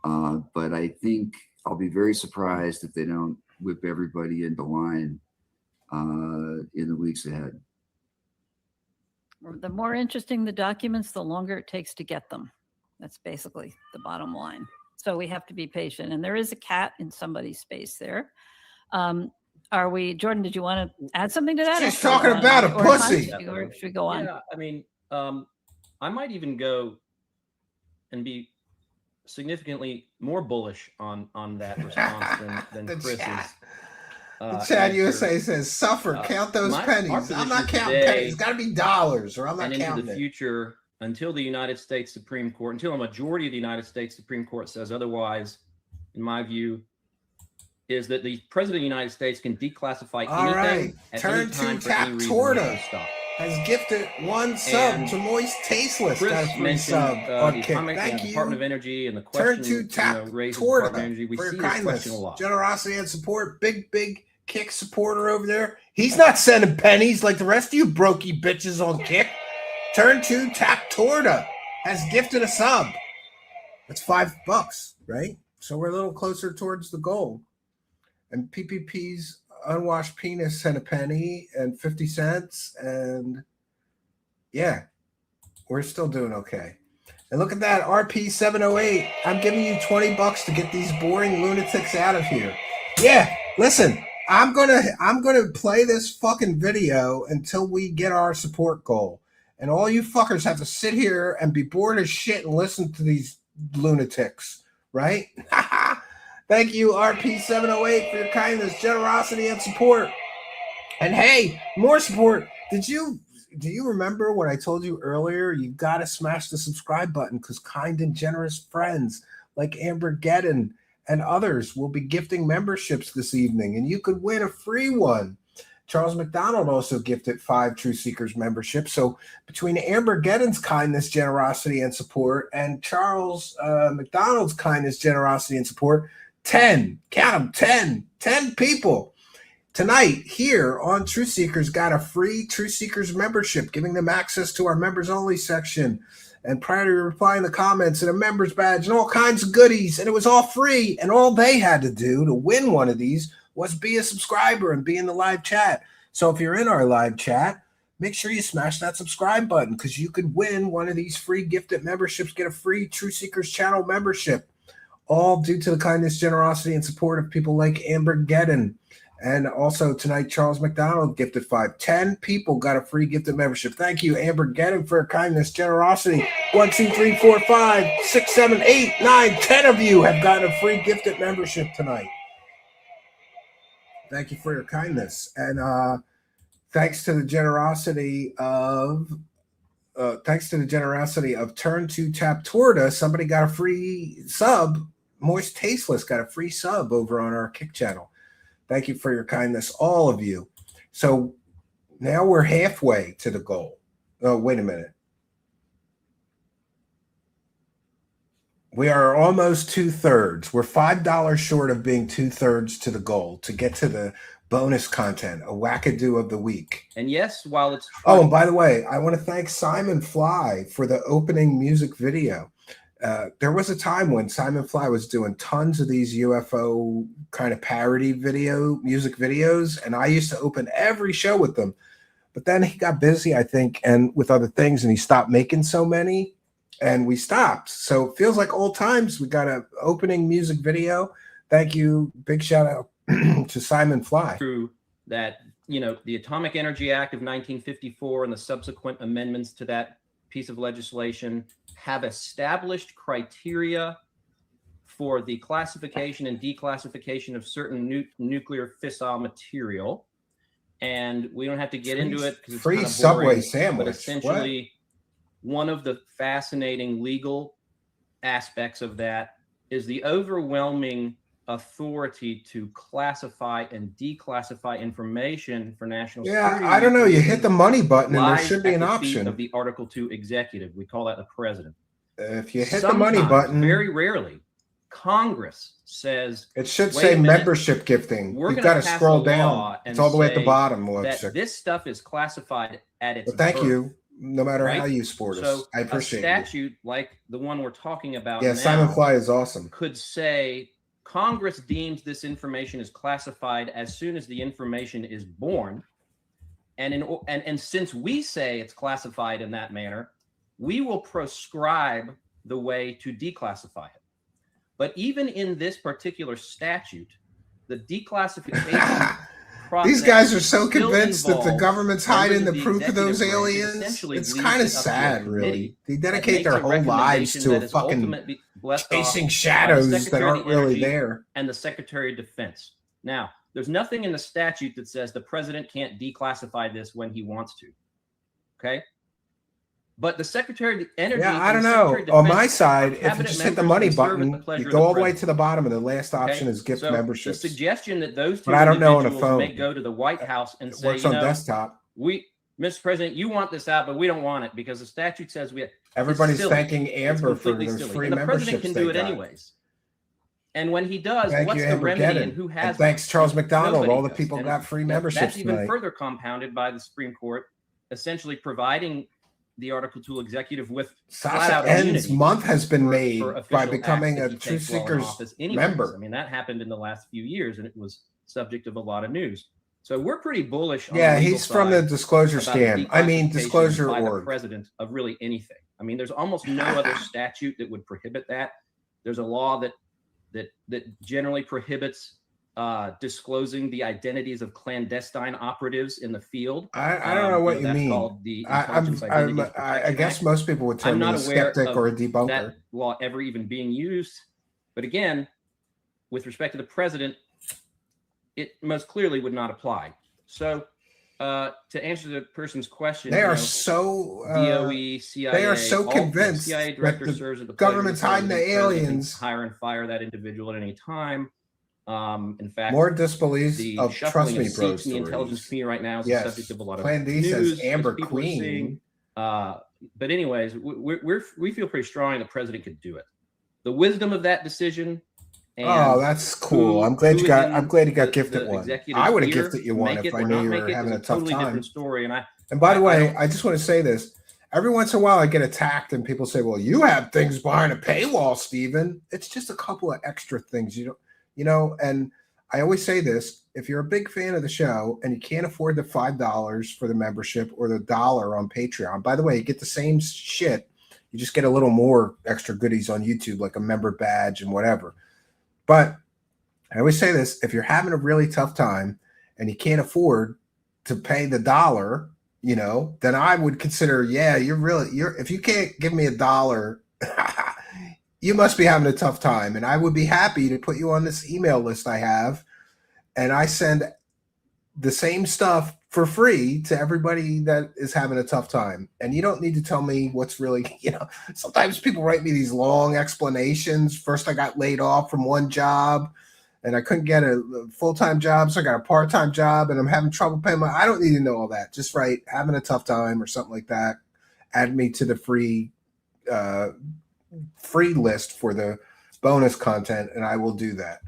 But I think I'll be very surprised if they don't whip everybody into line in the weeks ahead. The more interesting the documents, the longer it takes to get them. That's basically the bottom line. So we have to be patient. And there is a cat in somebody's space there. Are we, Jordan, did you want to add something to that? She's talking about a pussy. Or should we go on? Yeah, I mean, I might even go and be significantly more bullish on that response than Chris is. The Chad USA says, "Suffer, count those pennies." I'm not counting pennies. It's got to be dollars, or I'm not counting. And into the future, until the United States Supreme Court, until a majority of the United States Supreme Court says otherwise, in my view, is that the President of the United States can declassify anything at any time for any reason. Torta has gifted 1 sub to Moist Tasteless. Chris Got a free mentioned sub on the Kick. atomic Thank you. Department of Energy and the question raised the Department of Energy. We see this question a lot. Generosity and support. Big Kick supporter over there. He's not sending pennies like the rest of you brokey bitches on Kick. Turn 2 Tap Torta has gifted a sub. That's $5, right? So we're a little closer towards the goal. And PPP's unwashed penis sent a penny and 50 cents. And yeah, we're still doing okay. And look at that, RP708. I'm giving you $20 to get these boring lunatics out of here. Yeah, listen, I'm gonna play this fucking video until we get our support goal. And all you fuckers have to sit here and be bored as shit and listen to these lunatics, right? Thank you, RP708, for your kindness, generosity, and support. And hey, more support. Do you remember what I told you earlier? You've got to smash the subscribe button because kind and generous friends like Amber Geddon and others will be gifting memberships this evening, and you could win a free one. Charles McDonald also gifted 5 True Seekers memberships. So between Amber Geddon's kindness, generosity, and support, and Charles McDonald's kindness, generosity, and support, 10, count them, 10 people tonight here on True Seekers got a free True Seekers membership, giving them access to our members only section and prior to replying to comments and a members badge and all kinds of goodies. And it was all free. And all they had to do to win one of these was be a subscriber and be in the live chat. So if you're in our live chat, make sure you smash that subscribe button because you could win one of these free gifted memberships, get a free True Seekers channel membership, all due to the kindness, generosity, and support of people like Amber Geddon. And also tonight, Charles McDonald gifted 5. 10 people got a free gifted membership. Thank you, Amber Geddon, for your kindness, generosity. 1, 2, 3, 4, 5, 6, 7, 8, 9, 10 of you have gotten a free gifted membership tonight. Thank you for your kindness. And thanks to the generosity of Turn 2 Tap Torta, somebody got a free sub. Moist Tasteless got a free sub over on our Kick channel. Thank you for your kindness, all of you. So now we're halfway to the goal. Oh, wait a minute. We are almost 2/3. We're $5 short of being 2/3 to the goal to get to the bonus content, a wackadoo of the week. And yes, while it's oh, and by the way, I want to thank Simon Fly for the opening music video. There was a time when Simon Fly was doing tons of these UFO kind of parody music videos, and I used to open every show with them. But then he got busy, I think, and with other things, and he stopped making so many, and we stopped. So it feels like old times. We got an opening music video. Thank you. Big shout out to Simon Fly. True that the Atomic Energy Act of 1954 and the subsequent amendments to that piece of legislation have established criteria for the classification and declassification of certain nuclear fissile material. And we don't have to get into it because it's free kind of Subway boring, sandwich. but essentially, one of the fascinating legal aspects of that is the overwhelming authority to classify and declassify information for national security. I don't know. You hit the money button and there lies should be at an the feet option. of the Article 2 executive. We call that the president. If you hit the money button, very rarely, Congress says it should "Wait say a minute, membership gifting. we're You've gonna got to pass scroll a down. law It's and all the way at the say bottom. that this stuff is classified at its But thank birth." you, no matter right? how you support us. So I appreciate a statute like the one we're talking about Yeah, now Simon Fly is awesome. could say Congress deems this information is classified as soon as the information is born. And since we say it's classified in that manner, we will prescribe the way to declassify it. But even in this particular statute, the declassification process These guys are so still convinced that the involves government's members hiding of the proof of executive those branch. It aliens. essentially It's leaves kind it of up to a sad, committee really. They that dedicate makes their a whole lives recommendation to that a is fucking ultimately left off chasing by the shadows that Secretary aren't of really Energy there. and the Secretary of Defense. Now, there's nothing in the statute that says the president can't declassify this when he wants to. Okay? But the Secretary of Energy. Yeah, I and don't the know. Secretary of On Defense my are side, if you cabinet just hit the members money and serve at the button, pleasure you of go the all the way president. to the bottom, and the last option Okay? is gift So memberships. the suggestion that those two But I don't know on a individuals may phone. go to the White House and It say, works on desktop. Mr. President, you want this out, but we don't want it because the statute says we. Everybody's silly. thanking It's Amber for completely those silly. free And the president memberships can they do it got. anyways. And when he does, Thank what's you, the Amber remedy Gedden. and who And has thanks, one? Charles McDonald. Nobody All the does. people And got free that's memberships even tonight. further compounded by the Supreme Court, essentially providing the Article 2 executive with flat Sasha out N's immunity month has been for made by official becoming acts a that he Truth takes while in Seekers office anyways. member. I mean, that happened in the last few years, and it was subject of a lot of news. So we're pretty bullish on Yeah, the legal he's from the side Disclosure about Scam. I mean, declassification Disclosure by the Org. president of really anything. I mean, there's almost no other statute that would prohibit that. There's a law that generally prohibits disclosing the identities of clandestine operatives in the field. I don't know what you that's mean. called the Intelligence Identities I Protection guess Act. most people would I'm term me not a aware skeptic of or a debunker. that law ever even being used. But again, with respect to the president, it most clearly would not apply. So to answer the person's question, They are so DOE, CIA, they are so all- convinced CIA that director the serves at the pleasure of government's the hiding the president. President can aliens. hire and fire that individual at any time. In fact, More disbelief the of shuffling Trust of Me seats Bro in the intelligence stories. community right now is Yes. the subject of a lot of Plan D news. says as Amber people are seeing. Queen. But anyways, we feel pretty strong the president could do it. The wisdom of that decision. And Oh, that's cool. who- I'm glad who you is got. in I'm glad you got the gifted one. executive's I would have ear, gifted you one make if it I or knew not you make were it having is a tough totally time. different story. And by the I way, don't- I just want to say this. Every once in a while, I get attacked, and people say, "Well, you have things behind a paywall, Stephen." It's just a couple of extra things, And I always say this: if you're a big fan of the show and you can't afford the $5 for the membership or the $1 on Patreon, by the way, you get the same shit. You just get a little more extra goodies on YouTube, like a member badge and whatever. But I always say this: if you're having a really tough time and you can't afford to pay the $1, then I would consider, if you can't give me $1, you must be having a tough time. And I would be happy to put you on this email list I have. And I send the same stuff for free to everybody that is having a tough time. And you don't need to tell me what's really, sometimes people write me these long explanations. First, I got laid off from one job and I couldn't get a full-time job. So I got a part-time job and I'm having trouble paying I don't need to know all that. Just write having a tough time or something like that. Add me to the free list for the bonus content. And I will do that.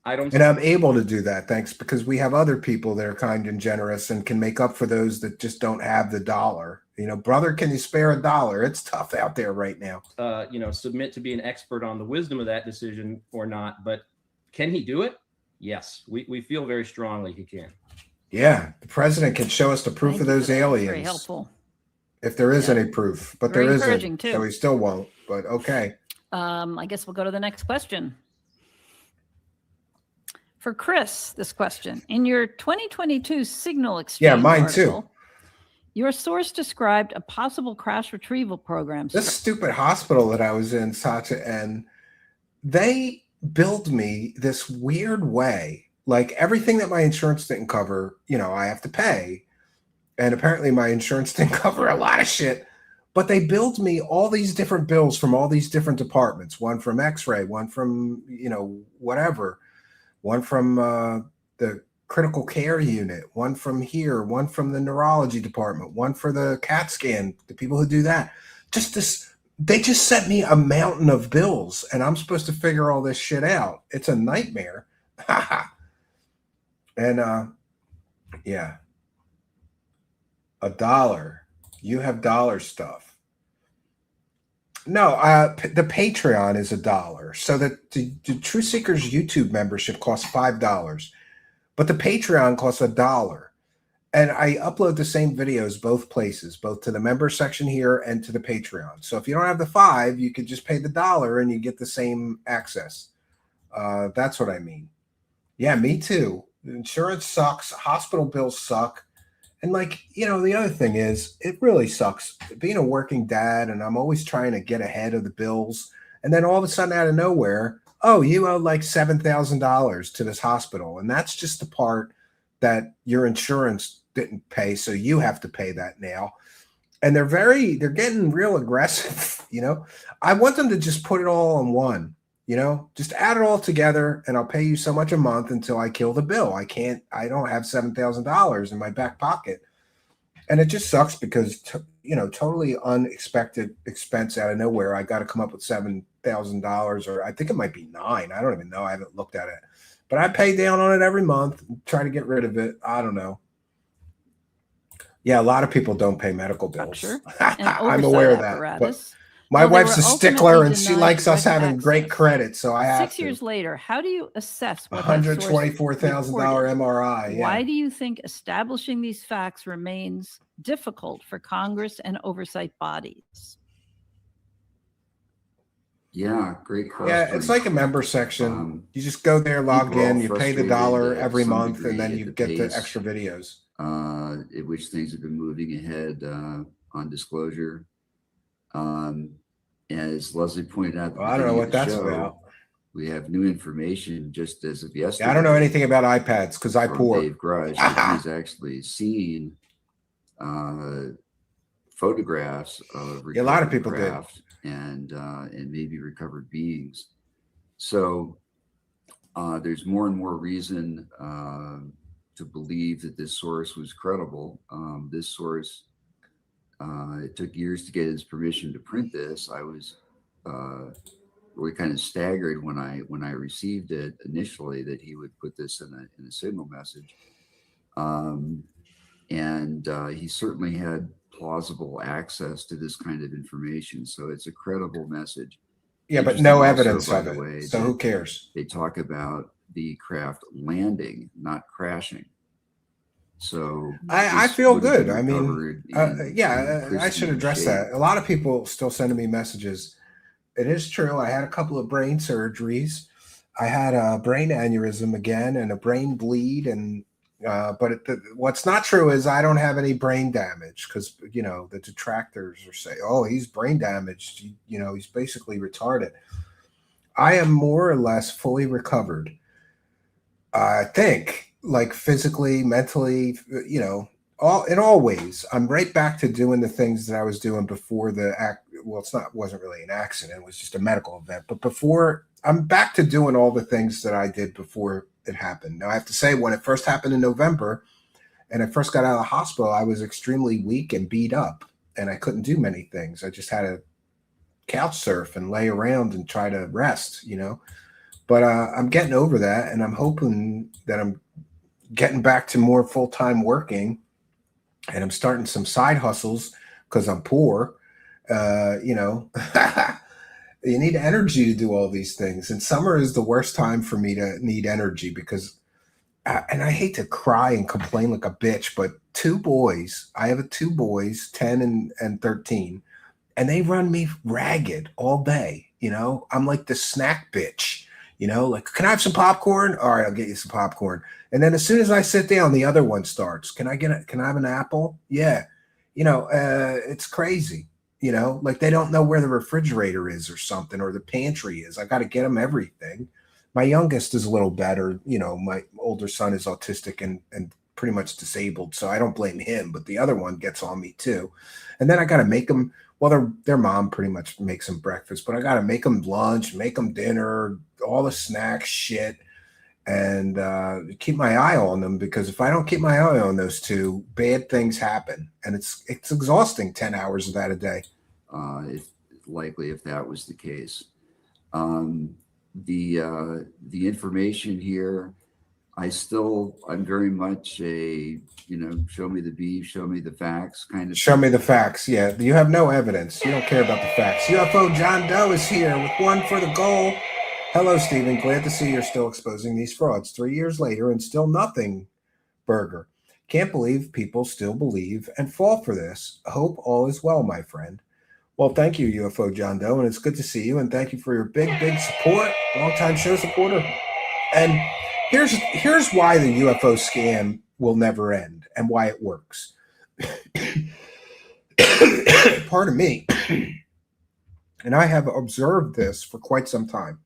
And I'm able to do that, thanks, because we have other people that are kind and generous and can make up for those that just don't have the $1. Brother, can you spare $1? It's tough out there right now. Submit to be an expert on the wisdom of that decision or not. But can he do it? Yes, we feel very strongly he can. Yeah, the president can show us the proof Thank of you for those that. aliens. Very helpful. If there is any proof, but Very there encouraging, isn't, too. so he still won't. But okay. I guess we'll go to the next question. For Chris, this question. In your 2022 Signal Exchange Yeah, mine article, too. your source described a possible crash retrieval program. This stupid hospital that I was in, Sacha, and they billed me this weird way. Like everything that my insurance didn't cover, I have to pay. And apparently my insurance didn't cover a lot of shit. But they billed me all these different bills from all these different departments. One from X-ray, one from, whatever. One from the critical care unit, one from here, one from the neurology department, one for the CAT scan, the people who do that. They just sent me a mountain of bills, and I'm supposed to figure all this shit out. It's a nightmare. And yeah, $1. You have dollar stuff. No, the Patreon is $1. So the True Seekers YouTube membership costs $5, but the Patreon costs $1. And I upload the same videos both places, both to the member section here and to the Patreon. So if you don't have the $5, you could just pay the $1 and you get the same access. That's what I mean. Yeah, me too. Insurance sucks. Hospital bills suck. And the other thing is, it really sucks being a working dad, and I'm always trying to get ahead of the bills. And then all of a sudden, out of nowhere, oh, you owe like $7,000 to this hospital. And that's just the part that your insurance didn't pay. So you have to pay that now. And they're getting real aggressive. I want them to just put it all in one. Just add it all together and I'll pay you so much a month until I kill the bill. I don't have $7,000 in my back pocket. And it just sucks because, totally unexpected expense out of nowhere. I got to come up with $7,000, or I think it might be $9,000. I don't even know. I haven't looked at it, but I pay down on it every month, try to get rid of it. I don't know. Yeah. A lot of people don't pay medical bills. Sure. I'm aware of that. But my wife's a stickler, and she likes us having great credit, so I have 6 years later, how do you assess what $124,000 MRI? Yeah. Why do you think establishing these facts remains difficult for Congress and oversight bodies? Yeah, great question. Yeah, it's like a member section. You just go there, log in, you pay the $1 every month, and then you get the extra videos. At which things have been moving ahead on disclosure. As Leslie pointed out, I don't know what that's about. We have new information just as of yesterday. Yeah, I don't know anything about iPads because I pour. Dave Grush, he's actually seen photographs of a lot of people craft and maybe recovered beings. So there's more and more reason to believe that this source was credible. This source. It took years to get his permission to print this. I was really kind of staggered when I received it initially that he would put this in a signal message. And he certainly had plausible access to this kind of information. So it's a credible message. Yeah, but no evidence of it. So who cares? They talk about the craft landing, not crashing. So I feel good. I mean, I should address that. A lot of people still sending me messages. It is true. I had a couple of brain surgeries. I had a brain aneurysm again and a brain bleed. And but what's not true is I don't have any brain damage because, the detractors are saying, oh, he's brain damaged. He's basically retarded. I am more or less fully recovered. I think. Like physically, mentally, in all ways, I'm right back to doing the things that I was doing before the act. Well, wasn't really an accident. It was just a medical event. But before, I'm back to doing all the things that I did before it happened. Now, I have to say, when it first happened in November and I first got out of the hospital, I was extremely weak and beat up and I couldn't do many things. I just had to couch surf and lay around and try to rest, but I'm getting over that. And I'm hoping that I'm getting back to more full-time working, and I'm starting some side hustles because I'm poor. You need energy to do all these things. And summer is the worst time for me to need energy because, and I hate to cry and complain like a bitch, but I have 2 boys, 10 and 13, and they run me ragged all day. I'm like the snack bitch. Like, can I have some popcorn? All right, I'll get you some popcorn. And then as soon as I sit down, the other one starts. Can I have an apple? Yeah. It's crazy. Like they don't know where the refrigerator is or something, or the pantry is. I got to get them everything. My youngest is a little better. My older son is autistic and pretty much disabled, so I don't blame him. But the other one gets on me too. And then I got to make them. Well, their mom pretty much makes them breakfast, but I got to make them lunch, make them dinner, all the snacks, shit, and keep my eye on them, because if I don't keep my eye on those two, bad things happen, and it's exhausting. 10 hours of that a day. If that was the case, the information here, I'm very much a show me the beef, show me the facts kind of. Show me the facts. Yeah, you have no evidence. You don't care about the facts. UFO John Doe is here with one for the goal. Hello, Stephen. Glad to see you're still exposing these frauds 3 years later and still nothing. Burger. Can't believe people still believe and fall for this. Hope all is well, my friend. Well, thank you, UFO John Doe, and it's good to see you. And thank you for your big support, long-time show supporter. And here's why the UFO scam will never end and why it works. Pardon me. And I have observed this for quite some time.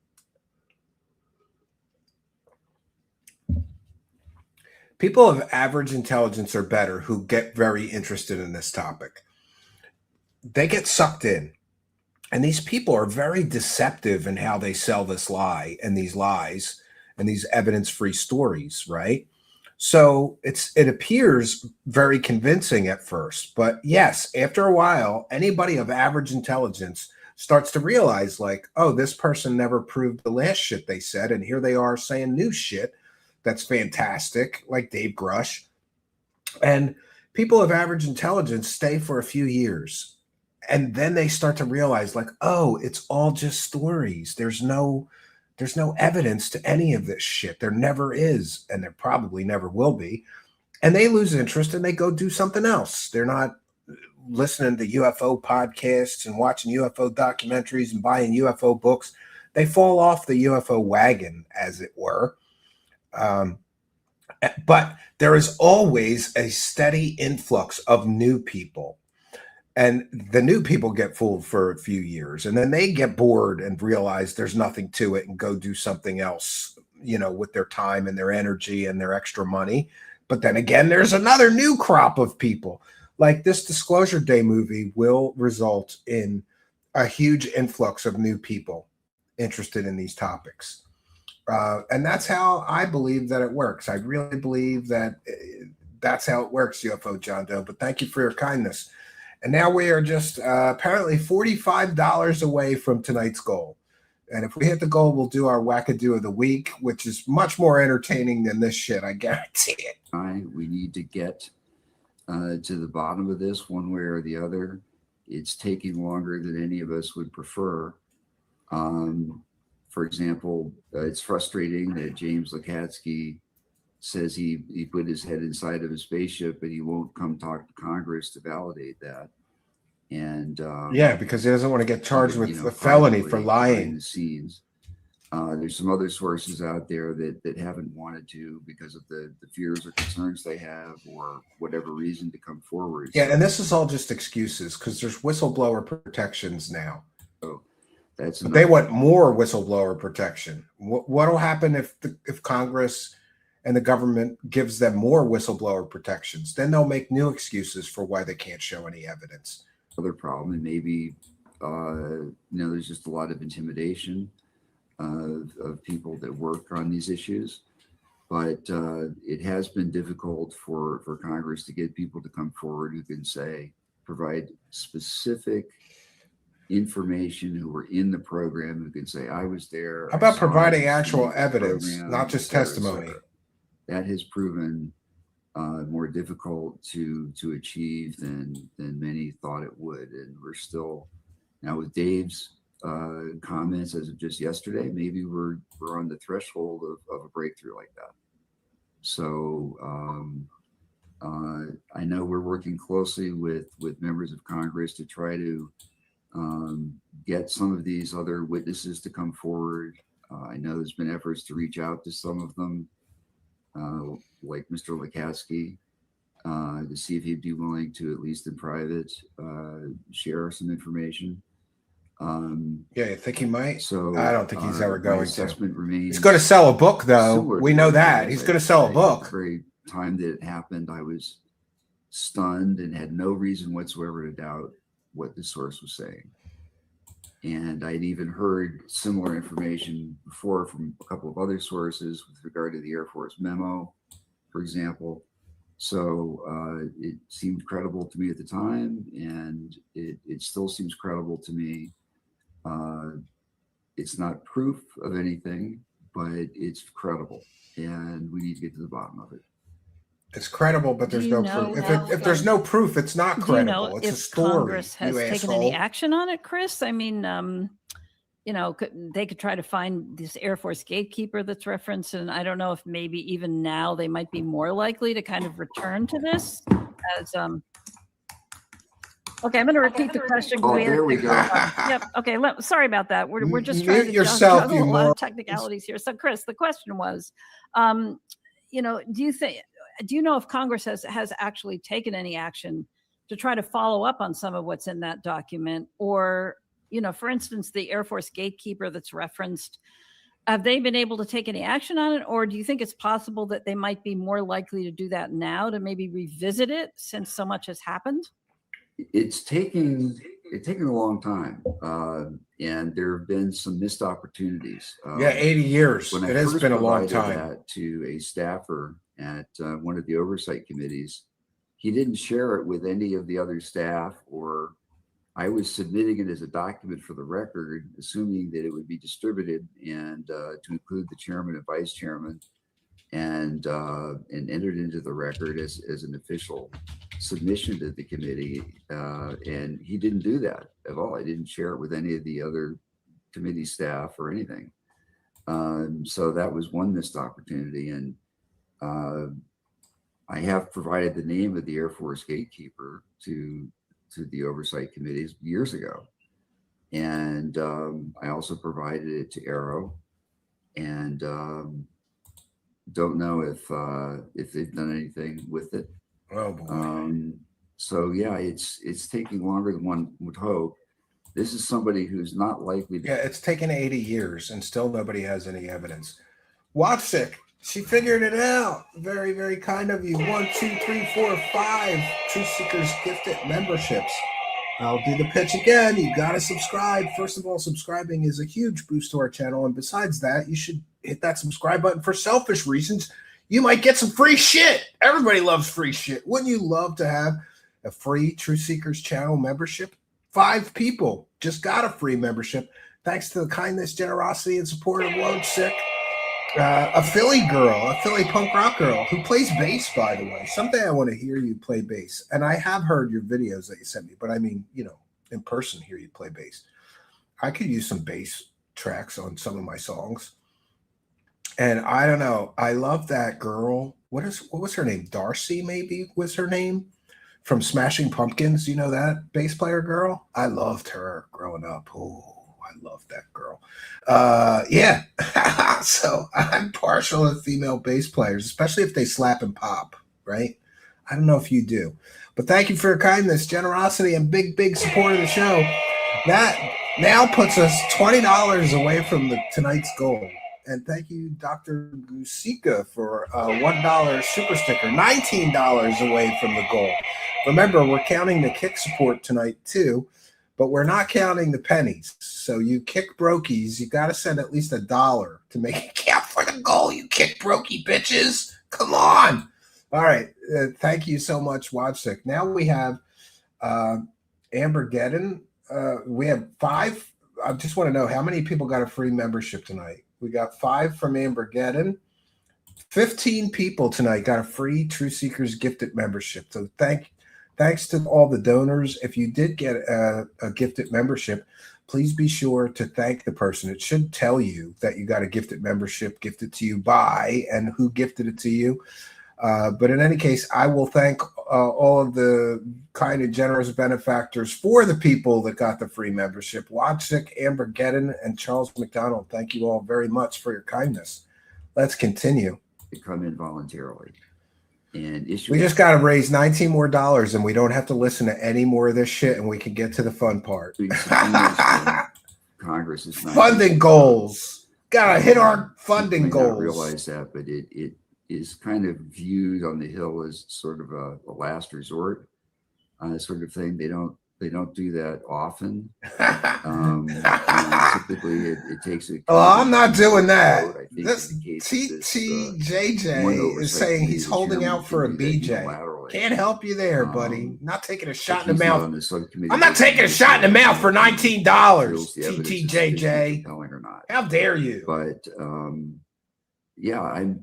People of average intelligence or better who get very interested in this topic, they get sucked in. And these people are very deceptive in how they sell this lie and these lies and these evidence-free stories, right? So it appears very convincing at first, but yes, after a while, anybody of average intelligence starts to realize, like, oh, this person never proved the last shit they said, and here they are saying new shit that's fantastic, like Dave Grush. And people of average intelligence stay for a few years, and then they start to realize, like, oh, it's all just stories. There's no evidence to any of this shit. There never is, and there probably never will be. And they lose interest and they go do something else. They're not listening to UFO podcasts and watching UFO documentaries and buying UFO books. They fall off the UFO wagon, as it were. But there is always a steady influx of new people. And the new people get fooled for a few years, and then they get bored and realize there's nothing to it and go do something else, with their time and their energy and their extra money. But then again, there's another new crop of people. Like this Disclosure Day movie will result in a huge influx of new people interested in these topics. And that's how I believe that it works. I really believe that that's how it works, UFO John Doe. But thank you for your kindness. And now we are just apparently $45 away from tonight's goal. And if we hit the goal, we'll do our wackadoo of the week, which is much more entertaining than this shit. I guarantee it. We need to get to the bottom of this one way or the other. It's taking longer than any of us would prefer. For example, it's frustrating that James Lukatsky says he put his head inside of a spaceship, but he won't come talk to Congress to validate that. And because he doesn't want to get charged with a felony for lying. The scenes. There's some other sources out there that haven't wanted to because of the fears or concerns they have or whatever reason to come forward. Yeah, and this is all just excuses because there's whistleblower protections now. So but they want more whistleblower protection. What will happen if Congress and the government gives them more whistleblower protections? Then they'll make new excuses for why they can't show any evidence. Other problem, and maybe there's just a lot of intimidation of people that work on these issues, but it has been difficult for Congress to get people to come forward who can provide specific information, who were in the program, who can say, I was there. How about providing actual evidence, not just testimony? That has proven more difficult to achieve than many thought it would. And we're still now with Dave's comments as of just yesterday, maybe we're on the threshold of a breakthrough like that. So I know we're working closely with members of Congress to try to get some of these other witnesses to come forward. I know there's been efforts to reach out to some of them, like Mr. Lukatsky, to see if he'd be willing to, at least in private, share some information. Yeah, you think he might? So I don't think he's ever my going to. assessment remains. He's going to sell a book, though. similar We to know what that. it He's is. going to sell a At book. the very time that it happened, I was stunned and had no reason whatsoever to doubt what the source was saying. And I'd even heard similar information before from a couple of other sources with regard to the Air Force memo, for example. So it seemed credible to me at the time, and it still seems credible to me. It's not proof of anything, but it's credible, and we need to get to the bottom of it. It's credible, but there's Do you no proof. know If there's no proof, it's not Do you credible. know It's a if story. Congress has you taken asshole. any action on it, Chris? I mean, they could try to find this Air Force gatekeeper that's referenced, and I don't know if maybe even now they might be more likely to kind of return to this as Okay, I'm going to repeat the question. Oh, there we go. Yep. Okay. Sorry about that. We're just Mute trying to yourself, juggle you a lot moron. of technicalities here. So, Chris, the question was, do you know if Congress has actually taken any action to try to follow up on some of what's in that document, or for instance, the Air Force gatekeeper that's referenced? Have they been able to take any action on it, or do you think it's possible that they might be more likely to do that now, to maybe revisit it since so much has happened? It's taken a long time, and there have been some missed opportunities. Yeah, 80 years. When I It has first been a long provided time. that to a staffer at one of the oversight committees, he didn't share it with any of the other staff, or I was submitting it as a document for the record, assuming that it would be distributed and to include the chairman and vice chairman, and entered into the record as an official submission to the committee. And he didn't do that at all. I didn't share it with any of the other committee staff or anything. So that was one missed opportunity. And I have provided the name of the Air Force gatekeeper to the oversight committees years ago. And I also provided it to Aero, and don't know if they've done anything with it. Oh boy. So yeah, it's taking longer than one would hope. This is somebody who's not likely to. Yeah, it's taken 80 years and still nobody has any evidence. Watchsick, she figured it out. Very, very kind of you. 1, 2, 3, 4, 5 Truth Seekers gifted memberships. I'll do the pitch again. You got to subscribe. First of all, subscribing is a huge boost to our channel. And besides that, you should hit that subscribe button for selfish reasons. You might get some free shit. Everybody loves free shit. Wouldn't you love to have a free Truth Seekers channel membership? 5 people just got a free membership thanks to the kindness, generosity, and support of Lone Sick, a Philly girl, a Philly punk rock girl who plays bass, by the way. Someday I want to hear you play bass. And I have heard your videos that you sent me, but I mean, in person, hear you play bass. I could use some bass tracks on some of my songs. And I don't know. I love that girl. What was her name? Darcy, maybe was her name, from Smashing Pumpkins. You know that bass player girl? I loved her growing up. Oh, I love that girl. Yeah. So I'm partial to female bass players, especially if they slap and pop, right? I don't know if you do. But thank you for your kindness, generosity, and big support of the show. That now puts us $20 away from tonight's goal. And thank you, Dr. Gusika, for a $1 super sticker, $19 away from the goal. Remember, we're counting the kick support tonight, too, but we're not counting the pennies. So you kick brokies, you got to send at least $1 to make it count for the goal, you kick brokey bitches. Come on. All right. Thank you so much, Watchsick. Now we have Amber Geddon. We have 5. I just want to know how many people got a free membership tonight. We got 5 from Amber Geddon. 15 people tonight got a free Truth Seekers gifted membership. So thanks to all the donors. If you did get a gifted membership, please be sure to thank the person. It should tell you that you got a gifted membership gifted to you by and who gifted it to you. But in any case, I will thank all of the kind and generous benefactors for the people that got the free membership. Wojcik, Amber Gedden, and Charles McDonald. Thank you all very much for your kindness. Let's continue. They come in voluntarily. And we just got to raise $19 more, and we don't have to listen to any more of this shit, and we can get to the fun part. Congress is not funding goals. Gotta hit our funding goals. Not realize that, but it is kind of viewed on the Hill as sort of a last resort sort of thing. They don't do that often. Typically, it takes a. Well, I'm not doing that. This TTJJ is saying he's holding out for a BJ. Can't help you there, buddy. Not taking a shot in the mouth. I'm not taking a shot in the mouth for $19. TTJJ. How dare you? But yeah, I'm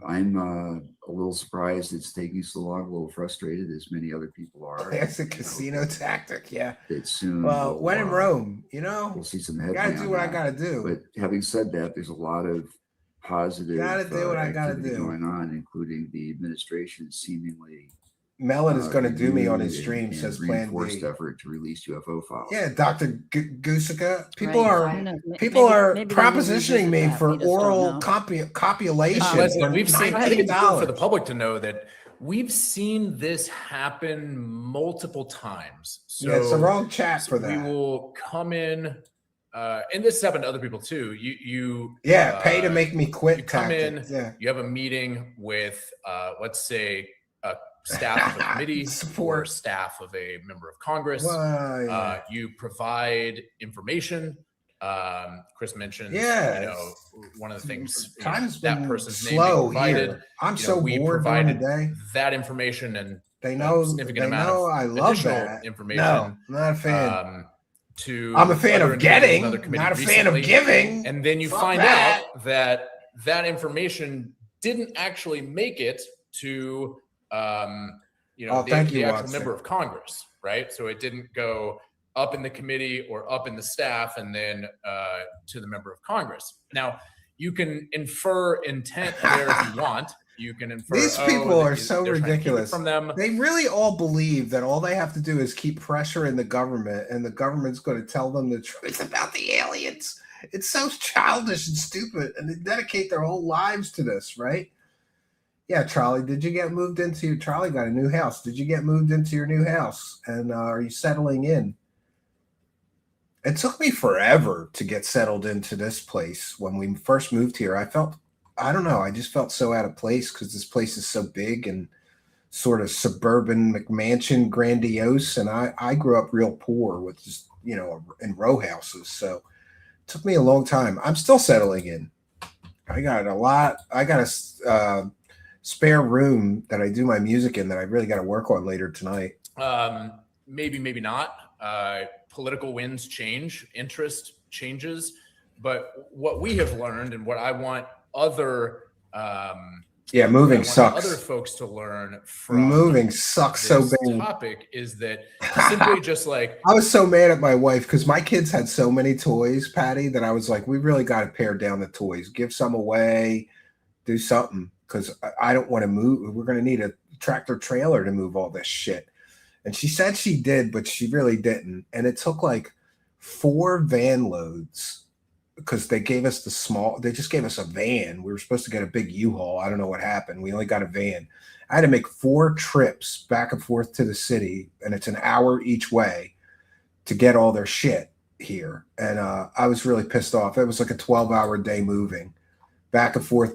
a little surprised it's taking so long, a little frustrated, as many other people are. That's a casino tactic, yeah. That soon. Well, when in Rome, we'll see some headway. Gotta do what I gotta do. But having said that, there's a lot of positive gotta do what I gotta do going on, including the administration seemingly. Mellon is going to do me on his stream, says Plan B. Effort to release UFO files. Yeah, Dr. Gusica. People are propositioning me for oral copulation. We've seen. I think it's good for the public to know that we've seen this happen multiple times. So it's the wrong chat for that. We will come in, and this has happened to other people too. You pay to make me quit. You come in. Yeah. You have a meeting with, let's say, staff of a committee or staff of a member of Congress. You provide information. Chris mentioned, one of the things that person's name being provided. Here. I'm so bored during the day. That information and they know significant amount of I love additional that information. No, I'm not a fan. I'm a fan of getting, not a fan of giving. And then you find out that information didn't actually make it to the actual member of Congress, right? So it didn't go up in the committee or up in the staff and then to the member of Congress. Now, you can infer intent there if you want. You can infer these people are so ridiculous from them. They really all believe that all they have to do is keep pressure in the government, and the government's going to tell them the truth about the aliens. It's so childish and stupid, and they dedicate their whole lives to this, right? Yeah, Charlie, did you get moved into your Charlie got a new house? Did you get moved into your new house? And are you settling in? It took me forever to get settled into this place. When we first moved here, I just felt so out of place because this place is so big and sort of suburban McMansion grandiose. And I grew up real poor with just, in row houses. So it took me a long time. I'm still settling in. I got a spare room that I do my music in that I really got to work on later tonight. Maybe not. Political winds change, interest changes, but what we have learned and what I want other moving sucks. Other folks to learn from moving sucks so bad. Topic is that simply just like I was so mad at my wife because my kids had so many toys, Patty, that I was like, we really got to pare down the toys, give some away, do something. Because I don't want to move. We're going to need a tractor trailer to move all this shit. And she said she did, but she really didn't. And it took like 4 van loads because they gave us they just gave us a van. We were supposed to get a big U-Haul. I don't know what happened. We only got a van. I had to make 4 trips back and forth to the city, and it's an hour each way to get all their shit here. And I was really pissed off. It was like a 12-hour day moving. Back and forth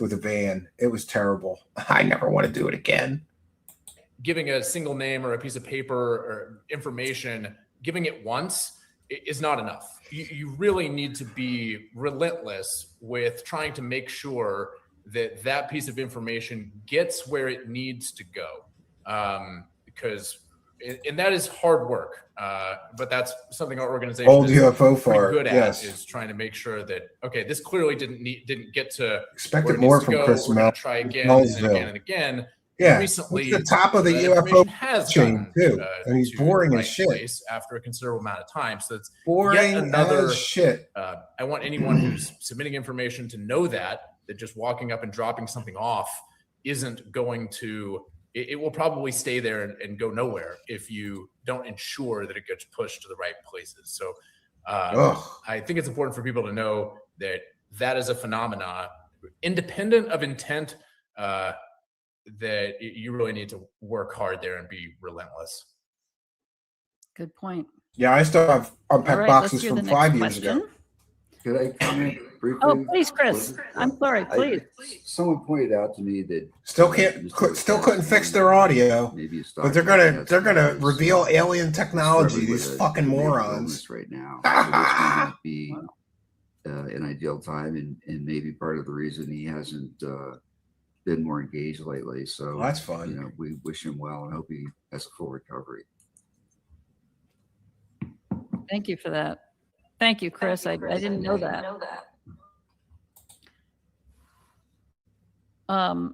with a van. It was terrible. I never want to do it again. Giving a single name or a piece of paper or information, giving it once is not enough. You really need to be relentless with trying to make sure that piece of information gets where it needs to go. Because that is hard work. But that's something our organization Old UFO far good at is trying to make sure that this clearly didn't get to expected more from Chris Mellon. Try again and again and again. Yeah, recently the top of the UFO has chain too, and he's boring as shit after a considerable amount of time. So it's boring as shit. I want anyone who's submitting information to know that just walking up and dropping something off isn't going to it will probably stay there and go nowhere if you don't ensure that it gets pushed to the right places. So I think it's important for people to know that that is a phenomena independent of intent, that you really need to work hard there and be relentless. Good point. Yeah, I still have unpacked All right, boxes let's hear from the 5 next years ago. question. Could I comment briefly? Oh, please, Chris. I'm sorry, please. Someone pointed out to me that Still couldn't fix their audio, maybe a but they're gonna reveal alien technology. These fucking morons right now. So this may not be an ideal time, and maybe part of the reason he hasn't been more engaged lately. So well, that's fun. You know, we wish him well and hope he has a full recovery. Thank you for that. Thank you, Chris. I didn't know that.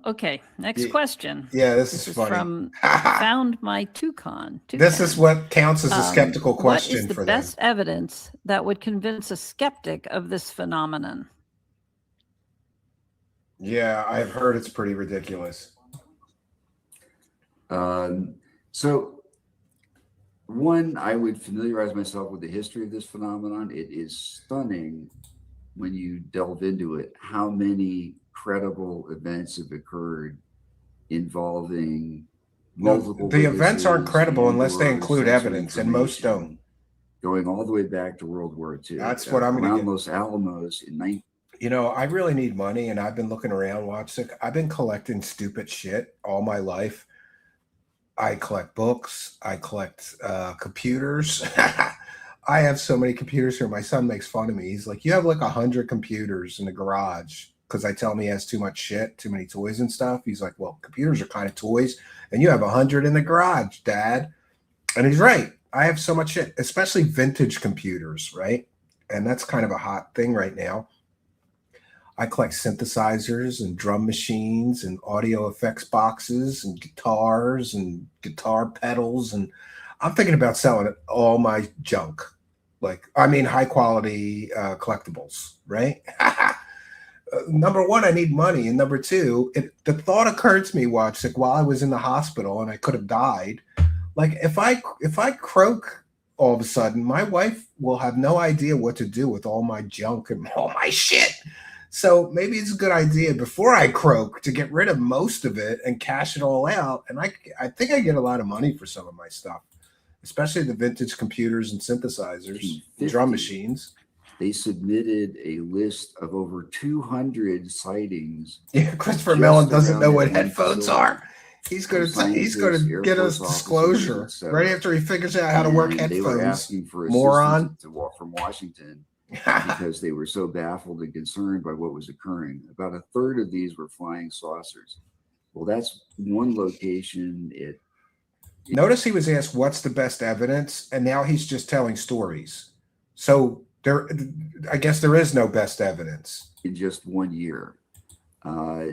Okay, next question. Yeah, this This is is funny. from Found My Toucan. This is what counts as a skeptical question what is the for best them. evidence that would convince a skeptic of this phenomenon? Yeah, I've heard it's pretty ridiculous. So one, I would familiarize myself with the history of this phenomenon. It is stunning when you delve into it, how many credible events have occurred involving multiple The events aren't witnesses credible unless they and/or include sensory evidence, and most don't. information, going all the way back to World War II. That's what I'm gonna around get. Los Alamos in 19. You know, I really need money, and I've been looking around, Watson. I've been collecting stupid shit all my life. I collect books. I collect computers. I have so many computers here. My son makes fun of me. He's like, you have like 100 computers in the garage, because I tell him he has too much shit, too many toys and stuff. He's like, well, computers are kind of toys, and you have 100 in the garage, Dad. And he's right. I have so much shit, especially vintage computers, right? And that's kind of a hot thing right now. I collect synthesizers and drum machines and audio effects boxes and guitars and guitar pedals. And I'm thinking about selling all my junk. High quality collectibles, right? Number one, I need money. And number two, the thought occurred to me, while I was in the hospital and I could have died. Like if I croak all of a sudden, my wife will have no idea what to do with all my junk and all my shit. So maybe it's a good idea before I croak to get rid of most of it and cash it all out. And I think I get a lot of money for some of my stuff, especially the vintage computers and synthesizers, drum machines. They submitted a list of over 200 sightings. Yeah, Christopher Mellon doesn't know what headphones are. He's going to get us disclosure right after he figures out how to work headphones. They were asking for moron from Washington because they were so baffled and concerned by what was occurring. About a third of these were flying saucers. Well, that's one location. Notice he was asked, what's the best evidence? And now he's just telling stories. So I guess there is no best evidence. In just 1 year.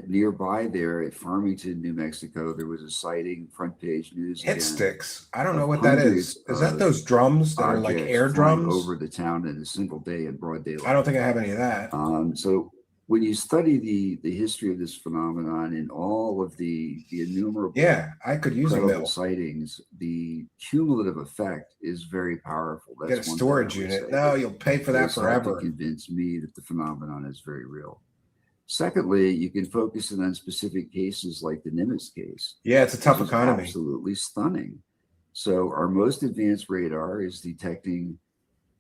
Nearby there at Farmington, New Mexico, there was a sighting, front page news. Hit sticks. I don't know what that is. Is that those drums that are like air drums? Over the town in a single day in broad daylight. I don't think I have any of that. So when you study the history of this phenomenon and all of the innumerable I could use a sightings, the cumulative effect is very powerful. That's get a storage unit. No, you'll pay for that forever. To convince me that the phenomenon is very real. Secondly, you can focus in on specific cases like the Nimitz case. Yeah, it's a tough economy. Absolutely stunning. So our most advanced radar is detecting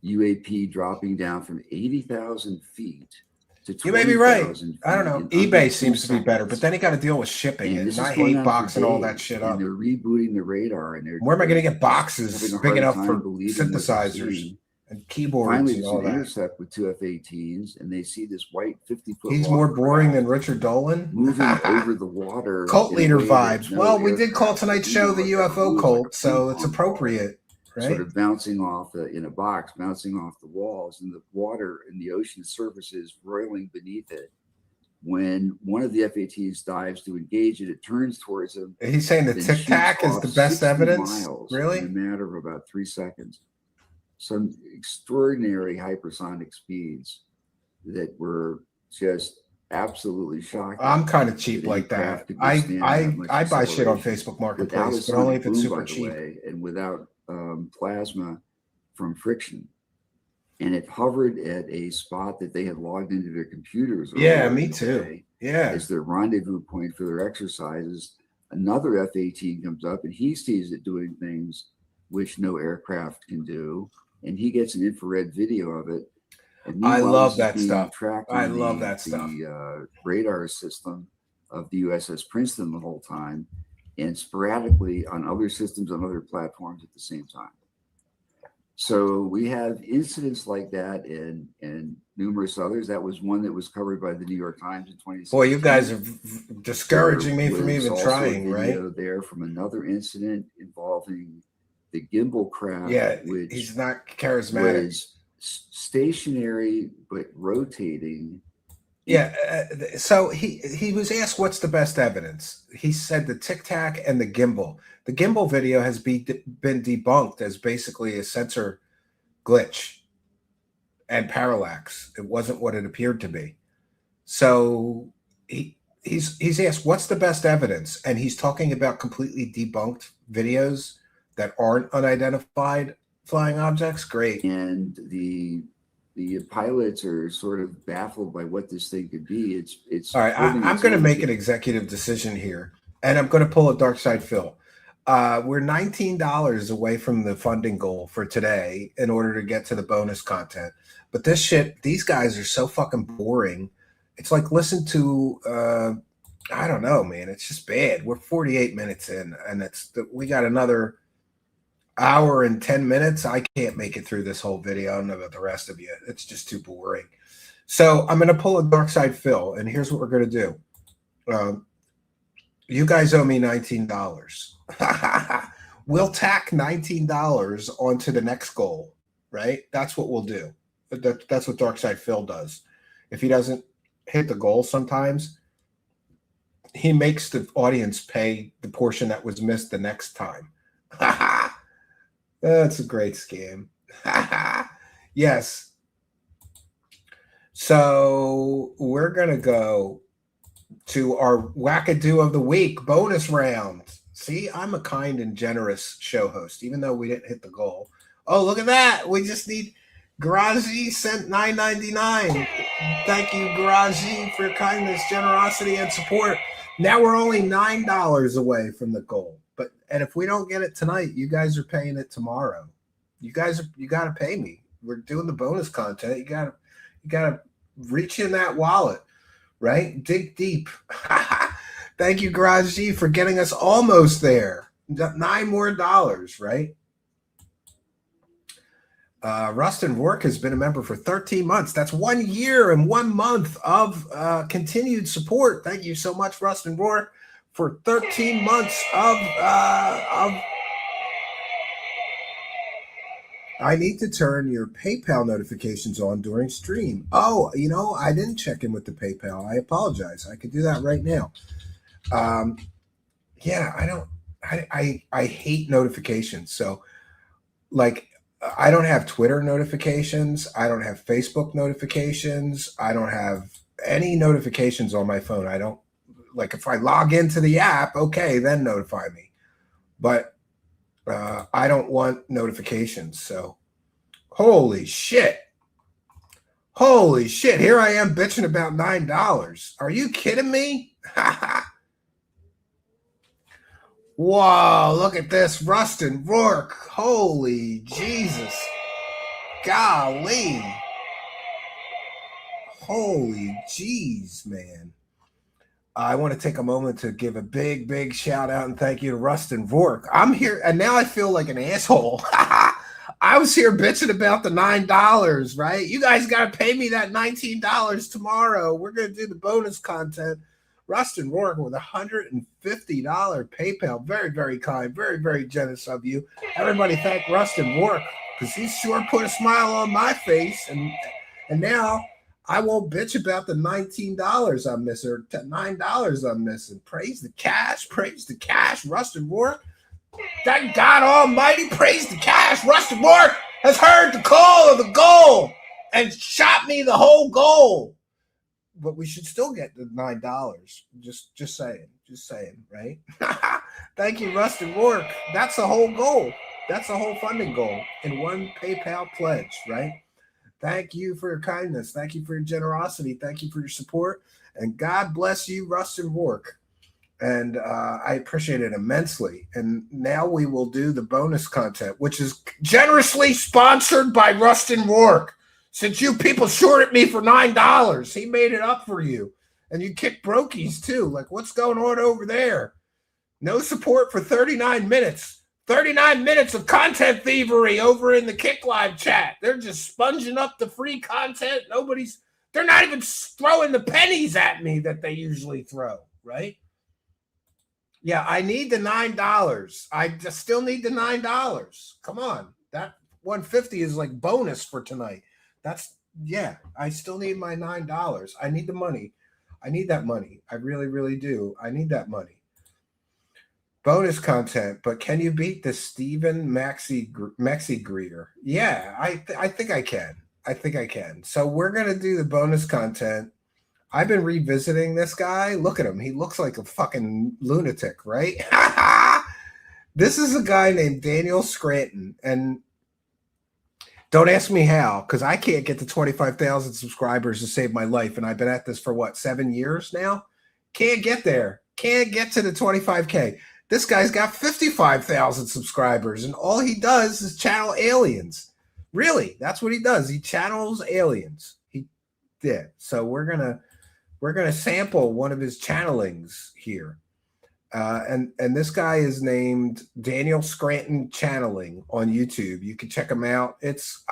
UAP dropping down from 80,000 feet to 20,000 You may be right. feet. I don't know. eBay seems to be better, but then you got to deal with shipping it. And I hate boxing all that shit up. And they're rebooting the radar. And where am I going to get boxes big enough for synthesizers and keyboards finally, and all that? Intercept with two F-18s, and they see this white 50-foot. He's more boring than Richard Dolan. Moving over the water. Cult leader vibes. Well, we did call tonight's show the UFO cult, so it's appropriate, right? Sort of bouncing off in a box, bouncing off the walls, and the water and the ocean surfaces roiling beneath it. When one of the F-18s dives to engage it, it turns towards him. He's saying the Tic Tac is the best evidence. Really? In a matter of about 3 seconds. Some extraordinary hypersonic speeds that were just absolutely shocking. I'm kind of cheap that like any craft that. could withstand that much I buy shit on acceleration Facebook without a Marketplace, but only sonic if it's boom, super by the cheap. way, and without plasma from friction. And it hovered at a spot that they had logged into their computers. Yeah, earlier me in the too. day Yeah. as their rendezvous point for their exercises. Another F-18 comes up and he sees it doing things which no aircraft can do, and he gets an infrared video of it. And I meanwhile, love this is that being stuff. tracked I on love that stuff. the radar system of the USS Princeton the whole time, and sporadically on other systems on other platforms at the same time. So we have incidents like that and numerous others. That was one that was covered by the New York Times in 2016. Boy, you guys are discouraging me from There was even also trying, a video right? there from another incident involving the gimbal craft, Yeah, which he's not charismatic. was stationary but rotating. Yeah, so he was asked what's the best evidence. He said the Tic Tac and the gimbal. The gimbal video has been debunked as basically a sensor glitch and parallax. It wasn't what it appeared to be. So he's asked what's the best evidence, and he's talking about completely debunked videos that aren't unidentified flying objects. Great. And the pilots are sort of baffled by what this thing could be. It's all right. I'm going to make an executive decision here, and I'm going to pull a dark side Phil. We're $19 away from the funding goal for today in order to get to the bonus content. But this shit, these guys are so fucking boring. It's like listen to I don't know, man. It's just bad. We're 48 minutes in, and we got another hour and 10 minutes. I can't make it through this whole video. I don't know about the rest of you. It's just too boring. So I'm going to pull a dark side Phil, and here's what we're going to do. You guys owe me $19. We'll tack $19 onto the next goal, right? That's what we'll do. That's what dark side Phil does. If he doesn't hit the goal sometimes, he makes the audience pay the portion that was missed the next time. That's a great scam. Yes. So we're going to go to our wackadoo of the week bonus round. See, I'm a kind and generous show host, even though we didn't hit the goal. Oh, look at that. We just need Garaji sent $9.99. Thank you, Garaji, for your kindness, generosity, and support. Now we're only $9 away from the goal. And if we don't get it tonight, you guys are paying it tomorrow. You got to pay me. We're doing the bonus content. You got to reach in that wallet, right? Dig deep. Thank you, Garaji, for getting us almost there. $9 more, right? Rustin Work has been a member for 13 months. That's 1 year and 1 month of continued support. Thank you so much, Rustin Work, for 13 months of I need to turn your PayPal notifications on during stream. Oh, I didn't check in with the PayPal. I apologize. I could do that right now. Yeah, I hate notifications. So like, I don't have Twitter notifications. I don't have Facebook notifications. I don't have any notifications on my phone. I don't, like, if I log into the app, okay, then notify me. But I don't want notifications. So holy shit. Here I am bitching about $9. Are you kidding me? Whoa, look at this. Rustin Rourke. Holy Jesus. Golly. Holy jeez, man. I want to take a moment to give a big, big shout out and thank you to Rustin Rourke. I'm here, and now I feel like an asshole. I was here bitching about the $9, right? You guys got to pay me that $19 tomorrow. We're going to do the bonus content. Rustin Rourke with $150 PayPal. Very, very kind. Very, very generous of you. Everybody thank Rustin Rourke because he sure put a smile on my face. And now I won't bitch about the $19 I'm missing or $9 I'm missing. Praise the cash. Rustin Rourke. Thank God Almighty. Praise the cash. Rustin Rourke has heard the call of the goal and shot me the whole goal. but we should still get the $9. Just saying, right? Thank you, Rustin Rourke. That's the whole goal. That's the whole funding goal in one PayPal pledge, right? Thank you for your kindness. Thank you for your generosity. Thank you for your support. And God bless you, Rustin Rourke. And I appreciate it immensely. And now we will do the bonus content, which is generously sponsored by Rustin Rourke. Since you people shorted me for $9, he made it up for you. And you kicked brokies too. Like, what's going on over there? No support for 39 minutes. 39 minutes of content thievery over in the Kick Live chat. They're just sponging up the free content. They're not even throwing the pennies at me that they usually throw, right? Yeah, I need the $9. I just still need the $9. Come on. That $150 is like bonus for tonight. I still need my $9. I need the money. I need that money. I really, really do. I need that money. Bonus content, but can you beat the Stephen Maxi Greer? Yeah, I think I can. I think I can. So we're going to do the bonus content. I've been revisiting this guy. Look at him. He looks like a fucking lunatic, right? This is a guy named Daniel Scranton. And don't ask me how, because I can't get to 25,000 subscribers to save my life. And I've been at this for 7 years now? Can't get there. Can't get to the 25K. This guy's got 55,000 subscribers, and all he does is channel aliens. Really, that's what he does. He channels aliens. He did. So we're gonna sample one of his channelings here, and this guy is named Daniel Scranton Channeling on YouTube. You can check him out. It's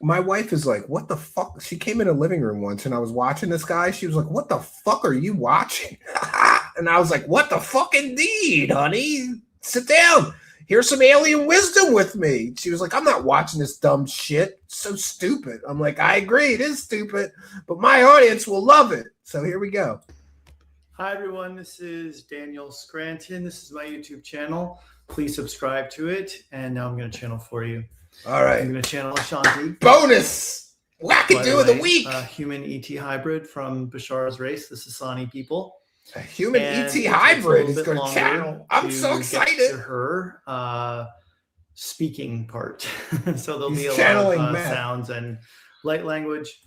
my wife is like, what the fuck? She came in a living room once, and I was watching this guy. She was like, what the fuck are you watching? And I was like, what the fuck indeed, honey? Sit down. Here's some alien wisdom with me. She was like, I'm not watching this dumb shit. It's so stupid. I'm like, I agree. It is stupid, but my audience will love it. So here we go. Hi, everyone. This is Daniel Scranton. This is my YouTube channel. Please subscribe to it. And now I'm going to channel for you. All right. I'm going to channel Ashanti. Bonus. Wackadoo of the week. A human ET hybrid from Bashar's race, the Sasani people. A human ET hybrid is going to channel. I'm so excited. To her speaking part. So there'll be a lot of sounds and light language.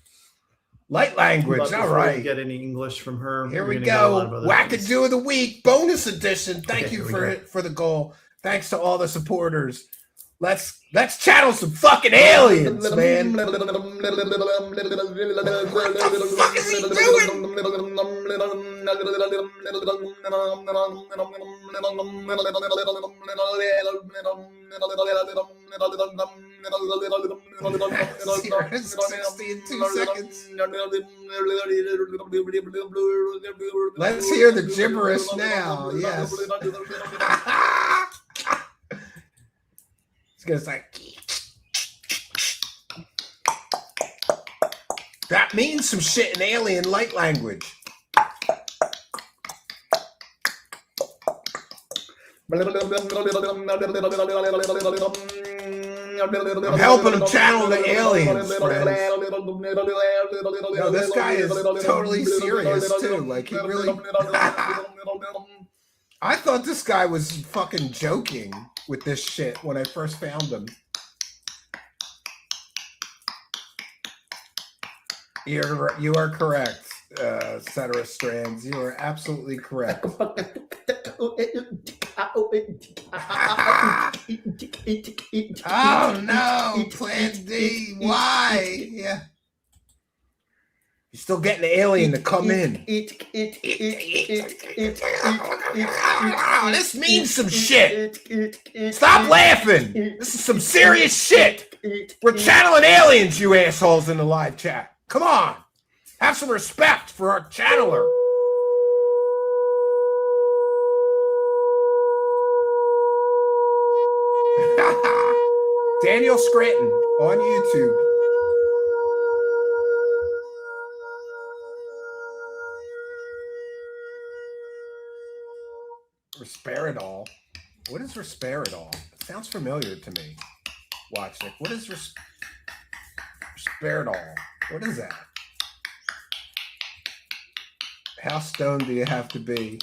Light language. All right. We get any English from her. Here we go. Wackadoo of the week, bonus edition. Thank you for the goal. Thanks to all the supporters. Let's channel some fucking aliens, man. What the fuck is he doing? Let's hear the gibberish now. Yes. It's gonna say that means some shit in alien light language. I'm helping him channel the aliens, friends. No, this guy is totally serious too. Like he really. I thought this guy was fucking joking with this shit when I first found him. You are correct, Cetera Strands. You are absolutely correct. Oh no, Plan D. Why? Yeah. You're still getting the alien to come in. This means some shit. Stop laughing. This is some serious shit. We're channeling aliens, you assholes in the live chat. Come on. Have some respect for our channeler. Daniel Scranton on YouTube. Risperidol. What is risperidol? It sounds familiar to me. Watch it. What is risperidol? What is that? How stoned do you have to be?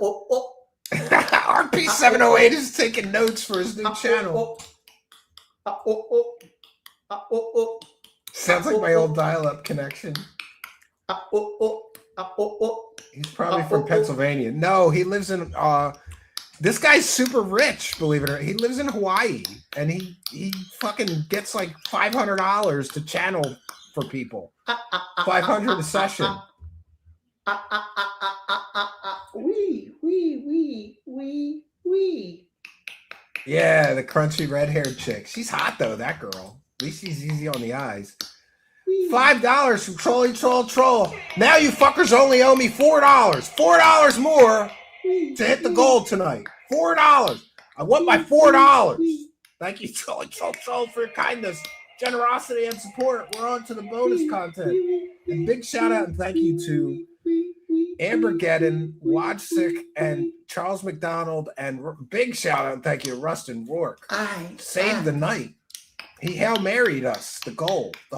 Oh, RP708 is taking notes for his new channel. Sounds like my old dial-up connection. He's probably from Pennsylvania. No, he lives in this guy's super rich, believe it or not. He lives in Hawaii and he fucking gets like $500 to channel for people. 500 a session. Yeah, the crunchy red-haired chick. She's hot though, that girl. At least she's easy on the eyes. $5 from Troll. Now you fuckers only owe me $4. $4 more to hit the goal tonight. $4. I want my $4. Thank you, Troll, for your kindness, generosity, and support. We're on to the bonus content. And big shout out and thank you to Amber Gedden, Wojcik, and Charles McDonald, and big shout out and thank you to Rustin Rourke. Saved the night. He Hail Married us, the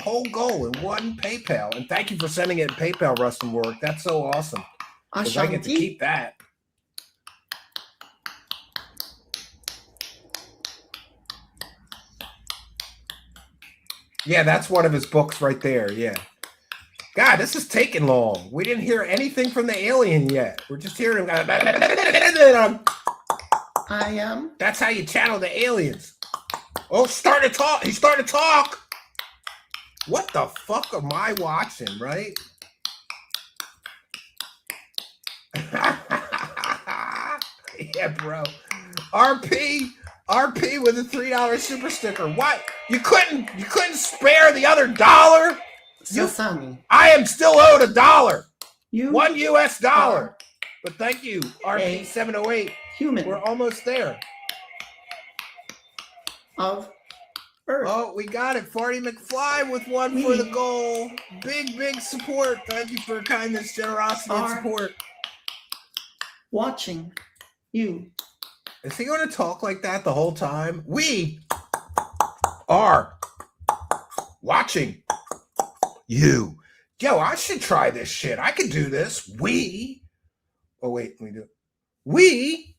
whole goal in one PayPal. And thank you for sending it in PayPal, Rustin Rourke. That's so awesome. I get to keep that. Yeah, that's one of his books right there. Yeah. God, this is taking long. We didn't hear anything from the alien yet. We're just hearing. I am. That's how you channel the aliens. Oh, start to talk. He started to talk. What the fuck am I watching, right? Yeah, bro. RP with a $3 super sticker. What? You couldn't spare the other $1? I am still owed $1. $1 US. But thank you, RP708. Human. We're almost there. Of Earth. Oh, we got it. Farty McFly with one for the goal. Big support. Thank you for your kindness, generosity, and support. Watching you. Is he going to talk like that the whole time? We are watching you. Yo, I should try this shit. I could do this. Oh, wait. Let me do it. We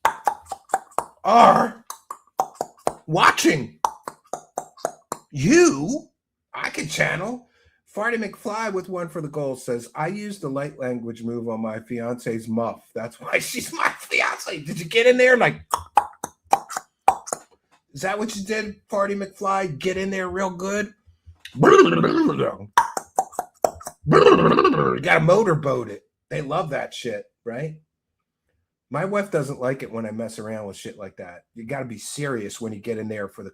are watching you. I could channel. Farty McFly with one for the goal says, I used the light language move on my fiance's muff. That's why she's my fiance. Did you get in there? Like, is that what you did, Farty McFly? Get in there real good? You got to motorboat it. They love that shit, right? My wife doesn't like it when I mess around with shit like that. You got to be serious when you get in there for the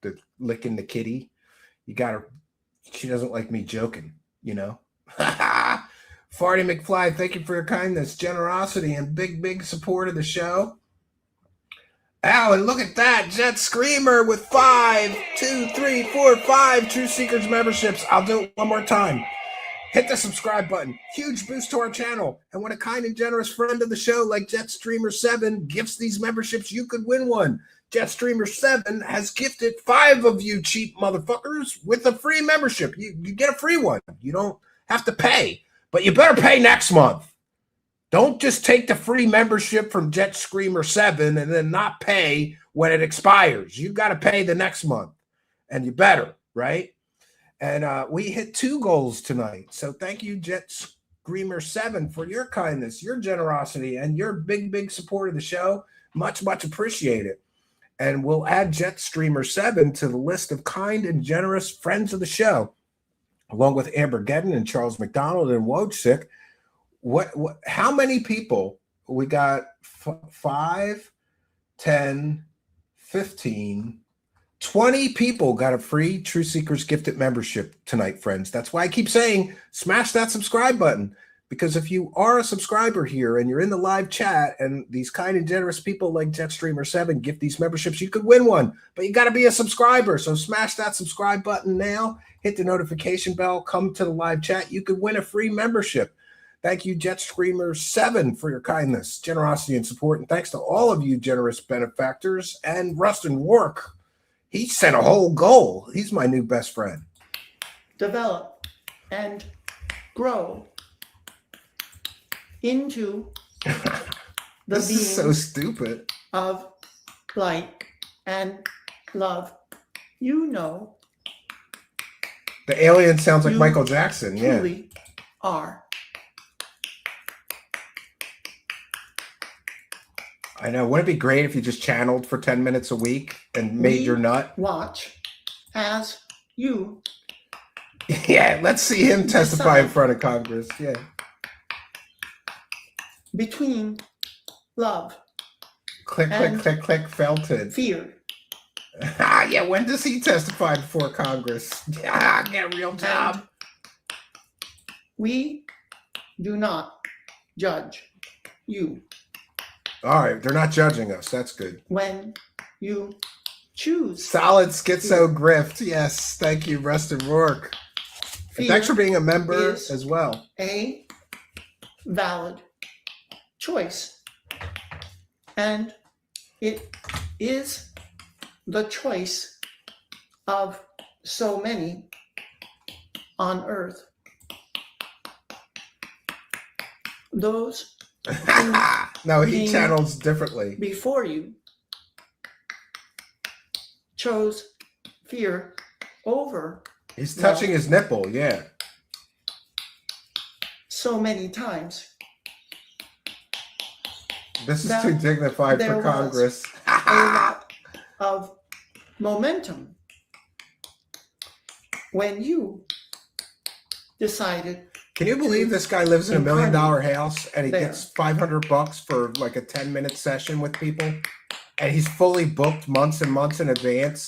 the licking the kitty. She doesn't like me joking, Farty McFly, thank you for your kindness, generosity, and big support of the show. Oh, and look at that. Jet Screamer with 5 True Seekers memberships. I'll do it one more time. Hit the subscribe button. Huge boost to our channel. And when a kind and generous friend of the show like Jetstreamer7 gifts these memberships, you could win one. Jetstreamer7 has gifted 5 of you cheap motherfuckers with a free membership. You get a free one. You don't have to pay, but you better pay next month. Don't just take the free membership from Jetstreamer7 and then not pay when it expires. You got to pay the next month, and you better, right? And we hit 2 goals tonight. So thank you, Jetstreamer7, for your kindness, your generosity, and your big support of the show. Much appreciated. And we'll add Jetstreamer7 to the list of kind and generous friends of the show, along with Amber Gedden and Charles McDonald and Wojcik. How many people? We got 5, 10, 15, 20 people got a free True Seekers gifted membership tonight, friends. That's why I keep saying smash that subscribe button, because if you are a subscriber here and you're in the live chat and these kind and generous people like Jetstreamer7 gift these memberships, you could win one, but you got to be a subscriber. So smash that subscribe button now, hit the notification bell, come to the live chat. You could win a free membership. Thank you, Jetstreamer7, for your kindness, generosity, and support. And thanks to all of you generous benefactors. And Rustin Rourke, he sent a whole goal. He's my new best friend. Develop and grow into the This is so beings stupid. of light and love. You know, The alien sounds like You Michael Jackson. Yeah. truly are. I know. Wouldn't it be great if you just channeled for 10 minutes a week and made We your nut? Watch as you Yeah, let's see him testify in Decide. front of Congress. Yeah. between love, Click, click, And- click, click, Felton. fear, Yeah, when does he testify before Congress? Yeah, get a real job. we do not judge you All right, they're not judging us. That's good. when you choose Solid schizo grift. Yes, thank you, Rustin Rourke. And fear thanks for being a member is- as well. a valid choice. And it is the choice of so many on earth. Those No, he being- channels differently. before you chose fear over He's touching his nipple. Yeah. so many times. This is That too dignified there for was Congress. A lot of momentum when you decided Can you believe this guy lives in $1 million house and he There. gets $500 for like a 10-minute session with people? And he's fully booked months and months in advance.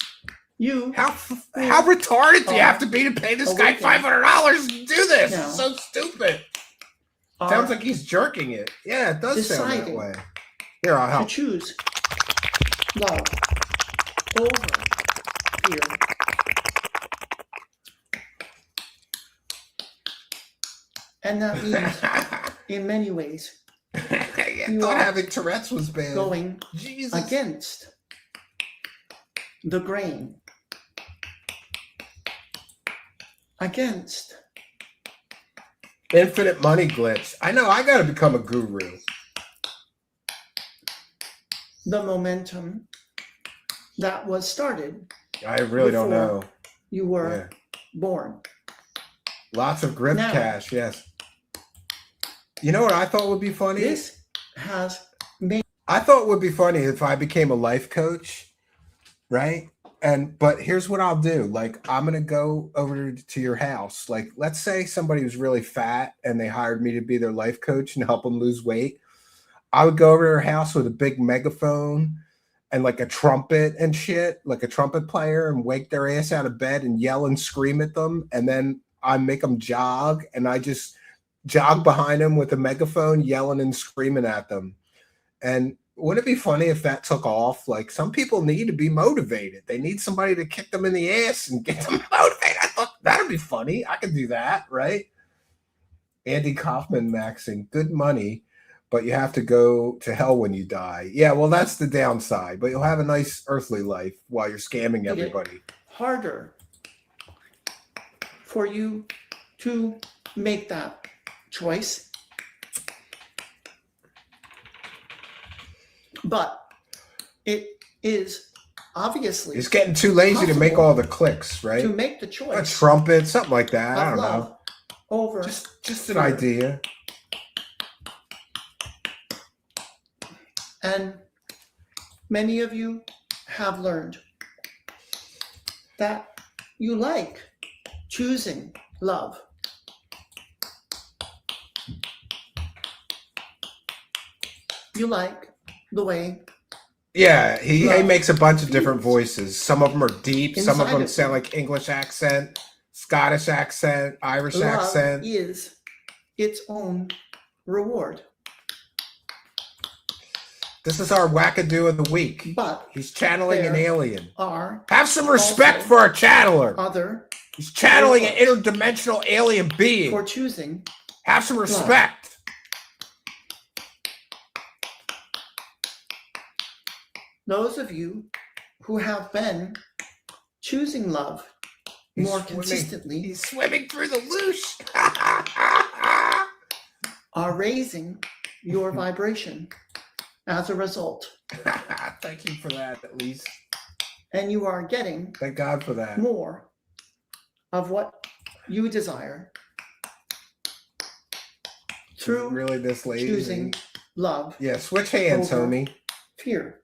you How retarded do you have to be to pay this guy Awaken. $500 to do this? No. It's so stupid. are Sounds like he's jerking it. Yeah, it does sound that Deciding. way. Here, I'll to help. choose love over fear. And that means, in many ways, I You thought are having Tourette's was bad. going Jesus. against the grain, against Infinite money glitch. I know, I gotta become a guru. the momentum that was started. I really don't Before know. You Yeah. were born. Lots of grip Now- cash, yes. You know what I thought would be funny? This has made I thought it would be funny if I became a life coach, right? But here's what I'll do. Like, I'm gonna go over to your house. Like, let's say somebody was really fat and they hired me to be their life coach and help them lose weight. I would go over to their house with a big megaphone and like a trumpet and shit, like a trumpet player, and wake their ass out of bed and yell and scream at them. And then I make them jog, and I just jog behind them with a megaphone, yelling and screaming at them. And wouldn't it be funny if that took off? Like, some people need to be motivated. They need somebody to kick them in the ass and get them motivated. I thought that'd be funny. I could do that, right? Andy Kaufman maxing, good money, but you have to go to hell when you die. Yeah, well, that's the downside, but you'll have a nice earthly life while you're scamming everybody. harder for you to make that choice. But it is obviously He's getting too lazy to make all the clicks, right? to make the A choice trumpet, something like that. I of don't know. love over Just an idea. and many of you have learned that you like choosing love. You like the way Yeah, he Love makes a bunch of different feels. voices. Some of them are deep. Some of Inside them of sound you. like English accent, Scottish accent, Irish love accent. is its own reward. This is our wackadoo of the week. But He's channeling an There alien. are Have some respect also for a channeler. other He's channeling an rewards interdimensional alien being. for choosing Have some respect. those of you who have been choosing love He's more swimming. consistently He's swimming through the loosh. are raising your vibration as a result. Thank you for that, at least. And you are getting Thank God for that. more of what you desire through Really this lazy. choosing love. Yeah, switch hands, over homie. fear.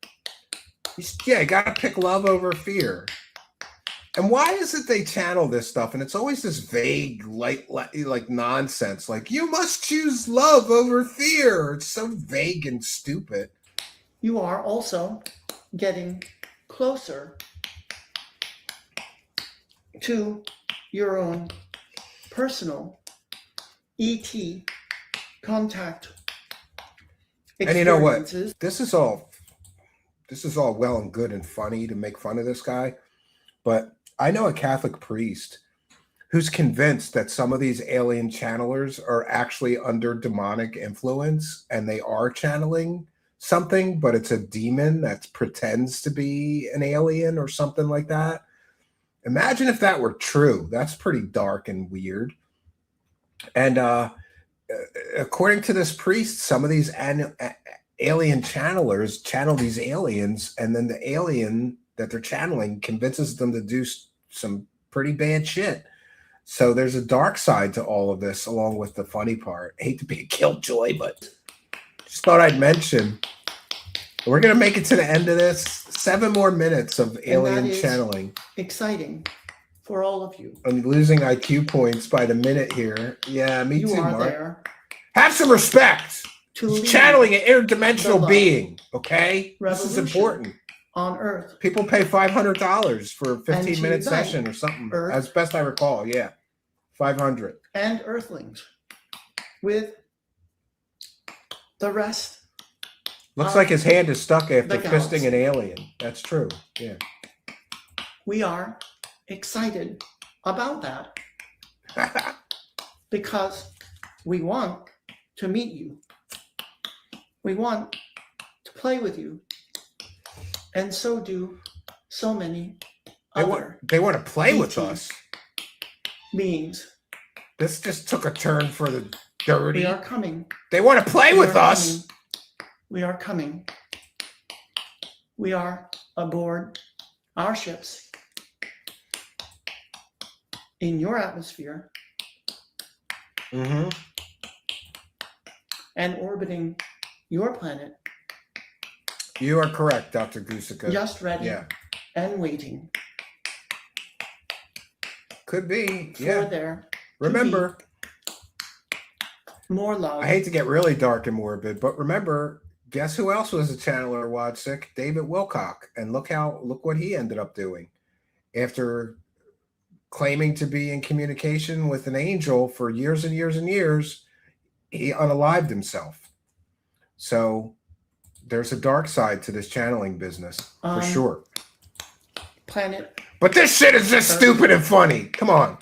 Yeah, you gotta pick love over fear. And why is it they channel this stuff? And it's always this vague, like nonsense. Like, you must choose love over fear. It's so vague and stupid. You are also getting closer to your own personal ET contact experiences. And you know what? This is all well and good and funny to make fun of this guy. But I know a Catholic priest who's convinced that some of these alien channelers are actually under demonic influence and they are channeling something, but it's a demon that pretends to be an alien or something like that. Imagine if that were true. That's pretty dark and weird. And according to this priest, some of these alien channelers channel these aliens, and then the alien that they're channeling convinces them to do some pretty bad shit. So there's a dark side to all of this, along with the funny part. I hate to be a killjoy, but just thought I'd mention. We're going to make it to the end of this. 7 more minutes of alien channeling. Exciting for all of you. I'm losing IQ points by the minute here. Yeah, me You too, are Mark. there Have some respect. to He's lead channeling an the interdimensional love being, okay? This is revolution important. on Earth. People pay $500 for a 15-minute unite session or something, Earth. as best I recall. Yeah, 500. And Earthlings with the rest. Looks like his hand is stuck after the fisting galaxy. an alien. That's true. Yeah. We are excited about that because we want to meet you. We want to play with you. And so do so many other They want to play with ET us. beings. This just took a turn for the dirty. We are coming. They want to play We with are us. coming. We are coming. We are aboard our ships in your atmosphere Mm-hmm. and orbiting your planet, You are correct, Dr. Gusica. just ready Yeah. and waiting Could be. for Yeah. there Remember, more love. I hate to get really dark and morbid, but remember, guess who else was a channeler, Wadsick? David Wilcock. And look what he ended up doing. After claiming to be in communication with an angel for years and years and years, he unalived himself. So there's a dark side to this channeling business, for sure. Planet, But this shit is just stupid and funny. Come on.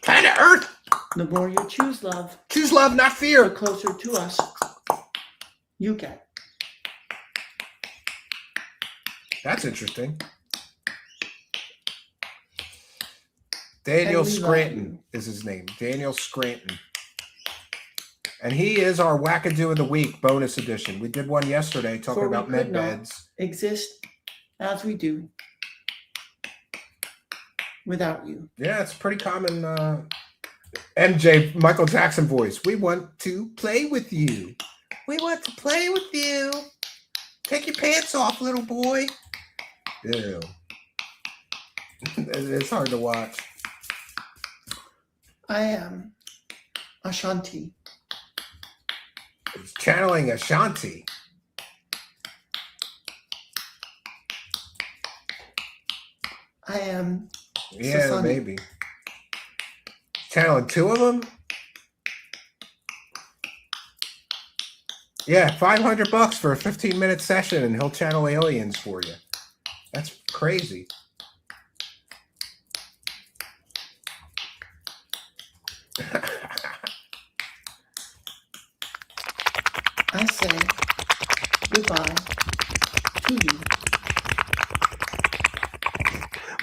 Planet Earth. the more you choose love, Choose love, not the fear. closer to us you get. That's interesting. Daniel And we love Scranton is his name. Daniel Scranton. And he is our Wackadoo of the Week bonus edition. We did one yesterday talking For we about could med not beds. Exist as we do without you. Yeah, it's pretty common MJ Michael Jackson voice. We want to play with you. We want to play with you. Take your pants off, little boy. Ew. It's hard to watch. I am Ashanti. It's channeling Ashanti. I am Yeah, Sasani. maybe. Channeling 2 of them? Yeah, $500 for a 15-minute session and he'll channel aliens for you. That's crazy. I say goodbye to you.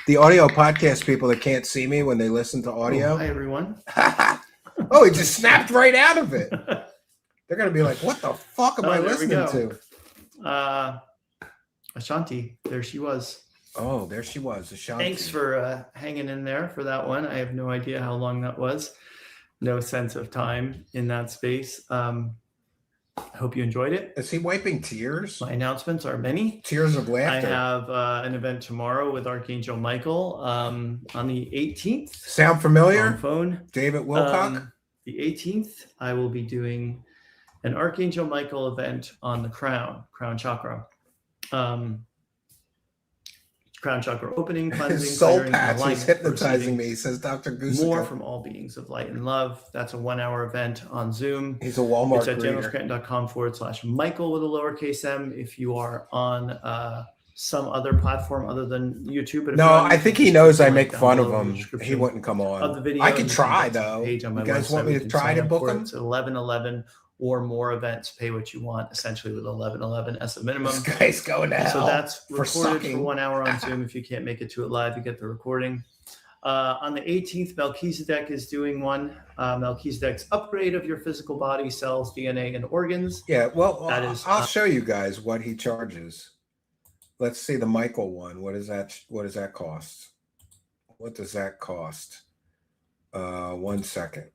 The audio podcast people that can't see me when they listen to audio. Hi, everyone. Oh, he just snapped right out of it. going to be like, what the fuck am Oh, I there we listening go. to? Ashanti, there she was. Oh, there she was. Ashanti. Thanks for hanging in there for that one. I have no idea how long that was. No sense of time in that space. I hope you enjoyed it. Is he wiping tears? My announcements are many. Tears of laughter. I have an event tomorrow with Archangel Michael on the 18th. Sound familiar? On phone. David Wilcock? The 18th, I will be doing an Archangel Michael event on the crown chakra. Crown chakra opening, cleansing, His soul clearing, patch is alignment, hypnotizing receiving me, says Dr. Gusick. more from all beings of light and love. That's a 1 hour event on Zoom. He's a Walmart It's at greeter. danielscranton.com/Michael with a lowercase m. If you are on some other platform other than YouTube. But if No, you're on I YouTube, think he just knows click I the make link fun down of below in the him. He description wouldn't come on. of the video. I could and try, you can though. page on my You guys website want me where to you can try sign to up book for it. him? It's 1111 or more events. Pay what you want, essentially with 1111 as a minimum. This guy's going to hell. So that's for recorded sucking. for 1 hour on Zoom. If you can't make it to it live, you get the recording. On the 18th, Melchizedek is doing one. Melchizedek's upgrade of your physical body, cells, DNA, and organs. Yeah, well, That is, I'll show you guys what he charges. Let's see the Michael one. What does that cost? What does that cost? 1 second.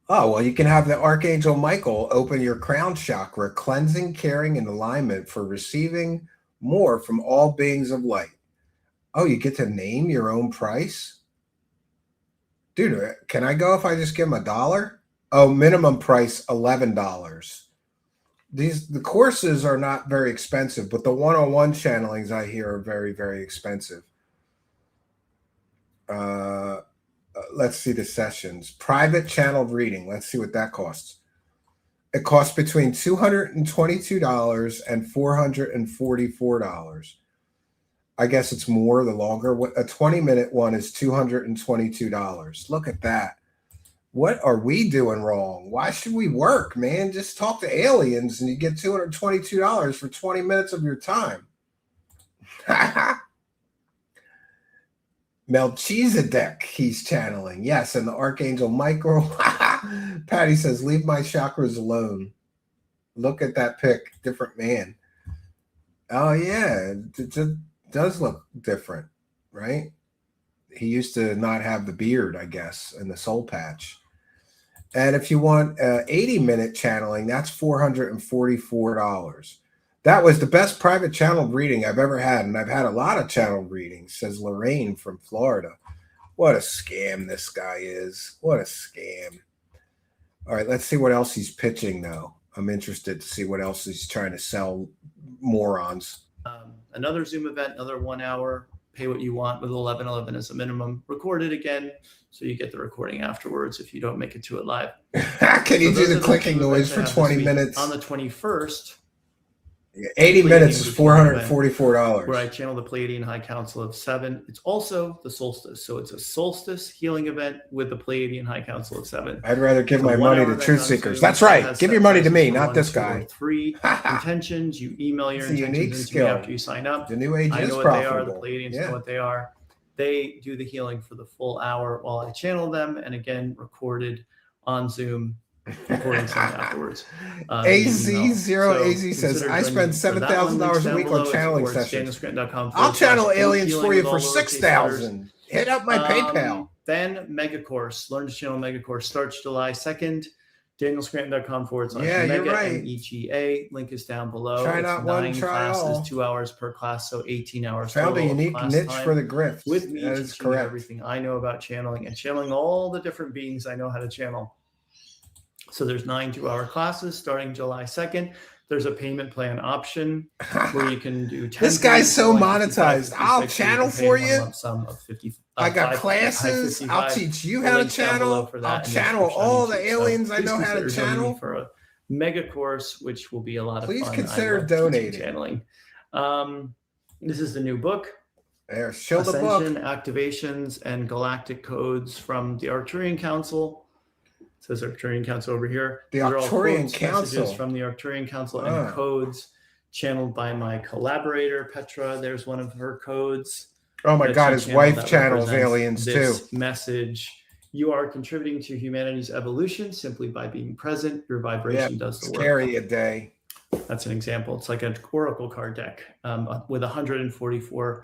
Oh, well, you can have the Archangel Michael open your crown chakra, cleansing, caring, and alignment for receiving more from all beings of light. Oh, you get to name your own price? Dude, can I go if I just give him $1? Oh, minimum price $11. The courses are not very expensive, but the one-on-one channelings I hear are very, very expensive. Let's see the sessions. Private channeled reading. Let's see what that costs. It costs between $222 and $444. I guess it's more the longer. A 20-minute one is $222. Look at that. What are we doing wrong? Why should we work, man? Just talk to aliens and you get $222 for 20 minutes of your time. Melchizedek, he's channeling. Yes, and the Archangel Michael. Patty says, leave my chakras alone. Look at that pic. Different man. Oh, yeah. It does look different, right? He used to not have the beard, I guess, and the soul patch. And if you want 80-minute channeling, that's $444. That was the best private channeled reading I've ever had, and I've had a lot of channeled readings, says Lorraine from Florida. What a scam this guy is. What a scam. All right, let's see what else he's pitching, though. I'm interested to see what else he's trying to sell morons. Another Zoom event, another 1 hour. Pay what you want with 1111 as a minimum. Recorded again, so you get the recording afterwards if you don't make it to it live. Can you do the clicking noise for 20 minutes? On the 21st, 80 minutes is $444. where I channel the Pleiadian High Council of 7. It's also the solstice. So it's a solstice healing event with the Pleiadian High Council of 7. I'd rather give It's a my 1 money hour to event truth on seekers. Zoom. That's It right. has Give set your money to prices me, for not 1, this 2, or guy. 3 intentions. You email your It's a unique intentions into skill. me after you sign up. The new age I is know what profitable. they are. The Pleiadians know what they are. They do the healing for the full hour while I channel them, and again, recorded on Zoom, recording something afterwards. AZ0AZ says, I spend $7,000 a week on channeling sessions. I'll channel aliens for you for $6,000. Hit up my PayPal. Then Mega Course, Learn to Channel Mega Course starts July 2nd. danielscranton.com/mega Yeah, you're right. MEGA. Link is down below. Try It's not one, 9 try classes, all. 2 hours per class, so 18 hours. Found a total of unique class niche time for the grift. with me That is teaching you correct. everything I know about channeling and channeling all the different beings I know how to channel. So there's 9 2-hour classes starting July 2nd. There's a payment plan option where you can do 10. This guy's so payments, monetized. 55, I'll 56, channel you can pay for one you. lump sum of 50. I got 5, classes. 55. I'll teach you The how to link's down below channel. for that I'll in the channel description on all the YouTube. aliens I Please know how to consider joining me channel. for a mega course, which will be a lot of Please fun. I consider love teaching donating. channeling. This is the new book. There, show the book. Ascension, Activations, and Galactic Codes from the Arcturian Council. It says Arcturian Council over here. The These are all Arcturian quotes, messages Council. from the Arcturian Council Ah. and codes channeled by my collaborator, Petra. There's one of her codes. Oh my that God, she his channeled wife that channels represents aliens too. this message You are contributing to humanity's evolution simply by being present. Your vibration does the work. Carry a day. That's an example. It's like an oracle card deck with 144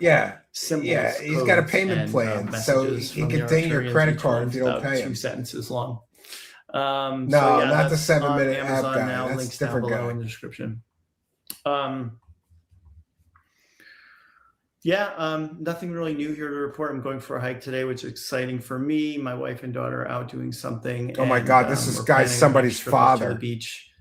symbols. Yeah, he's got a codes, payment and, plan, so messages he from can the ding your Arcturians. credit Each card if one's you don't about pay 2 him. sentences long. No, So not the that's 7-minute on app Amazon guy. now. That's Links a down different below guy. in the description. Nothing really new here to report. I'm going for a hike today, which is exciting for me. My wife and daughter are out doing something. Oh my God, this is we're guy's planning our somebody's next trip up father. to the beach,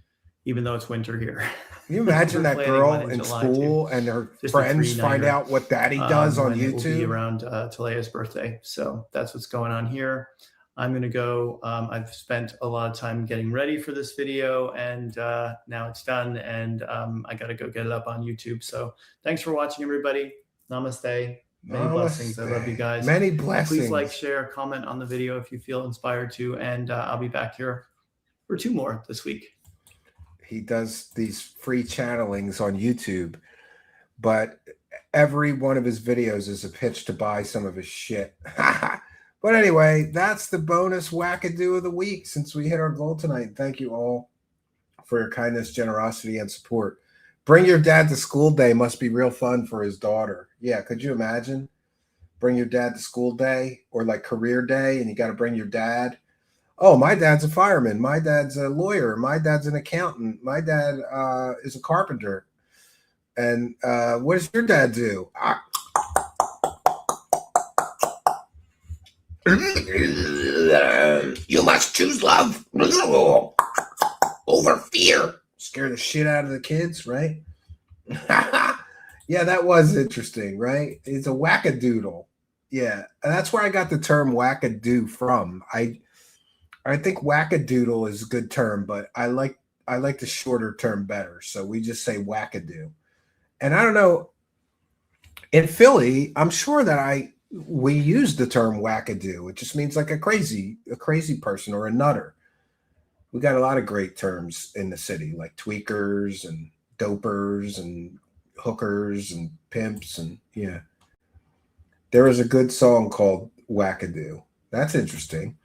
even though it's winter here. Can you imagine We're that planning girl one in in July, school and her Just a friends find three-nighter, out what daddy does on when it will be YouTube? around Talea's birthday. So that's what's going on here. I'm going to go. I've spent a lot of time getting ready for this video, and now it's done, and I got to go get it up on YouTube. So thanks for watching, everybody. Namaste. Many blessings. I love you guys. Many blessings. Please like, share, comment on the video if you feel inspired to, and I'll be back here for 2 more this week. He does these free channelings on YouTube, but every one of his videos is a pitch to buy some of his shit. But anyway, that's the bonus wackadoo of the week since we hit our goal tonight. Thank you all for your kindness, generosity, and support. Bring your dad to school day must be real fun for his daughter. Yeah, could you imagine? Bring your dad to school day or like career day, and you got to bring your dad. Oh, my dad's a fireman. My dad's a lawyer. My dad's an accountant. My dad is a carpenter. And what does your dad do? You must choose love over fear. Scare the shit out of the kids, right? Yeah, that was interesting, right? It's a wackadoodle. Yeah, and that's where I got the term wackadoo from. I think wackadoodle is a good term, but I like the shorter term better. So we just say wackadoo. And I don't know, in Philly, I'm sure that we use the term wackadoo. It just means like a crazy person or a nutter. We got a lot of great terms in the city, like tweakers and dopers and hookers and pimps. And yeah, there was a good song called Wackadoo. That's interesting.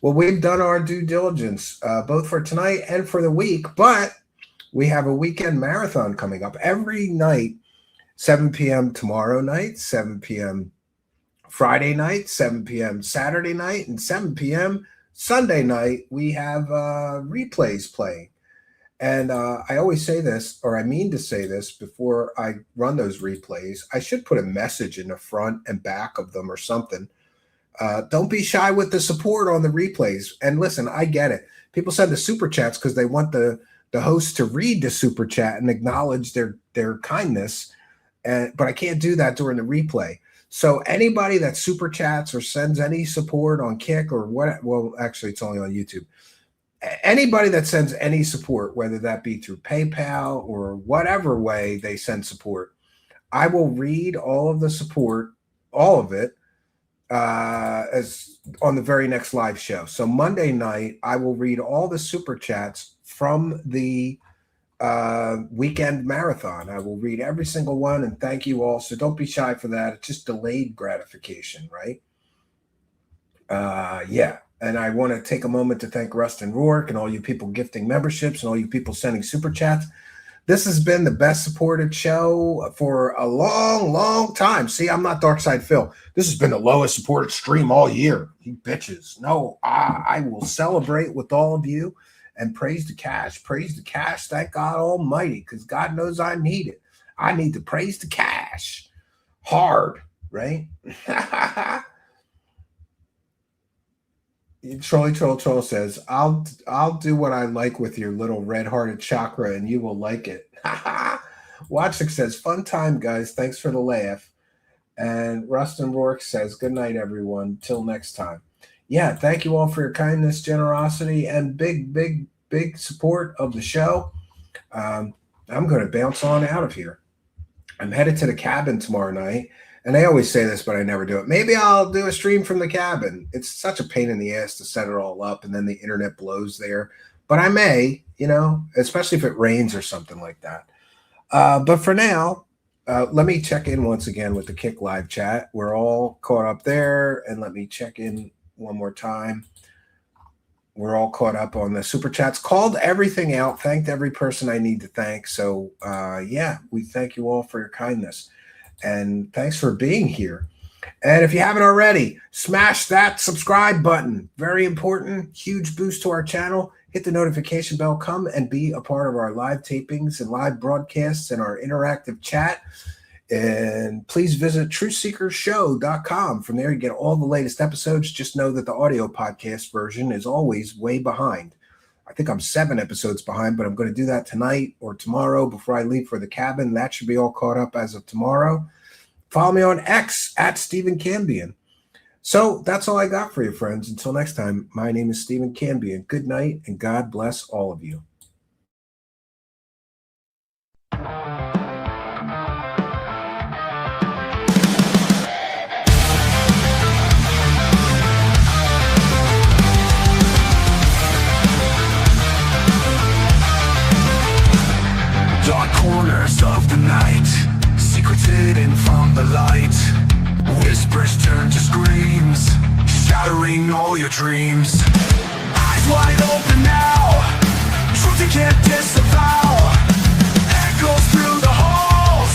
Well, we've done our due diligence, both for tonight and for the week, but we have a weekend marathon coming up every night, 7 p.m. tomorrow night, 7 p.m. Friday night, 7 p.m. Saturday night, and 7 p.m. Sunday night. We have replays playing. And I always say this, or I mean to say this before I run those replays. I should put a message in the front and back of them or something. Don't be shy with the support on the replays. And listen, I get it. People send the super chats because they want the host to read the super chat and acknowledge their kindness. But I can't do that during the replay. So anybody that super chats or sends any support on Kick or what, well, actually it's only on YouTube. Anybody that sends any support, whether that be through PayPal or whatever way they send support, I will read all of the support, all of it, as on the very next live show. So Monday night, I will read all the super chats from the weekend marathon. I will read every single one and thank you all. So don't be shy for that. It's just delayed gratification, right? Yeah. And I want to take a moment to thank Rustin Rourke and all you people gifting memberships and all you people sending super chats. This has been the best supported show for a long, long time. See, I'm not Dark Side Phil. This has been the lowest supported stream all year. You bitches. No, I will celebrate with all of you and praise the cash. Praise the cash. Thank God Almighty, because God knows I need it. I need to praise the cash hard, right? Troll says, I'll do what I like with your little red-hearted chakra and you will like it. Watchik says, fun time, guys. Thanks for the laugh. And Rustin Rourke says, good night, everyone. Till next time. Yeah, thank you all for your kindness, generosity, and big support of the show. I'm going to bounce on out of here. I'm headed to the cabin tomorrow night. And I always say this, but I never do it. Maybe I'll do a stream from the cabin. It's such a pain in the ass to set it all up, and then the internet blows there. But I may, especially if it rains or something like that. But for now, let me check in once again with the Kick Live chat. We're all caught up there, and let me check in one more time. We're all caught up on the super chats, called everything out, thanked every person I need to thank. So yeah, we thank you all for your kindness. And thanks for being here. And if you haven't already, smash that subscribe button. Very important. Huge boost to our channel. Hit the notification bell. Come and be a part of our live tapings and live broadcasts and our interactive chat. And please visit truthseekershow.com. From there, you get all the latest episodes. Just know that the audio podcast version is always way behind. I think I'm 7 episodes behind, but I'm going to do that tonight or tomorrow before I leave for the cabin. That should be all caught up as of tomorrow. Follow me on X at Stephen Cambion. So that's all I got for you, friends. Until next time, my name is Stephen Cambion. Good night, and God bless all of you. Dark corners of the night, secrets hidden from the light. Whispers turn to screams, shattering all your dreams. Eyes wide open now, truth you can't disavow. Echoes through the halls,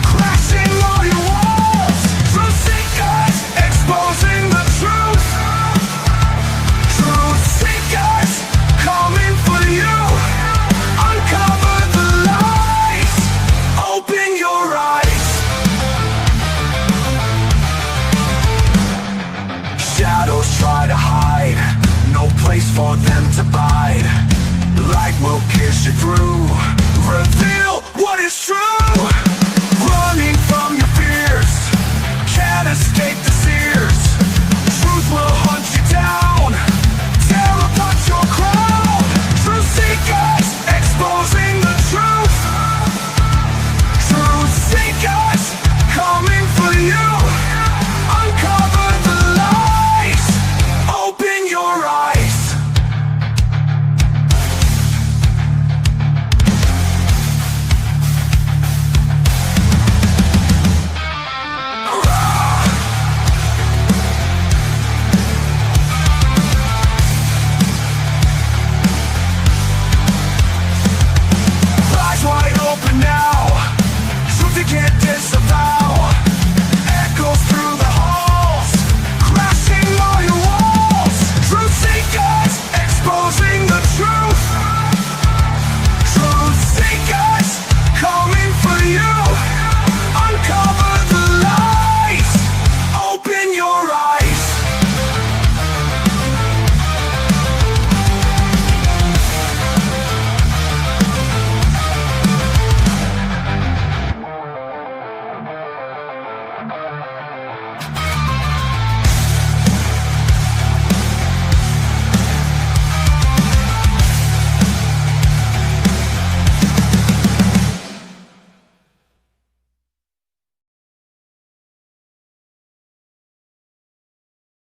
crashing all your walls. Truth seekers, exposing the truth. Truth seekers, coming for you. Uncover the lies, open your eyes. Shadows try to hide, no place for them to bide. Light will pierce you through, reveal what is true.